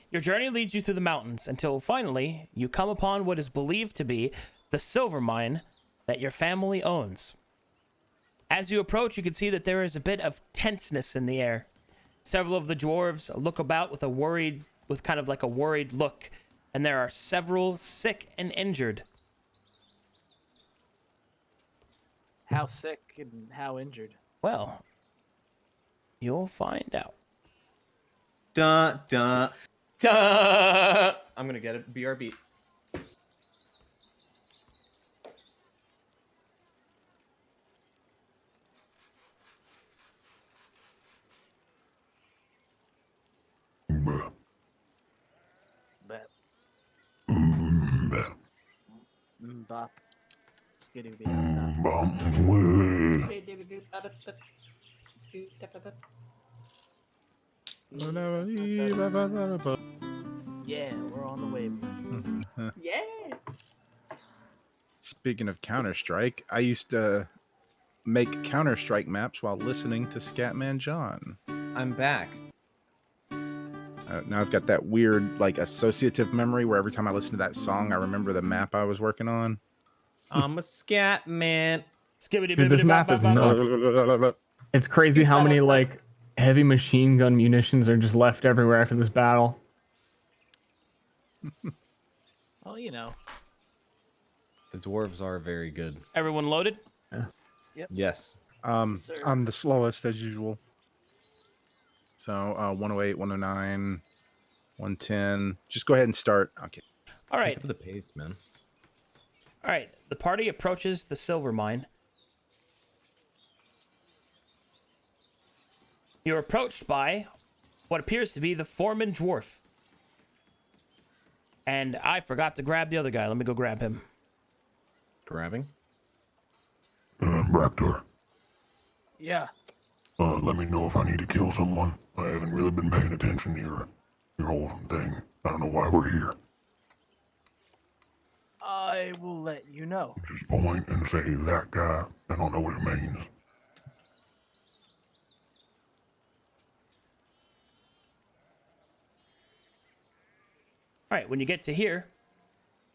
Your journey leads you through the mountains until finally you come upon what is believed to be the silver mine that your family owns. As you approach, you can see that there is a bit of tenseness in the air. Several of the dwarves look about with a worried look, and there are several sick and injured. How sick and how injured? Well, you'll find out. Dun dun dun! I'm gonna get it. BRB. Bah. But Bah. bop. Skidoo Bum, wee. Yeah, we're on the way. Yeah. Speaking of Counter-Strike, I used to make Counter-Strike maps while listening to Scatman John. I'm back. Now I've got that weird, like, associative memory where every time I listen to that song, I remember the map I was working on. I'm a scat man. Dude, this map is nuts. It's crazy how many like heavy machine gun munitions are just left everywhere after this battle. Well, you know. The dwarves are very good. Everyone loaded? Yes. Sir. I'm the slowest as usual. So 108, 109, 110. Just go ahead and start. Okay. All right. Pick up the pace, man. All right. The party approaches the silver mine. You're approached by what appears to be the foreman dwarf. And I forgot to grab the other guy. Let me go grab him. Grabbing. Raptor, Yeah. let me know if I need to kill someone. I haven't really been paying attention to your whole thing. I don't know why we're here. I will let you know. Just point and say that guy. I don't know what it means. All right. When you get to here,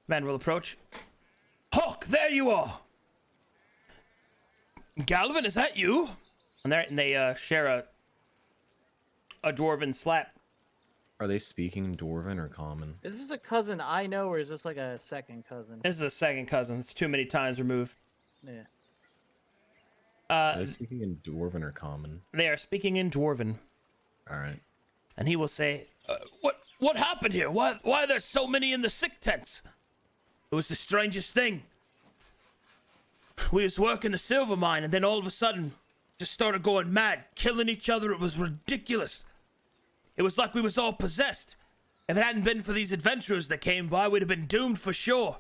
man will approach. Hawk, there you are. Galvin, is that you? And they share a dwarven slap. Are they speaking dwarven or common? Is this a cousin I know, or is this like a second cousin? This is a second cousin. It's too many times removed. Yeah. Are they speaking in dwarven or common? They are speaking in dwarven, All right. and he will say, "What happened here? Why are there so many in the sick tents? It was the strangest thing. We was working the silver mine, and then all of a sudden, just started going mad, killing each other. It was ridiculous. It was like we was all possessed. If it hadn't been for these adventurers that came by, we'd have been doomed for sure."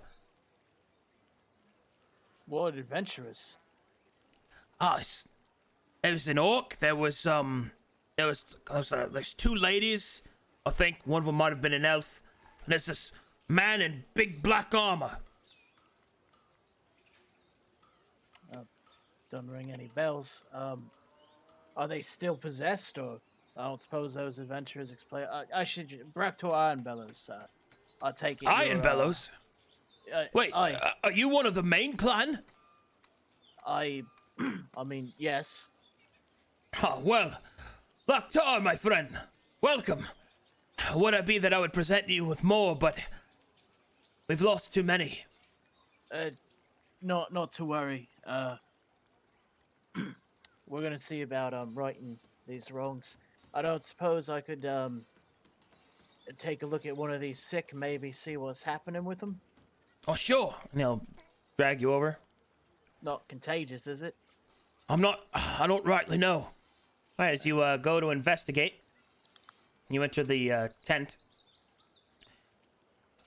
What adventurous? Ah, there was an orc. There's two ladies. I think one of them might have been an elf. And there's this man in big black armor. Don't ring any bells. Are they still possessed, or I don't suppose those adventurers explain? I should back to Iron Bellows. I'll take it. Iron Bellows. Wait, are you one of the main clan? I mean, yes. Oh, well, Laktar, my friend, welcome. Would it be that I would present you with more, but we've lost too many. Not to worry. We're gonna see about righting these wrongs. I don't suppose I could take a look at one of these sick, maybe see what's happening with them. Oh, sure. And he'll drag you over. Not contagious, is it? I don't rightly know. As you go to investigate, you enter the tent.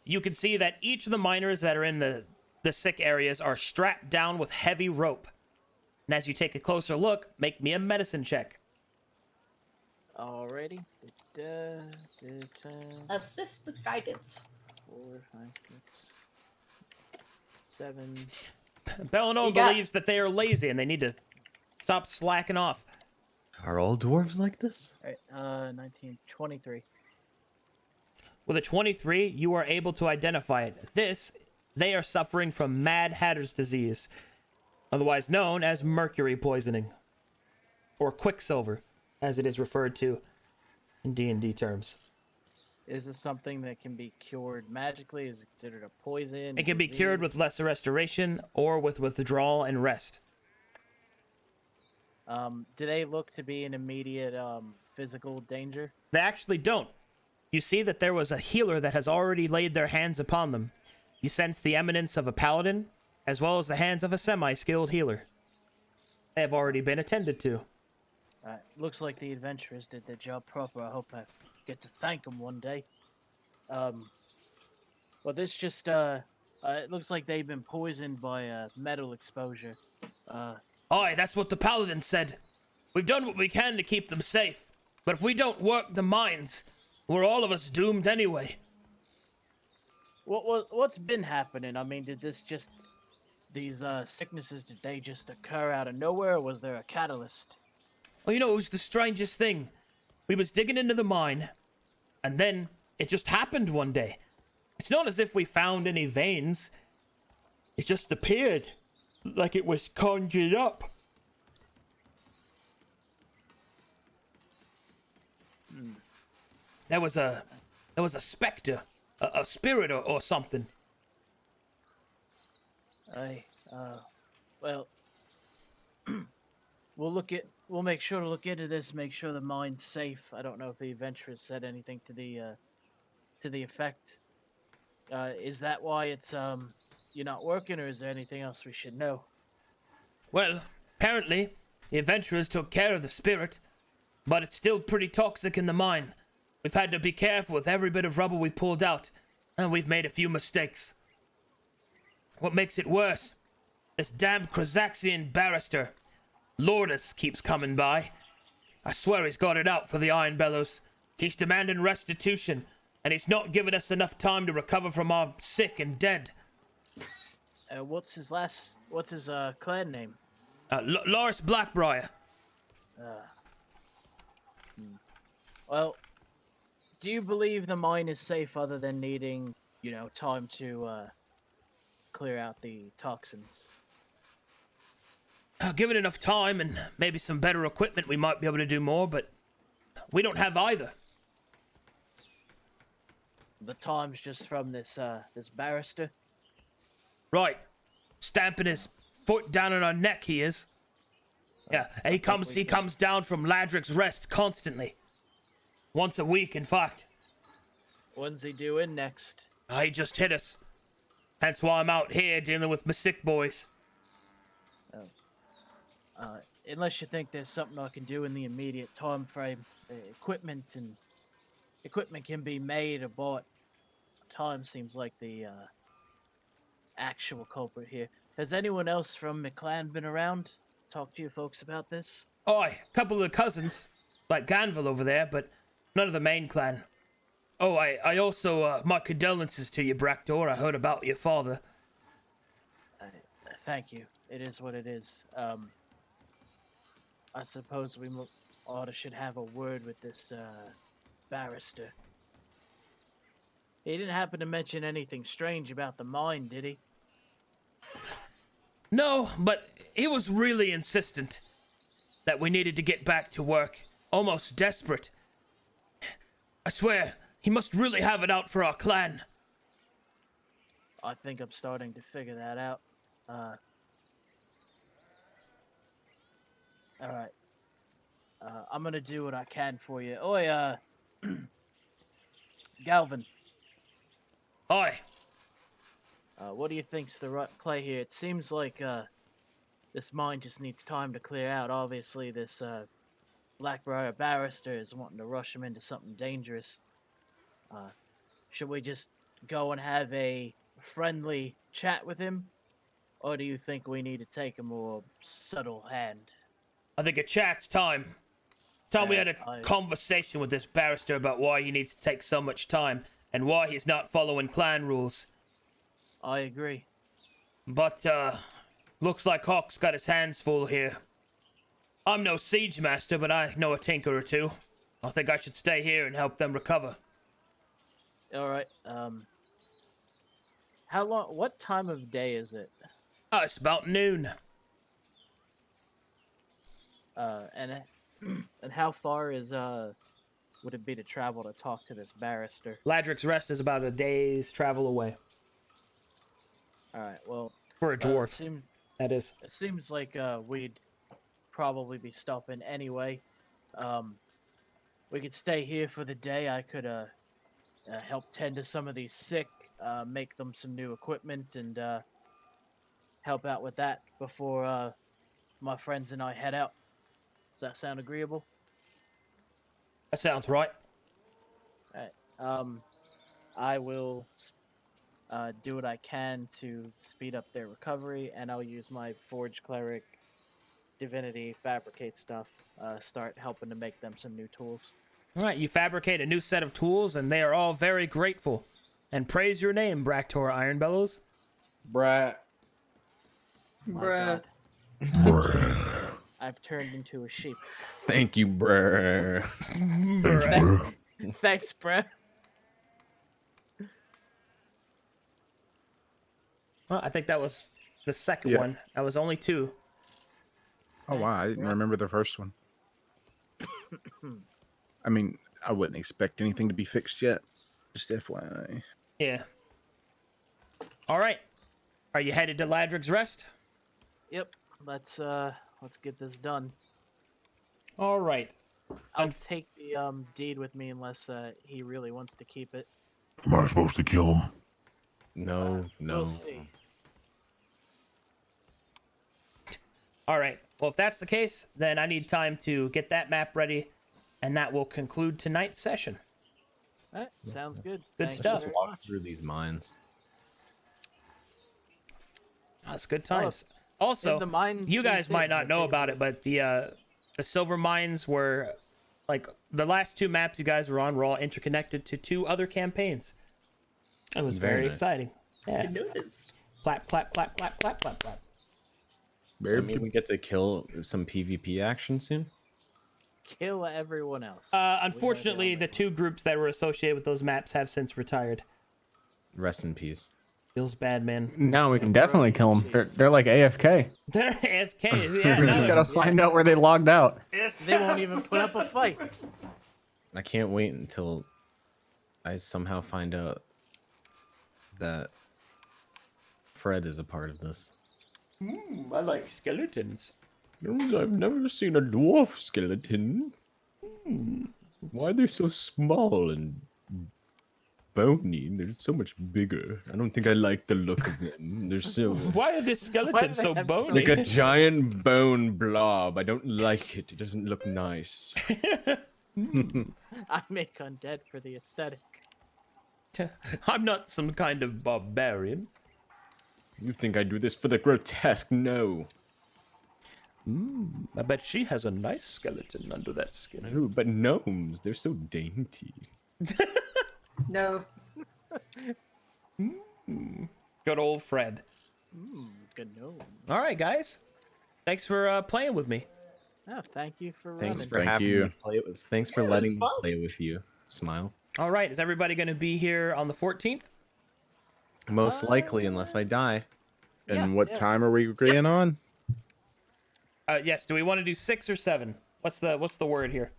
You can see that each of the miners that are in the sick areas are strapped down with heavy rope. And as you take a closer look, make me a medicine check. Alrighty. Assist with guidance. 4, 5, 6, 7. Bellinor believes that they are lazy and they need to stop slacking off. Are all dwarves like this? Alright, 19, 23. With a 23, you are able to identify it. They are suffering from Mad Hatter's disease, otherwise known as mercury poisoning, or quicksilver, as it is referred to in D&D terms. Is this something that can be cured magically? Is it considered a poison? It can be cured with lesser restoration or with withdrawal and rest. Do they look to be in immediate physical danger? They actually don't. You see that there was a healer that has already laid their hands upon them. You sense the eminence of a paladin, as well as the hands of a semi-skilled healer. They have already been attended to. Looks like the adventurers did their job proper. I hope I get to thank them one day. Well, this just, it looks like they've been poisoned by metal exposure. Aye, that's what the paladin said. We've done what we can to keep them safe, but if we don't work the mines, we're all of us doomed anyway. What's been happening? I mean, these sicknesses, did they just occur out of nowhere, or was there a catalyst? Well, it was the strangest thing. We was digging into the mine, and then it just happened one day. It's not as if we found any veins. It just appeared like it was conjured up. There was a specter, a spirit or something. Well, we'll make sure to look into this, make sure the mine's safe. I don't know if the adventurers said anything to the effect. Is that why it's you're not working, or is there anything else we should know? Well, apparently the adventurers took care of the spirit, but it's still pretty toxic in the mine. We've had to be careful with every bit of rubble we pulled out, and we've made a few mistakes. What makes it worse? This damn Krazaxian barrister, Lourdes, keeps coming by. I swear he's got it out for the Iron Bellows. He's demanding restitution, and he's not giving us enough time to recover from our sick and dead. What's his clan name? Loris Blackbriar. Well, do you believe the mine is safe other than needing, time to clear out the toxins? Given enough time and maybe some better equipment, we might be able to do more, but we don't have either. The time's just from this barrister? Right. Stamping his foot down on our neck, he is. Yeah, he comes down from Ladrick's Rest constantly. Once a week, in fact. When's he doing next? He just hit us. That's why I'm out here dealing with my sick boys. Unless you think there's something I can do in the immediate time frame, equipment can be made or bought. Time seems like the actual culprit here. Has anyone else from McClan been around? Talk to you folks about this? Aye, a couple of the cousins, like Ganville over there, but none of the main clan. Oh, I also, my condolences to you, Bractor. I heard about your father. Thank you. It is what it is. I suppose we should have a word with this barrister. He didn't happen to mention anything strange about the mine, did he? No, but he was really insistent that we needed to get back to work. Almost desperate. I swear, he must really have it out for our clan. I think I'm starting to figure that out. Alright. I'm gonna do what I can for you. Oi, Galvin. Aye. What do you think's the right play here? It seems like this mine just needs time to clear out. Obviously, this Blackbriar barrister is wanting to rush him into something dangerous. Should we just go and have a friendly chat with him? Or do you think we need to take a more subtle hand? I think a chat's time. Time we had a conversation with this barrister about why he needs to take so much time and why he's not following clan rules. I agree. But, looks like Hawk's got his hands full here. I'm no siege master, but I know a tinker or two. I think I should stay here and help them recover. Alright, how long, what time of day is it? Oh, it's about noon. And how far is, would it be to travel to talk to this barrister? Ladrick's Rest is about a day's travel away. Alright, well... For a dwarf, that is. It seems like, we'd probably be stopping anyway. We could stay here for the day. I could, help tend to some of these sick, make them some new equipment, and, help out with that before, my friends and I head out. Does that sound agreeable? That sounds right. Alright, I will do what I can to speed up their recovery, and I'll use my Forge Cleric Divinity fabricate stuff, start helping to make them some new tools. Alright, you fabricate a new set of tools, and they are all very grateful. And praise your name, Bractor Ironbellows. Brat. Bruh. Bruh. I've turned into a sheep. Thank you, bruh. Thanks, bruh. Thanks, bruh. Well, I think that was the second one. That was only 2. Oh wow, I didn't remember the first one. I mean, I wouldn't expect anything to be fixed yet. Just FYI. Yeah. Alright. Are you headed to Ladrick's Rest? Yep. Let's get this done. Alright. I'll take the deed with me unless he really wants to keep it. Am I supposed to kill him? No, no. We'll see. Alright. Well, if that's the case, then I need time to get that map ready, and that will conclude tonight's session. Alright, sounds good. Good Thanks stuff. very Walk much. through these mines. That's good times. Also, the mine you guys seems might safe, not know okay. about it, but the silver mines were, like, the last 2 maps you guys were on were all interconnected to 2 other campaigns. It was very nice. exciting. Yeah. I noticed. Clap, clap, clap, clap, clap, clap, clap. Does that mean we get to kill some PvP action soon? Kill everyone else. Unfortunately, the 2 groups that were associated with those maps have since retired. Rest in peace. Feels bad, man. Now we can definitely kill them. They're like AFK. They're AFK. Yeah, We just no, gotta find out where they logged out. They won't even put up a fight. I can't wait until I somehow find out that Fred is a part of this. I like skeletons. I've never seen a dwarf skeleton. Why are they so small and bony? They're so much bigger. I don't think I like the look of them. They're so... Why are these skeletons they so have bony? It's like a giant bone blob. I don't like it. It doesn't look nice. I make undead for the aesthetic. I'm not some kind of barbarian. You think I do this for the grotesque? No. I bet she has a nice skeleton under that skin. No, but gnomes, they're so dainty. No. Good old Fred. Good no. All right, guys. Thanks for playing with me. Oh, thank you for Thanks running. for Thank having you. me play with. Thanks for Yeah, it was letting me fun. play with you. Smile. All right, is everybody going to be here on the 14th? Most likely, unless I die. And Yeah, what yeah. time are we agreeing on? Yes. Do we want to do 6 or 7? What's the word here?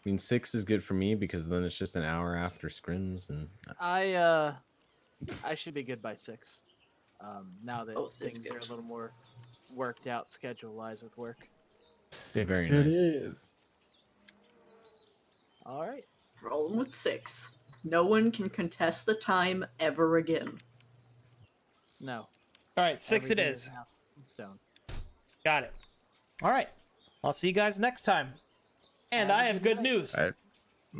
I mean, 6 is good for me because then it's just an hour after scrims, and I should be good by 6. Now that Both is things are a good. little more worked out schedule-wise with work. very It nice. is. All right. Rolling with 6. No one can contest the time ever again. No. All right, 6 it everything is. now set in stone. Got it. All right. I'll see you guys next time. And Have a I have good good night. news. All right.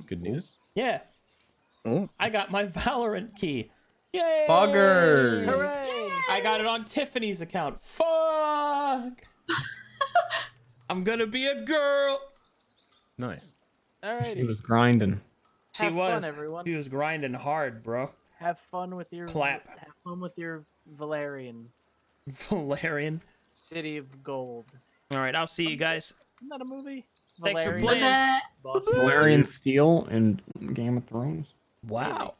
Good news. Yeah, Oh, I got my Valorant key. Yay! Poggers! Hooray! I got it on Tiffany's account. Fuck! I'm gonna be a girl. Nice. Alrighty. He was grinding. She Have was. fun, everyone. She was grinding hard, bro. Have fun with your Clap. Have fun with your Valerian Valerian. City of Gold. All right, I'll see you guys. Isn't that a movie? Thanks for Valerian. playing. Boss. Valerian Steel in Game of Thrones. Wow.